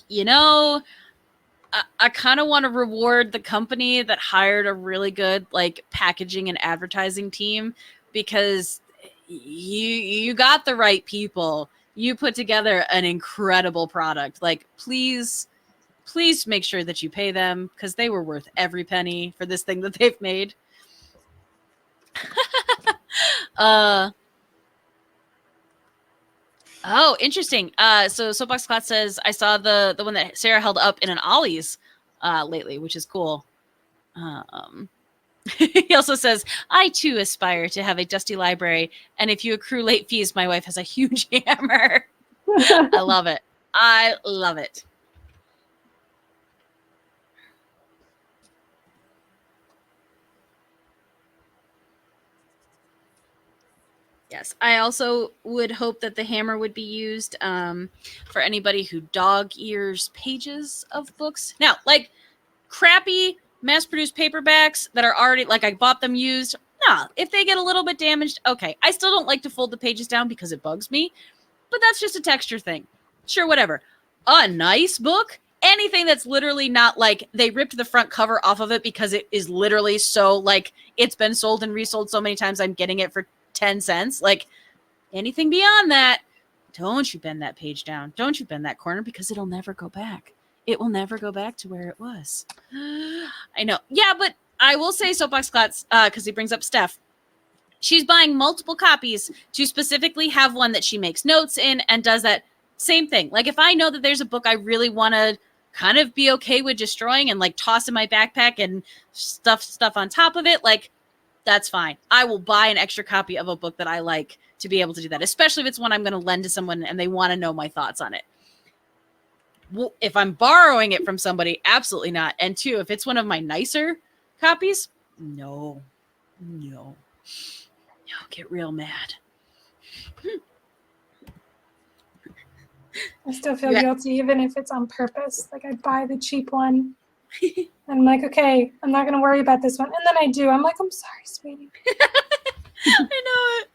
I kind of want to reward the company that hired a really good like packaging and advertising team, because you got the right people. You put together an incredible product. Like, please make sure that you pay them, because they were worth every penny for this thing that they've made. Oh, interesting. So Soapbox Klutz says, I saw the one that Sarah held up in an Ollie's lately, which is cool. He also says, I too aspire to have a dusty library, and if you accrue late fees, my wife has a huge hammer. I love it. I love it. Yes, I also would hope that the hammer would be used for anybody who dog ears pages of books. Now, like crappy mass-produced paperbacks that are already, like I bought them used, nah, if they get a little bit damaged, okay. I still don't like to fold the pages down because it bugs me, but that's just a texture thing. Sure, whatever. A nice book, anything that's literally not like they ripped the front cover off of it because it is literally so like it's been sold and resold so many times I'm getting it for 10 cents. Like anything beyond that, don't you bend that page down. Don't you bend that corner because it'll never go back. It will never go back to where it was. I know. Yeah, but I will say Soapbox Klotz, because he brings up Steph. She's buying multiple copies to specifically have one that she makes notes in and does that same thing. Like if I know that there's a book I really want to kind of be okay with destroying and like toss in my backpack and stuff on top of it, like that's fine. I will buy an extra copy of a book that I like to be able to do that, especially if it's one I'm going to lend to someone and they want to know my thoughts on it. Well, if I'm borrowing it from somebody, absolutely not. And two, if it's one of my nicer copies, no, get real mad. I still feel guilty even if it's on purpose. Like I buy the cheap one. And I'm like, okay, I'm not going to worry about this one. And then I do. I'm like, I'm sorry, sweetie. I know it.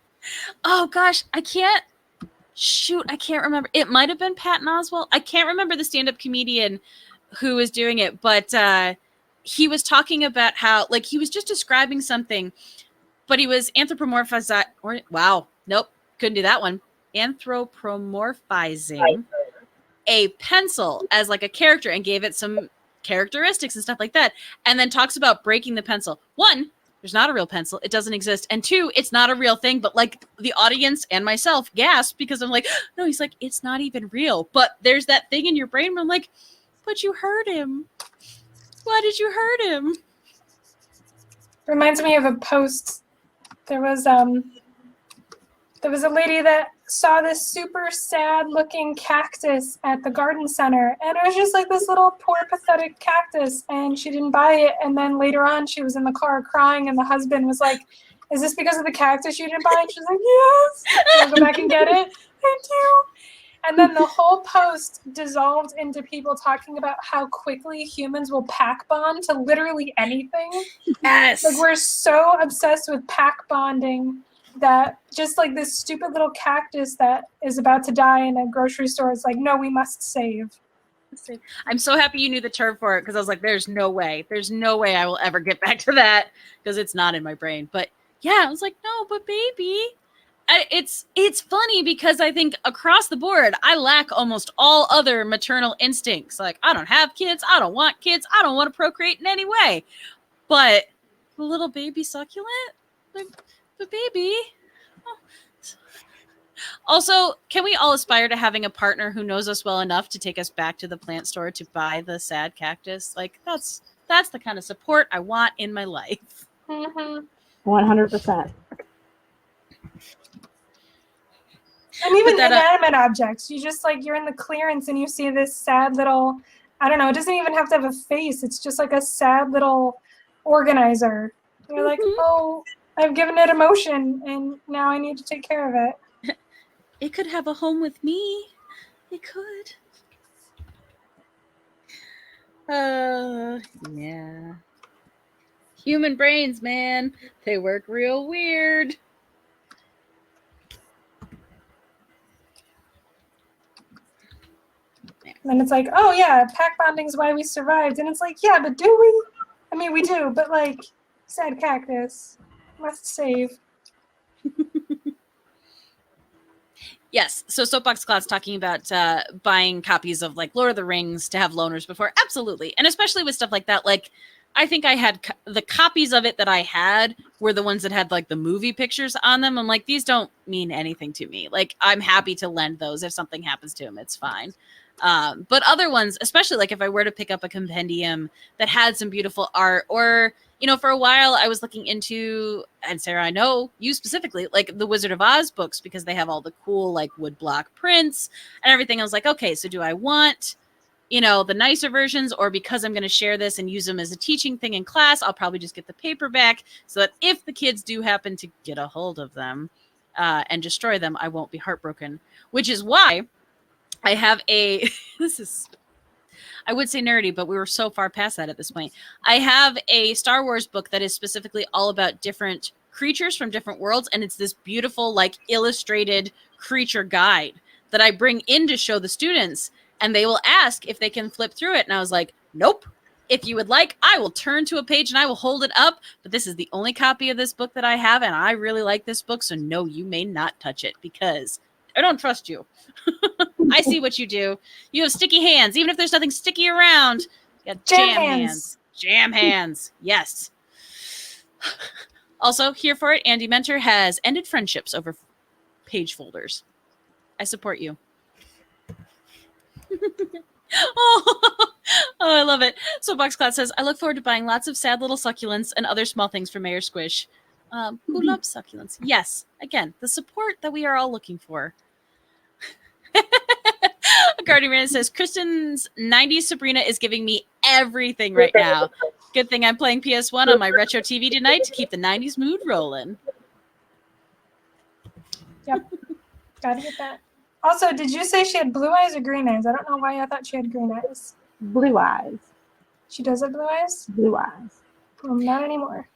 Oh, gosh. I can't remember. It might have been Patton Oswalt. I can't remember the stand-up comedian who was doing it, but he was talking about how, like, he was just describing something, but he was anthropomorphizing. Wow. Nope. Couldn't do that one. Anthropomorphizing a pencil as like a character and gave it some characteristics and stuff like that, and then talks about breaking the pencil. One, there's not a real pencil, it doesn't exist, and two, it's not a real thing, but like the audience and myself gasped because I'm like, no, he's like, it's not even real, but there's that thing in your brain where I'm like, but you hurt him. Why did you hurt him? Reminds me of a post. There was a lady that saw this super sad looking cactus at the garden center, and it was just like this little poor pathetic cactus, and she didn't buy it. And then later on she was in the car crying, and the husband was like, is this because of the cactus you didn't buy? And she's like, yes. I'll go back and get it. Thank you. And then the whole post dissolved into people talking about how quickly humans will pack bond to literally anything. Yes. Like we're so obsessed with pack bonding that just like this stupid little cactus that is about to die in a grocery store is like, no, we must save. I'm so happy you knew the term for it because I was like, there's no way I will ever get back to that because it's not in my brain. But yeah, I was like, no, but baby, it's funny because I think across the board, I lack almost all other maternal instincts. Like I don't have kids. I don't want kids. I don't want to procreate in any way. But the little baby succulent, like, the baby. Oh. Also, can we all aspire to having a partner who knows us well enough to take us back to the plant store to buy the sad cactus? Like that's the kind of support I want in my life. 100%. And even inanimate objects. You just like, you're in the clearance and you see this sad little, I don't know, it doesn't even have to have a face. It's just like a sad little organizer. You're like, oh, I've given it emotion and now I need to take care of it. It could have a home with me. It could. Yeah. Human brains, man. They work real weird. And it's like, oh yeah, pack bonding is why we survived. And it's like, yeah, but do we? I mean, we do, but like, sad cactus, must save. Yes. So Soapbox Cloud's talking about buying copies of like Lord of the Rings to have loners before. Absolutely. And especially with stuff like that. Like I think I had the copies of it that I had were the ones that had like the movie pictures on them. I'm like, these don't mean anything to me. Like I'm happy to lend those if something happens to them. It's fine. But other ones, especially like if I were to pick up a compendium that had some beautiful art or, you know, for a while I was looking into, and Sarah, I know you specifically, like the Wizard of Oz books because they have all the cool like woodblock prints and everything. I was like, okay, so do I want, you know, the nicer versions or because I'm going to share this and use them as a teaching thing in class, I'll probably just get the paperback so that if the kids do happen to get a hold of them and destroy them, I won't be heartbroken, which is why I have a, this is, I would say nerdy, but we were so far past that at this point. I have a Star Wars book that is specifically all about different creatures from different worlds, and it's this beautiful, like, illustrated creature guide that I bring in to show the students, and they will ask if they can flip through it. And I was like, nope. If you would like, I will turn to a page and I will hold it up, but this is the only copy of this book that I have, and I really like this book, so no, you may not touch it because I don't trust you. I see what you do. You have sticky hands, even if there's nothing sticky around. You got Jam jam hands. hands. Jam hands. Yes. Also, here for it, Andy Mentor has ended friendships over page folders. I support you. Oh, I love it. Soapbox Class says, I look forward to buying lots of sad little succulents and other small things for Mayor Squish. Who loves succulents? Yes. Again, the support that we are all looking for. Guardian Man says, Kristen's 90s Sabrina is giving me everything right now. Good thing I'm playing PS1 on my retro TV tonight to keep the 90s mood rolling. Yep. Gotta get that. Also, did you say she had blue eyes or green eyes? I don't know why I thought she had green eyes. Blue eyes. She does have blue eyes? Blue eyes. Well, not anymore.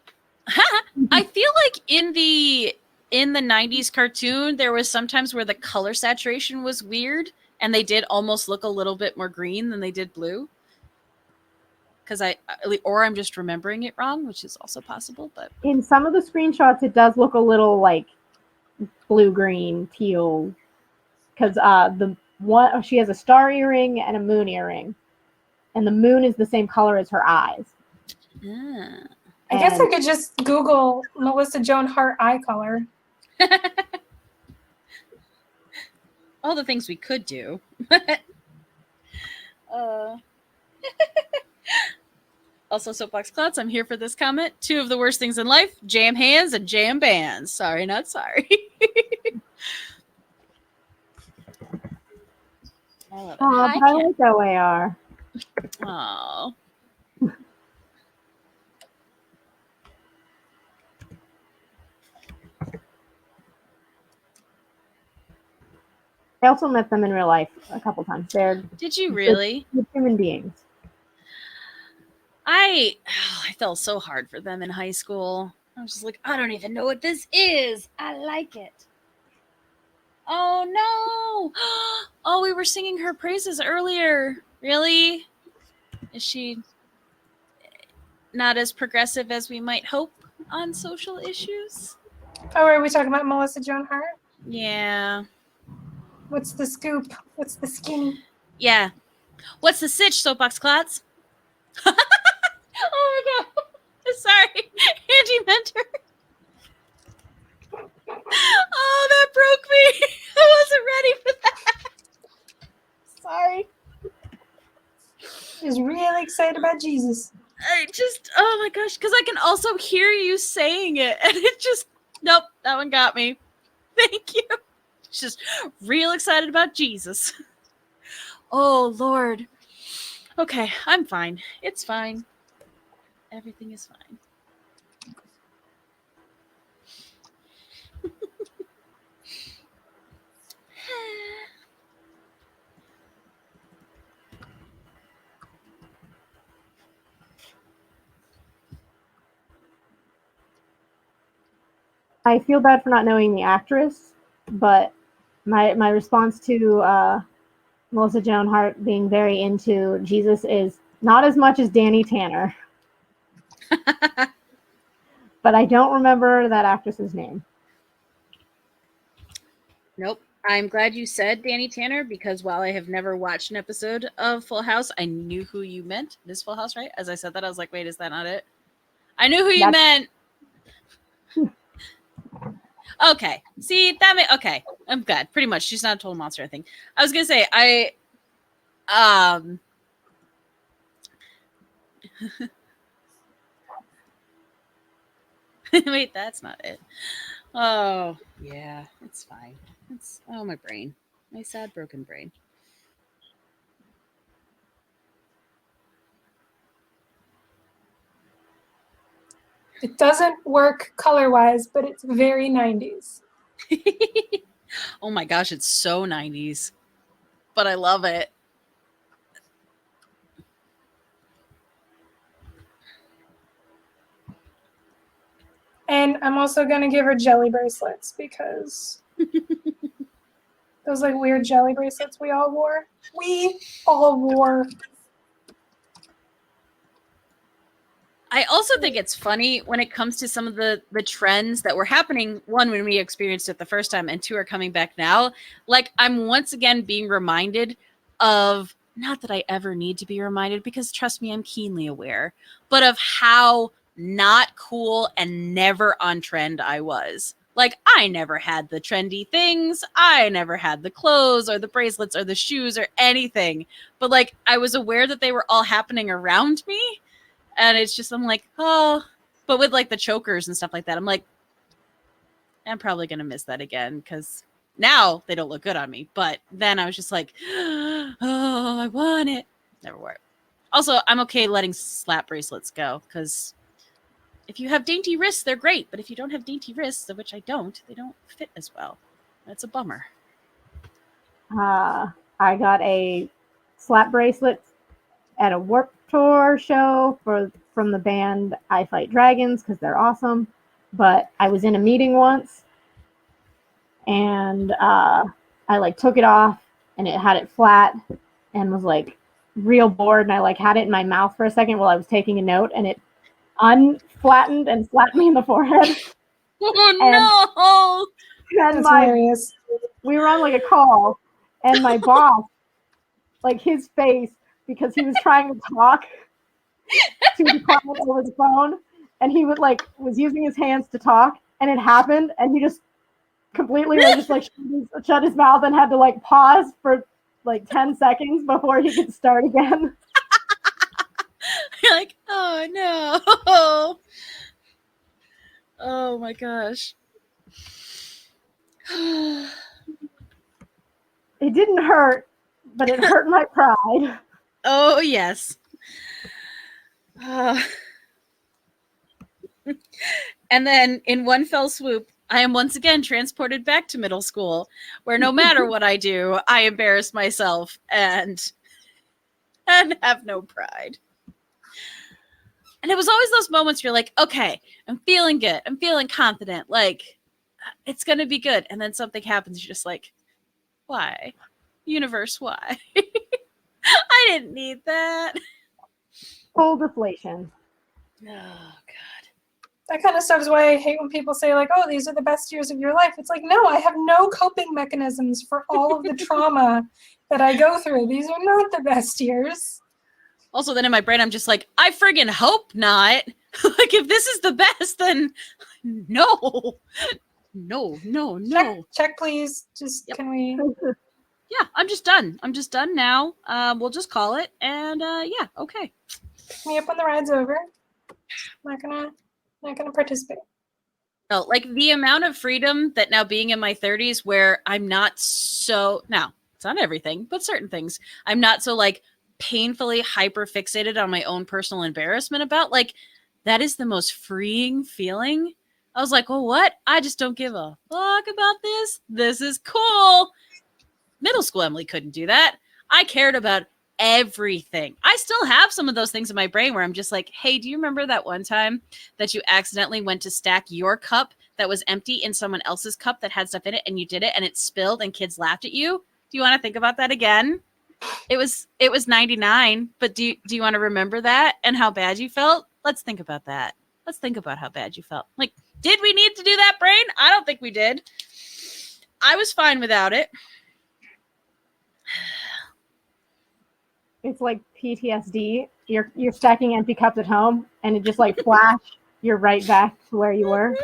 I feel like in the 90s cartoon, there was sometimes where the color saturation was weird, and they did almost look a little bit more green than they did blue. Because I'm just remembering it wrong, which is also possible. But In some of the screenshots, it does look a little like blue, green, teal. Because she has a star earring and a moon earring, and the moon is the same color as her eyes. I guess I could just Google Melissa Joan Hart eye color. All the things we could do. Also, Soapbox Clouds, I'm here for this comment. 2 of the worst things in life, jam hands and jam bands. Sorry, not sorry. I love it. Hi, I like OAR. Aw. I also met them in real life a couple times. They're Did you really? good human beings. I felt so hard for them in high school. I was just like, I don't even know what this is. I like it. Oh no! Oh, we were singing her praises earlier. Really? Is she not as progressive as we might hope on social issues? Oh, are we talking about Melissa Joan Hart? Yeah. What's the scoop? What's the skinny? Yeah. What's the sitch, Soapbox Clots? Oh my god. Sorry. Andy Mentor. Oh, that broke me. I wasn't ready for that. Sorry. She's really excited about Jesus. Oh my gosh, because I can also hear you saying it, and it just, nope, that one got me. Thank you. Just real excited about Jesus. Oh, Lord. Okay, I'm fine. It's fine. Everything is fine. I feel bad for not knowing the actress, but my response to Melissa Joan Hart being very into Jesus is not as much as Danny Tanner. But I don't remember that actress's name. Nope. I'm glad you said Danny Tanner, because while I have never watched an episode of Full House, I knew who you meant. This Full House, right? As I said that, I was like, wait, is that not it? I knew who you meant. Okay. See, okay. I'm good. Pretty much. She's not a total monster, I think. I was going to say, wait, that's not it. Oh, yeah. It's fine. My brain. My sad, broken brain. It doesn't work color-wise, but it's very 90s. Oh my gosh, it's so 90s. But I love it. And I'm also going to give her jelly bracelets because those like weird jelly bracelets we all wore. We all wore. I also think it's funny when it comes to some of the trends that were happening, one, when we experienced it the first time, and two, are coming back now. Like, I'm once again being reminded of, not that I ever need to be reminded, because trust me, I'm keenly aware, but of how not cool and never on trend I was. Like, I never had the trendy things. I never had the clothes or the bracelets or the shoes or anything. But, like, I was aware that they were all happening around me. And it's just, I'm like, oh, but with like the chokers and stuff like that, I'm like, I'm probably going to miss that again because now they don't look good on me. But then I was just like, oh, I want it. Never wore it. Also, I'm okay letting slap bracelets go because if you have dainty wrists, they're great. But if you don't have dainty wrists, of which I don't, they don't fit as well. That's a bummer. I got a slap bracelet at a Warped Tour show from the band I Fight Dragons because they're awesome. But I was in a meeting once and I like took it off and it had it flat and was like real bored, and I like had it in my mouth for a second while I was taking a note, and it unflattened and slapped me in the forehead. Oh no! And That's hilarious. We were on like a call, and my boss, like his face, because he was trying to talk to the client over the phone, and he was using his hands to talk, and it happened, and he just completely shut his mouth and had to like pause for like 10 seconds before he could start again. You're like, oh no. Oh my gosh. It didn't hurt, but it hurt my pride. Oh yes. And then in one fell swoop, I am once again transported back to middle school, where no matter what I do, I embarrass myself and have no pride. And it was always those moments where you're like, okay, I'm feeling good. I'm feeling confident. Like, it's going to be good. And then something happens. You're just like, why? Universe, why? I didn't need that. Full deflation. Oh, God. That kind of stuff is why I hate when people say, like, oh, these are the best years of your life. It's like, no, I have no coping mechanisms for all of the trauma that I go through. These are not the best years. Also, then in my brain, I'm just like, I friggin' hope not. Like, if this is the best, then no. Check please. Just, yep. Can we? Yeah, I'm just done. I'm just done now. We'll just call it. And yeah, okay. Pick me up when the ride's over. Not gonna participate. No, like the amount of freedom that now being in my 30s where I'm not so, now, it's not everything, but certain things. I'm not so like painfully hyper fixated on my own personal embarrassment about, like, that is the most freeing feeling. I was like, well, what? I just don't give a fuck about this. This is cool. Middle school Emily couldn't do that. I cared about everything. I still have some of those things in my brain where I'm just like, hey, do you remember that one time that you accidentally went to stack your cup that was empty in someone else's cup that had stuff in it, and you did it and it spilled and kids laughed at you? Do you want to think about that again? It was 99, but do you want to remember that and how bad you felt? Let's think about that. Let's think about how bad you felt. Like, did we need to do that, brain? I don't think we did. I was fine without it. It's like PTSD. You're stacking empty cups at home, and it just like flash. You're right back to where you were.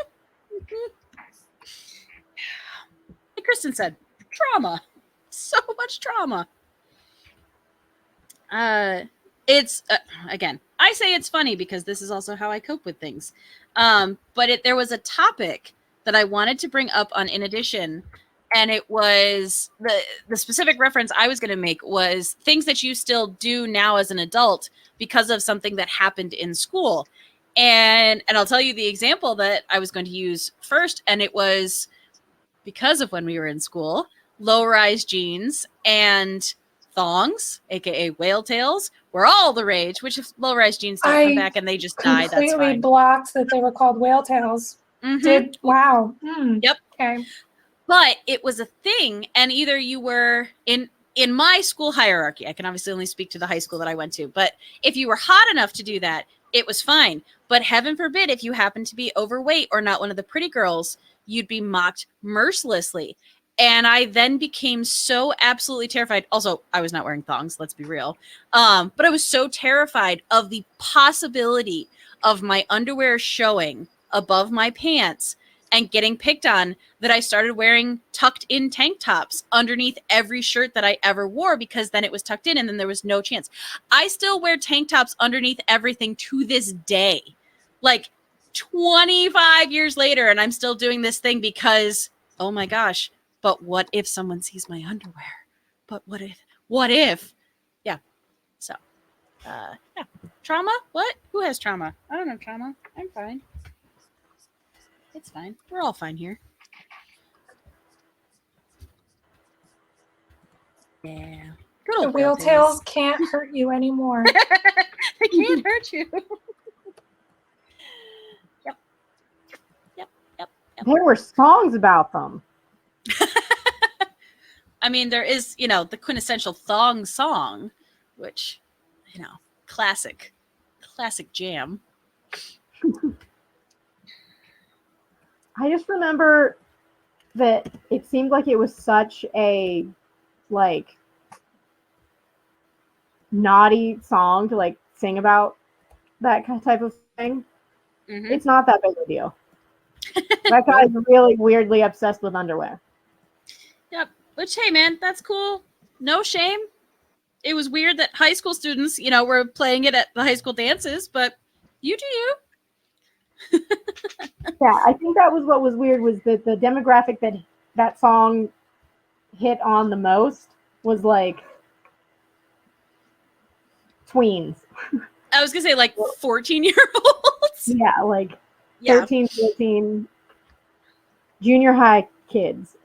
Like Kristen said, trauma. So much trauma. It's again, I say it's funny because this is also how I cope with things. But there was a topic that I wanted to bring up on In Addition. And it was the specific reference I was going to make was things that you still do now as an adult because of something that happened in school. And I'll tell you the example that I was going to use first. And it was because of when we were in school, low-rise jeans and thongs, aka whale tails, were all the rage. Which if low-rise jeans don't come back and they just die, that's fine. I completely blocked that they were called whale tails. Did wow. Mm. Yep. Okay. But it was a thing, and either you were in my school hierarchy, I can obviously only speak to the high school that I went to, but if you were hot enough to do that, it was fine. But heaven forbid, if you happened to be overweight or not one of the pretty girls, you'd be mocked mercilessly. And I then became so absolutely terrified. Also, I was not wearing thongs, let's be real. But I was so terrified of the possibility of my underwear showing above my pants and getting picked on that I started wearing tucked in tank tops underneath every shirt that I ever wore, because then it was tucked in and then there was no chance. I still wear tank tops underneath everything to this day, like 25 years later, and I'm still doing this thing because, oh my gosh, but what if someone sees my underwear? But what if? Yeah. So, yeah. Trauma? What? Who has trauma? I don't have trauma. I'm fine. It's fine. We're all fine here. Yeah. Good The old wheel tails. tails can't hurt you anymore. They can't hurt you. Yep. There were songs about them. I mean, there is, the quintessential thong song, which, classic jam. I just remember that it seemed like it was such a like naughty song to like sing about that type of thing. Mm-hmm. It's not that big a deal. That guy's really weirdly obsessed with underwear. Yep. Which, hey, man, that's cool. No shame. It was weird that high school students, were playing it at the high school dances, but you do you. Yeah, I think that was what was weird, was that the demographic that song hit on the most was like tweens. I was going to say like 14-year-olds. Yeah, like Yeah. 13, 14, junior high kids.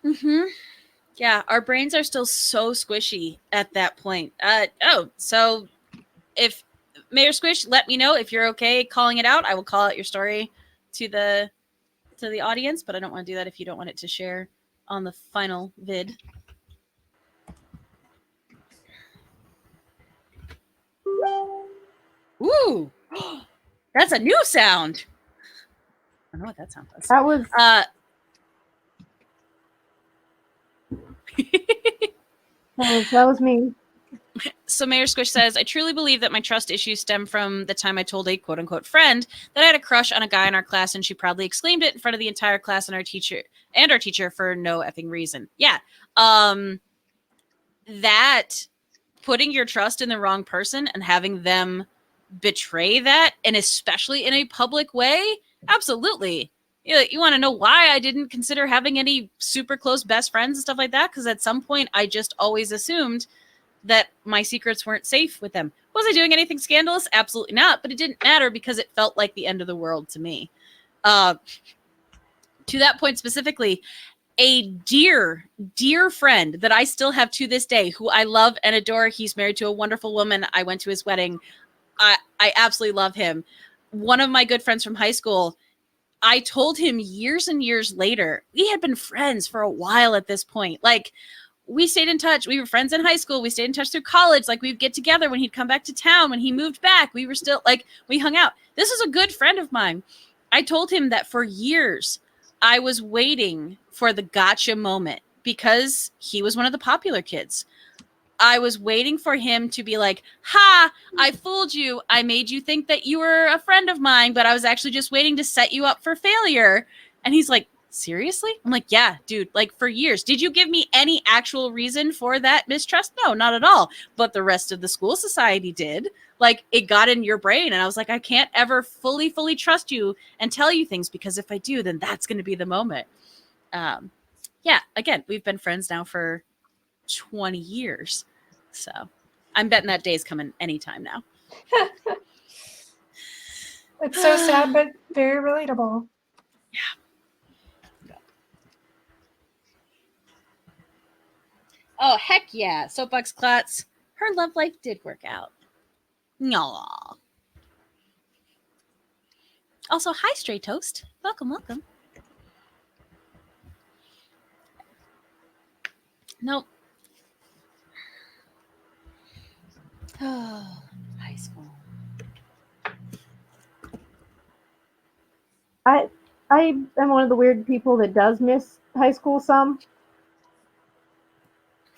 Mm-hmm. Yeah, our brains are still so squishy at that point. So if Mayor Squish, let me know if you're okay calling it out. I will call out your story to the audience, but I don't want to do that if you don't want it to share on the final vid. Ooh, that's a new sound. I don't know what that sound was. That was that was me. So Mayor Squish says, I truly believe that my trust issues stem from the time I told a quote unquote friend that I had a crush on a guy in our class, and she proudly exclaimed it in front of the entire class and our teacher for no effing reason. Yeah. That putting your trust in the wrong person and having them betray that, and especially in a public way, absolutely. You want to know why I didn't consider having any super close best friends and stuff like that? Because at some point I just always assumed that my secrets weren't safe with them. Was I doing anything scandalous? Absolutely not. But it didn't matter because it felt like the end of the world to me. To that point specifically, a dear, dear friend that I still have to this day, who I love and adore. He's married to a wonderful woman. I went to his wedding. I absolutely love him. One of my good friends from high school, I told him years and years later, we had been friends for a while at this point. Like, we stayed in touch. We were friends in high school. We stayed in touch through college. Like, we'd get together when he'd come back to town. When he moved back, we were still, like, we hung out. This is a good friend of mine. I told him that for years, I was waiting for the gotcha moment because he was one of the popular kids. I was waiting for him to be like, ha, I fooled you. I made you think that you were a friend of mine, but I was actually just waiting to set you up for failure. And he's like, seriously? I'm like, yeah, dude, like for years. Did you give me any actual reason for that mistrust? No, not at all. But the rest of the school society did. Like, it got in your brain. And I was like, I can't ever fully trust you and tell you things, because if I do, then that's going to be the moment. Yeah, again, we've been friends now for 20 years. So I'm betting that day's coming anytime now. It's so sad, but very relatable. Yeah. Oh, heck yeah. Soapbox Klutz. Her love life did work out. Aww. Also, hi, Stray Toast. Welcome, welcome. Nope. Oh, high school. I am one of the weird people that does miss high school some,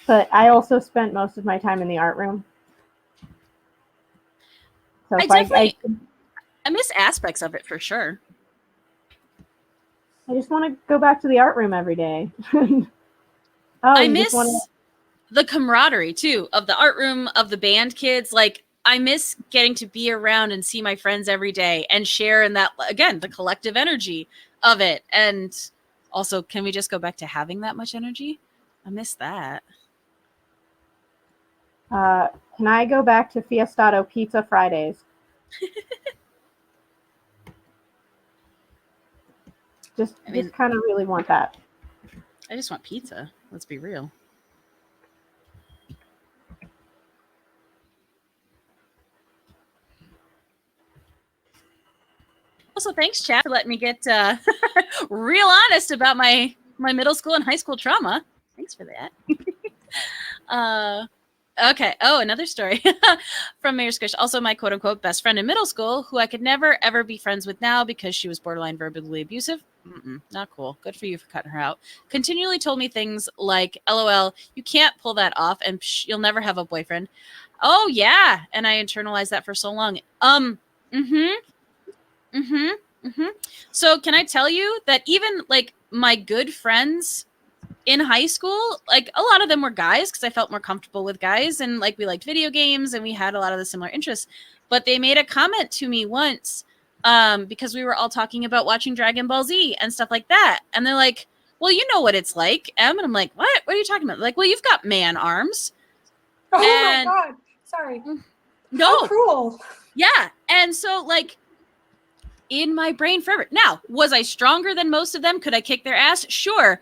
but I also spent most of my time in the art room. So if I miss aspects of it for sure. I just want to go back to the art room every day. I miss the camaraderie too of the art room, of the band kids. Like, I miss getting to be around and see my friends every day and share in that, again, the collective energy of it. And also, can we just go back to having that much energy? I miss that. Can I go back to Fiestato Pizza Fridays? Just kind of really want that. I just want pizza. Let's be real. Also, thanks, chat, for letting me get real honest about my middle school and high school trauma. Thanks for that. Okay. Oh, another story from Mayor Squish. Also, my quote-unquote best friend in middle school, who I could never, ever be friends with now because she was borderline verbally abusive. Not cool. Good for you for cutting her out. Continually told me things like, LOL, you can't pull that off and you'll never have a boyfriend. Oh, yeah. And I internalized that for so long. So can I tell you that even like my good friends in high school, like a lot of them were guys because I felt more comfortable with guys, and like we liked video games and we had a lot of the similar interests. But they made a comment to me once because we were all talking about watching Dragon Ball Z and stuff like that. And they're like, well, you know what it's like, Em. And I'm like, what? What are you talking about? Like, well, you've got man arms. Oh my God. Sorry. No. How cruel. Yeah. And so like in my brain forever. Now, was I stronger than most of them? Could I kick their ass? Sure.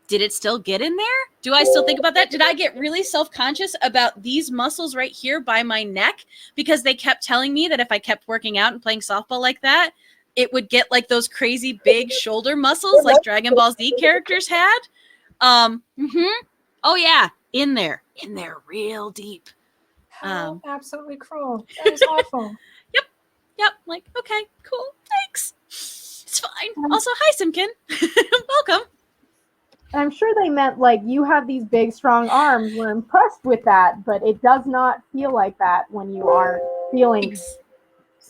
Did it still get in there? Do I still think about that? Did I get really self-conscious about these muscles right here by my neck because they kept telling me that if I kept working out and playing softball like that, it would get like those crazy big shoulder muscles like Dragon Ball Z characters had? Oh yeah, in there real deep. How absolutely cruel. That is awful. Yep. Like, okay, cool. Thanks. It's fine. Also, hi, Simkin. Welcome. I'm sure they meant like you have these big, strong arms. We're impressed with that, but it does not feel like that when you are feeling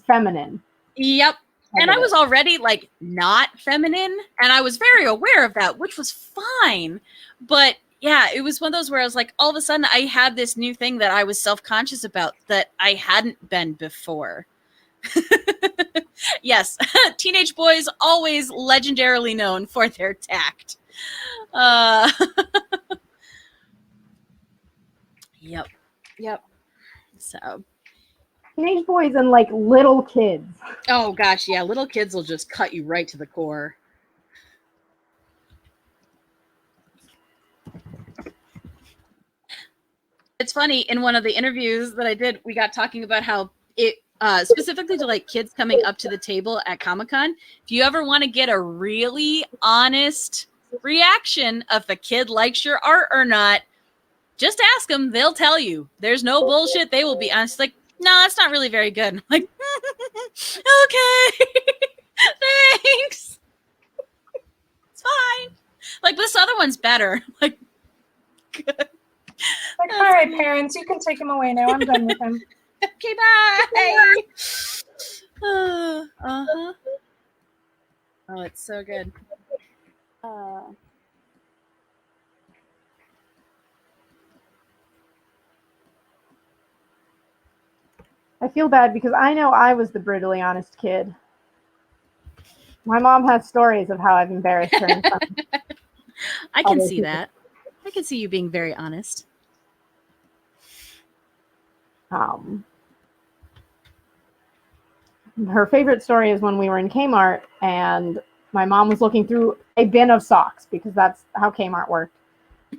feminine. Yep. And I was already like not feminine, and I was very aware of that, which was fine. But yeah, it was one of those where I was like, all of a sudden I had this new thing that I was self-conscious about that I hadn't been before. Yes, teenage boys always legendarily known for their tact. Yep. So teenage boys and like little kids. Oh gosh, yeah, little kids will just cut you right to the core. It's funny, in one of the interviews that I did, we got talking about how it specifically to like kids coming up to the table at Comic-Con, if you ever want to get a really honest reaction of the kid likes your art or not, just ask them. They'll tell you. There's no bullshit. They will be honest. Like, no, that's not really very good. I'm like, okay, thanks. It's fine. Like, this other one's better. Like, good. Like, all right, parents, you can take him away now. I'm done with him. Okay, bye. Uh-huh. Oh, it's so good. I feel bad because I know I was the brutally honest kid. My mom has stories of how I've embarrassed her. In front of I can see that. I can see you being very honest. Her favorite story is when we were in Kmart and my mom was looking through a bin of socks because that's how Kmart worked.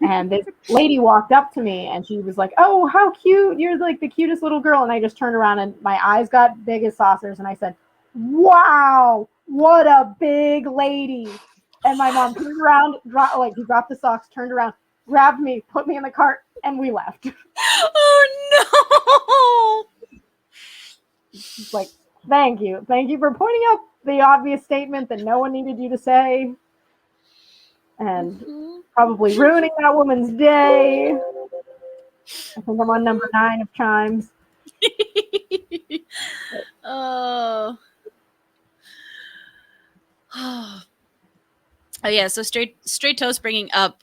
And this lady walked up to me and she was like, oh, how cute. You're like the cutest little girl. And I just turned around and my eyes got big as saucers. And I said, wow, what a big lady. And my mom turned around, he dropped the socks, turned around, grabbed me, put me in the cart, and we left. Oh She's like, thank you for pointing out the obvious statement that no one needed you to say, and probably ruining that woman's day. I think I'm on number 9 of chimes. no. Oh. Oh yeah, so straight toast bringing up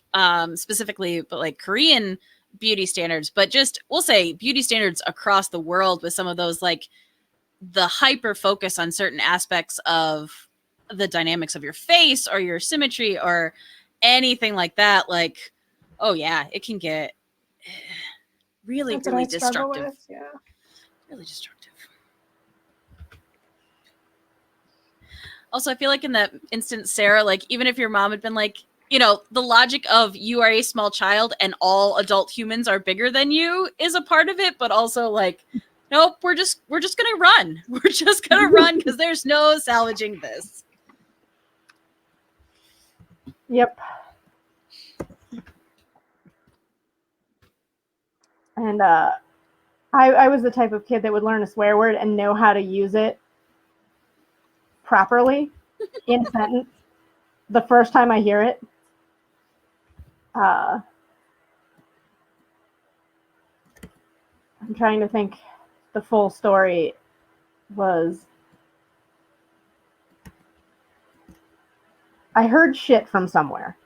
specifically, but like Korean beauty standards, but just we'll say beauty standards across the world with some of those like the hyper focus on certain aspects of the dynamics of your face or your symmetry or anything like that. Like, oh yeah, it can get really, That's what really I struggle destructive. with. Yeah. Really destructive. Also, I feel like in that instance, Sarah, like even if your mom had been like, you know, the logic of you are a small child and all adult humans are bigger than you is a part of it, but also like, nope, we're just gonna run. We're just gonna run because there's no salvaging this. Yep. And I was the type of kid that would learn a swear word and know how to use it properly in a sentence the first time I hear it. I'm trying to think. The full story was I heard shit from somewhere.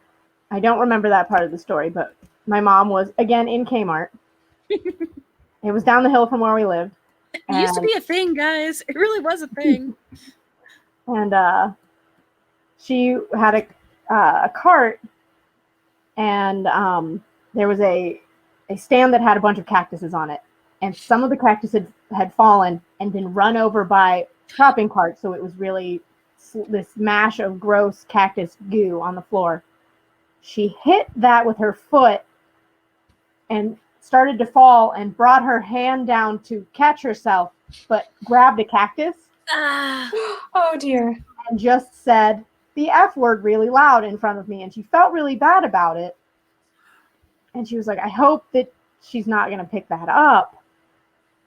I don't remember that part of the story, but my mom was again in Kmart. It was down the hill from where we lived. It used to be a thing, guys. It really was a thing. And she had a cart, and there was a stand that had a bunch of cactuses on it, and some of the cactuses had fallen and been run over by shopping carts, so it was really this mash of gross cactus goo on the floor. She hit that with her foot and started to fall and brought her hand down to catch herself, but grabbed a cactus. Oh dear. And just said the F word really loud in front of me, and she felt really bad about it. And she was like, I hope that she's not going to pick that up.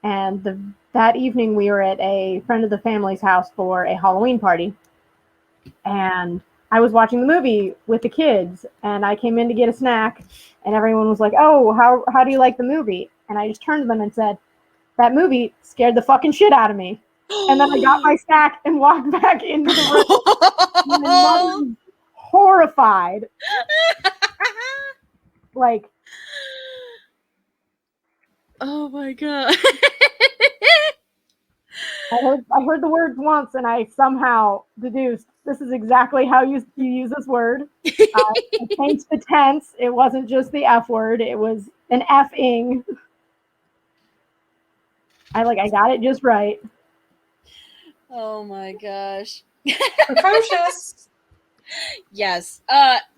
And that evening we were at a friend of the family's house for a Halloween party, and I was watching the movie with the kids, and I came in to get a snack, and everyone was like, oh, how do you like the movie? And I just turned to them and said, that movie scared the fucking shit out of me. And then I got my snack and walked back into the room. My mother was horrified. Like, oh my god. I heard the words once, and I somehow deduced this is exactly how you use this word. I changed the tense. It wasn't just the F word. It was an F-ing. I got it just right. Oh my gosh. Precocious. Yes.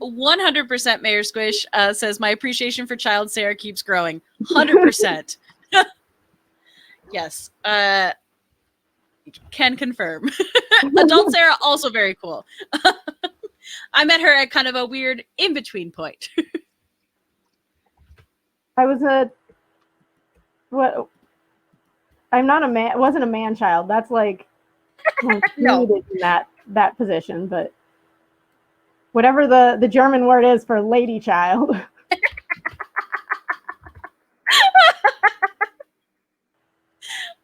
100% Mayor Squish says my appreciation for child Sarah keeps growing. 100%. Yes. Can confirm. Adult Sarah also very cool. I met her at kind of a weird in-between point. I was I'm not a man. Wasn't a man child. That's like No. needed in that position, but whatever the German word is for lady child.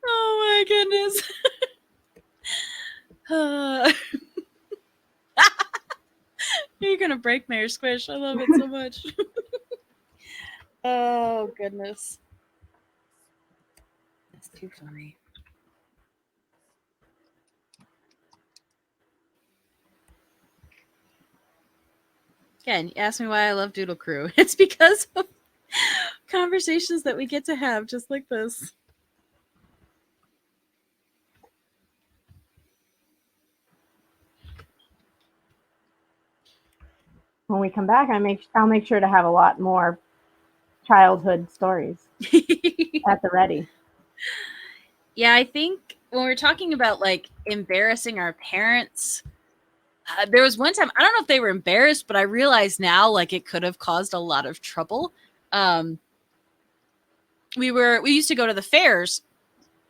Oh my goodness. You're gonna break Mayor Squish. I love it so much. Oh goodness. That's too funny. Again, you asked me why I love Doodle Crew. It's because of conversations that we get to have just like this. When we come back, I'll make sure to have a lot more childhood stories at the ready. Yeah, I think when we're talking about like embarrassing our parents, there was one time, I don't know if they were embarrassed, but I realize now like it could have caused a lot of trouble. We used to go to the fairs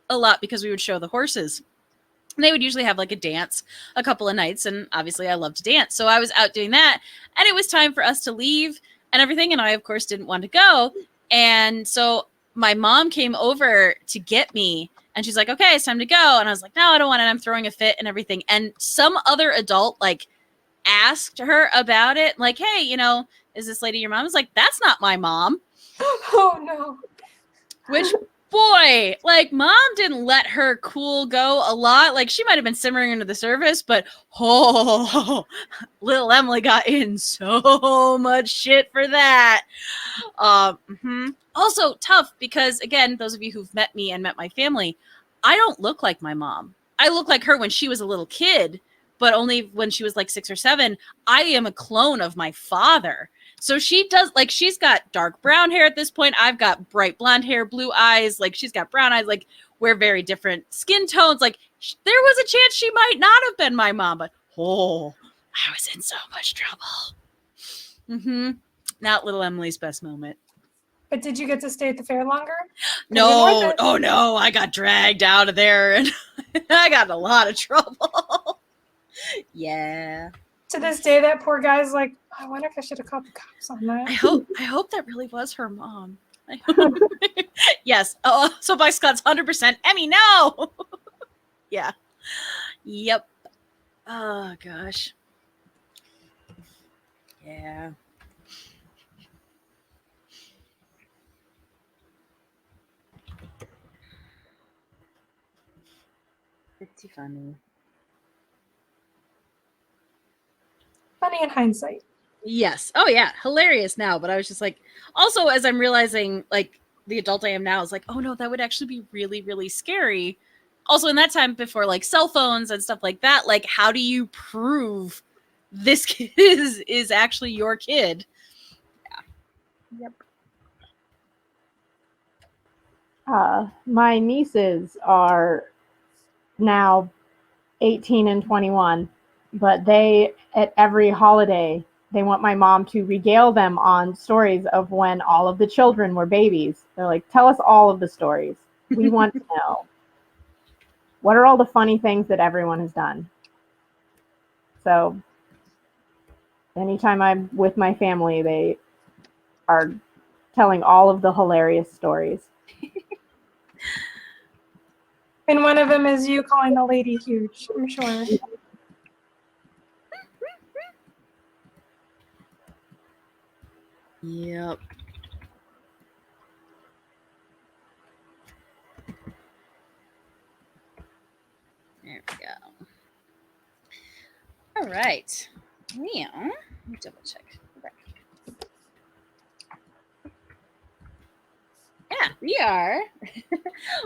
a lot because we would show the horses. And they would usually have like a dance a couple of nights, and obviously I love to dance. So I was out doing that, and it was time for us to leave and everything, and I of course didn't want to go. And so my mom came over to get me, and she's like, "Okay, it's time to go." And I was like, "No, I don't want it. I'm throwing a fit and everything." And some other adult like asked her about it, like, "Hey, is this lady your mom?" I was like, "That's not my mom." Oh no. Which, boy, like, mom didn't let her cool go a lot. Like, she might have been simmering into the surface, but little Emily got in so much shit for that. Also tough because, again, those of you who've met me and met my family, I don't look like my mom. I look like her when she was a little kid, but only when she was like 6 or 7. I am a clone of my father. So she does, like, she's got dark brown hair at this point. I've got bright blonde hair, blue eyes. Like, she's got brown eyes. Like, we're very different skin tones. Like, there was a chance she might not have been my mom, but I was in so much trouble. Not little Emily's best moment. But did you get to stay at the fair longer? No, oh no, I got dragged out of there and I got in a lot of trouble. Yeah. To this day, that poor guy's like, I wonder if I should have called the cops on that. I hope that really was her mom. Yes. Oh, so by Scott's 100%. Emmy, no. Yeah. Yep. Oh gosh. Yeah. Pretty funny. Funny in hindsight. Yes. Oh yeah. Hilarious now. But I was just like, also as I'm realizing like the adult I am now is like, oh no, that would actually be really, really scary. Also in that time before like cell phones and stuff like that, like how do you prove this kid is actually your kid? Yeah. Yep. My nieces are now 18 and 21, but they, at every holiday, they want my mom to regale them on stories of when all of the children were babies. They're like, tell us all of the stories. We want to know. What are all the funny things that everyone has done? So anytime I'm with my family, they are telling all of the hilarious stories. And one of them is you calling the lady huge, I'm sure. Yep. There we go. All right. Now, let me double check. Okay. Yeah,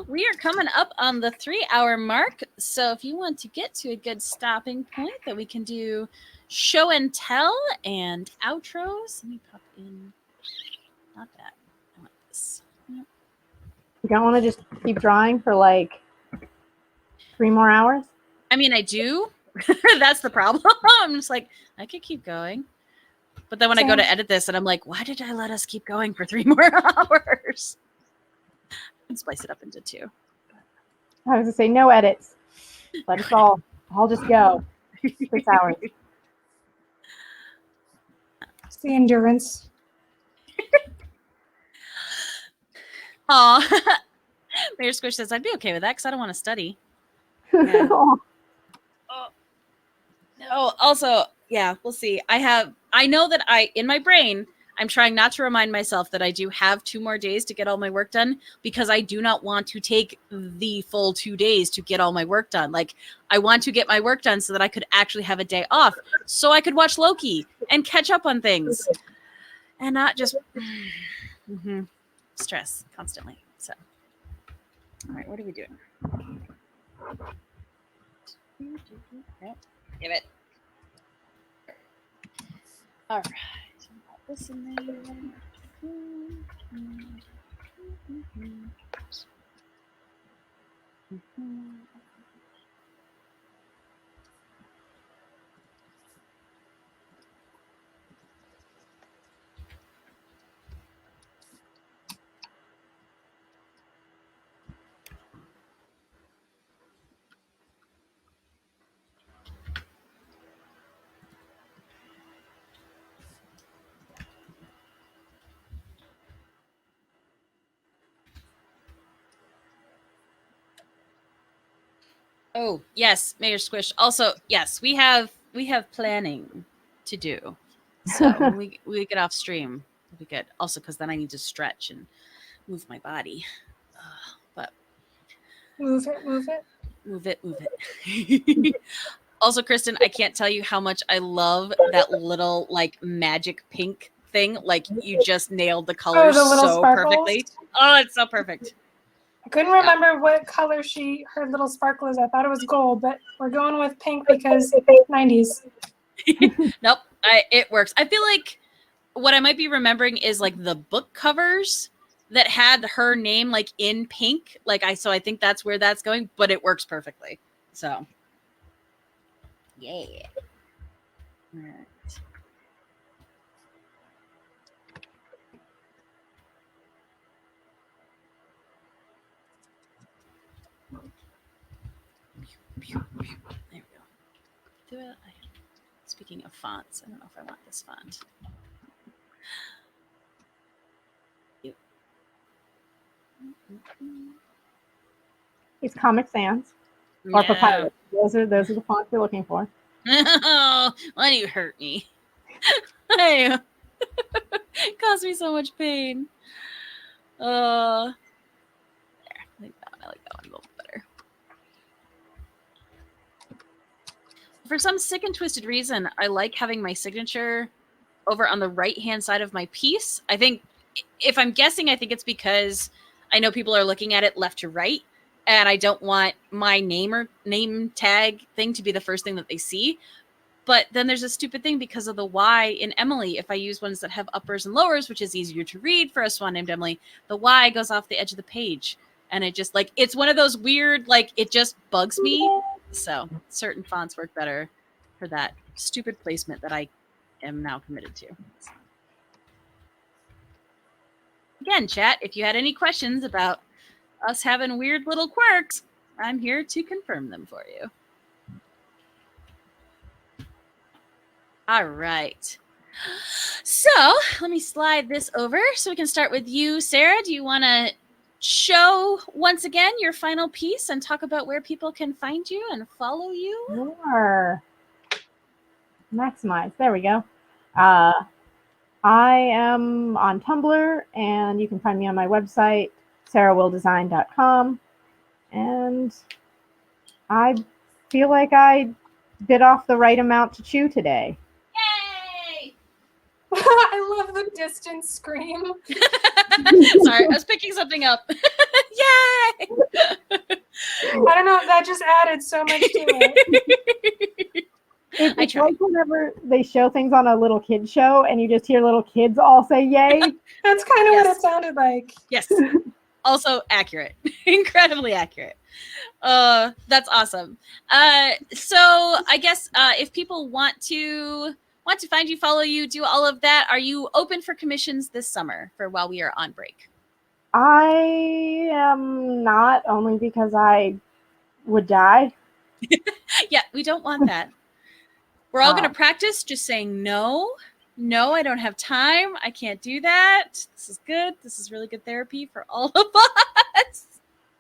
we are coming up on the 3-hour mark. So if you want to get to a good stopping point that we can do show and tell and outros. Let me pop in. Not that. I want this. Yep. You don't want to just keep drawing for like 3 more hours? I mean, I do. That's the problem. I'm just like, I could keep going. But then when I go to edit this and I'm like, why did I let us keep going for 3 more hours? And splice it up into 2. I was going to say no edits. Let us all just go. 6 hours. It's the endurance. Aw. Mayor Squish says, I'd be okay with that because I don't want to study. Yeah. No, also, yeah, we'll see. I know that in my brain, I'm trying not to remind myself that I do have 2 more days to get all my work done because I do not want to take the full 2 days to get all my work done. Like, I want to get my work done so that I could actually have a day off so I could watch Loki and catch up on things and not just stress constantly. So, all right, what are we doing? Nope. Give it. All right. This in there. Oh, yes, Mayor Squish. Also, yes, we have planning to do. So when we get off stream, it'll be good. Also, because then I need to stretch and move my body. But Move it, move it. move it. Also, Kristen, I can't tell you how much I love that little like magic pink thing. Like you just nailed the colors the little so sparkles? perfectly. Oh, it's so perfect. I couldn't remember what color her little sparkle is. I thought it was gold, but we're going with pink because 90s. Nope, it works. I feel like what I might be remembering is like the book covers that had her name like in pink. So I think that's where that's going, but it works perfectly. So yeah. All right. There we go. Speaking of fonts, I don't know if I want this font. It's Comic Sans or Papyrus. Those are the fonts you're looking for. Oh, why do you hurt me? It caused me so much pain. There. I like that one. I like that one a little better. For some sick and twisted reason, I like having my signature over on the right-hand side of my piece. I think, if I'm guessing, I think it's because I know people are looking at it left to right, and I don't want my name tag thing to be the first thing that they see. But then there's a stupid thing because of the Y in Emily. If I use ones that have uppers and lowers, which is easier to read for a swan named Emily, the Y goes off the edge of the page. And it just it's one of those weird, it just bugs me. So certain fonts work better for that stupid placement that I am now committed to. So. Again, chat, if you had any questions about us having weird little quirks, I'm here to confirm them for you. All right. So let me slide this over so we can start with you, Sarah. Do you want to show once again your final piece and talk about where people can find you and follow you? Sure. Maximize. There we go. I am on Tumblr, and you can find me on my website, sarahwilldesign.com. And I feel like I bit off the right amount to chew today. Yay! I love the distant scream. Sorry, I was picking something up. Yay! I don't know, that just added so much to it. It's like whenever they show things on a little kid show and you just hear little kids all say yay. That's kind of what it sounded like. Yes. Also accurate. Incredibly accurate. That's awesome. So I guess if people want to find you, follow you, do all of that, are you open for commissions this summer for while we are on break? I am not, only because I would die. Yeah, we don't want that. We're all going to practice just saying no, I don't have time. I can't do that. This is good. This is really good therapy for all of us.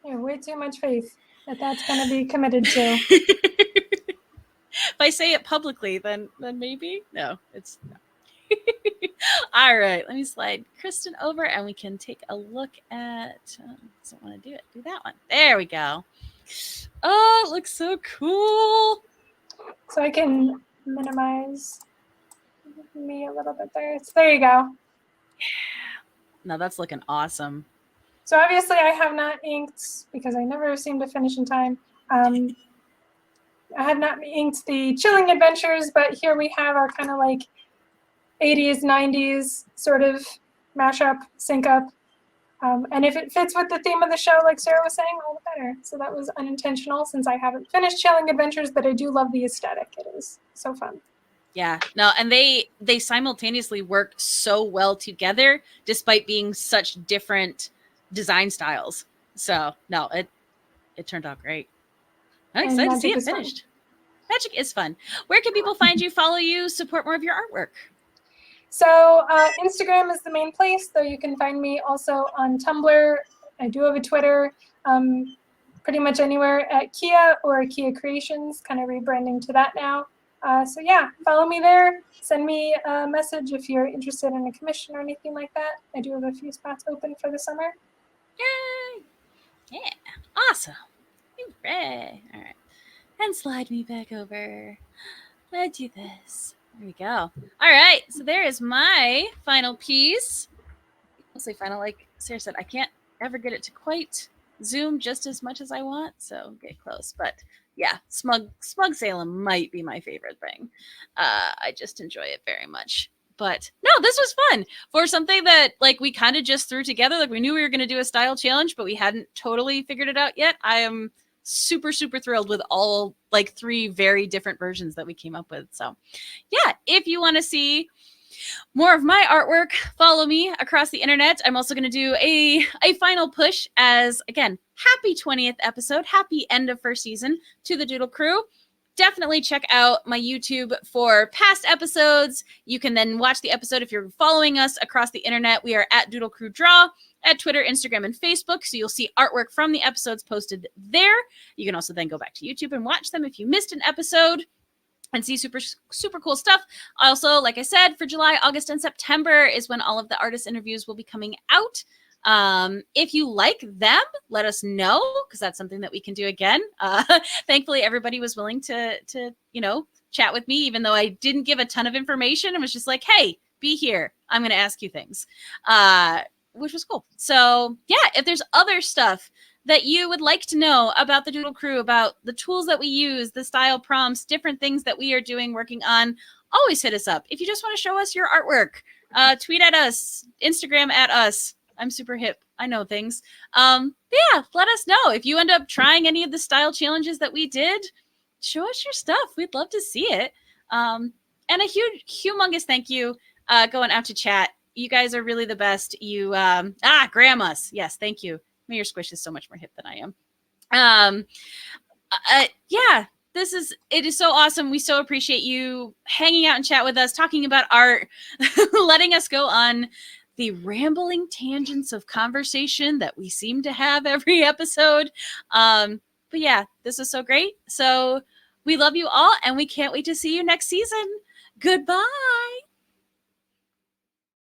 You have way too much faith that that's going to be committed to. If I say it publicly, then maybe. No, it's no. All right, let me slide Kristen over and we can take a look at, doesn't want to do it. Do that one. There we go. Oh, it looks so cool. So I can minimize me a little bit there. So there you go. No, that's looking awesome. So obviously I have not inked, because I never seem to finish in time. I have not inked the Chilling Adventures, but here we have our kind of like 80s, 90s sort of mashup, sync up. And if it fits with the theme of the show, like Sarah was saying, all the better. So that was unintentional since I haven't finished Chilling Adventures, but I do love the aesthetic. It is so fun. Yeah, no, and they simultaneously work so well together despite being such different design styles. So no, it turned out great. I'm excited to see it finished. Magic is fun. Where can people find you, follow you, support more of your artwork? So Instagram is the main place, though you can find me also on Tumblr. I do have a Twitter. pretty much anywhere at Kia or Kia Creations, kind of rebranding to that now. So yeah, follow me there. Send me a message if you're interested in a commission or anything like that. I do have a few spots open for the summer. Yay! Yeah, awesome. Hooray! All right, and slide me back over. Let's do this. There we go. All right, so there is my final piece. I'll say final, like Sarah said, I can't ever get it to quite zoom just as much as I want, so get close. But yeah, Smug Salem might be my favorite thing. I just enjoy it very much. But no, this was fun for something that like we kind of just threw together. Like we knew we were going to do a style challenge, but we hadn't totally figured it out yet. I am super thrilled with all like 3 very different versions that we came up with. So yeah, if you want to see more of my artwork, follow me across the internet. I'm also going to do a final push as, again, happy 20th episode, happy end of first season to the Doodle Crew. Definitely check out my YouTube for past episodes. You can then watch the episode if you're following us across the internet. We are at Doodle Crew Draw at Twitter, Instagram, and Facebook. So you'll see artwork from the episodes posted there. You can also then go back to YouTube and watch them if you missed an episode and see super cool stuff. Also, like I said, for July, August, and September is when all of the artist interviews will be coming out. If you like them, let us know, because that's something that we can do again. Thankfully, everybody was willing to chat with me, even though I didn't give a ton of information. It was just like, hey, be here. I'm going to ask you things, which was cool. So yeah, if there's other stuff that you would like to know about the Doodle Crew, about the tools that we use, the style prompts, different things that we are doing, working on, always hit us up. If you just want to show us your artwork, tweet at us, Instagram at us. I'm super hip. I know things. Yeah, let us know. If you end up trying any of the style challenges that we did, show us your stuff. We'd love to see it. And a humongous thank you going out to chat. You guys are really the best. You, Grandmas. Yes, thank you. Mayor Squish is so much more hip than I am. Yeah, it is so awesome. We so appreciate you hanging out and chat with us, talking about art, letting us go on the rambling tangents of conversation that we seem to have every episode. But yeah, this is so great. So we love you all, and we can't wait to see you next season. Goodbye.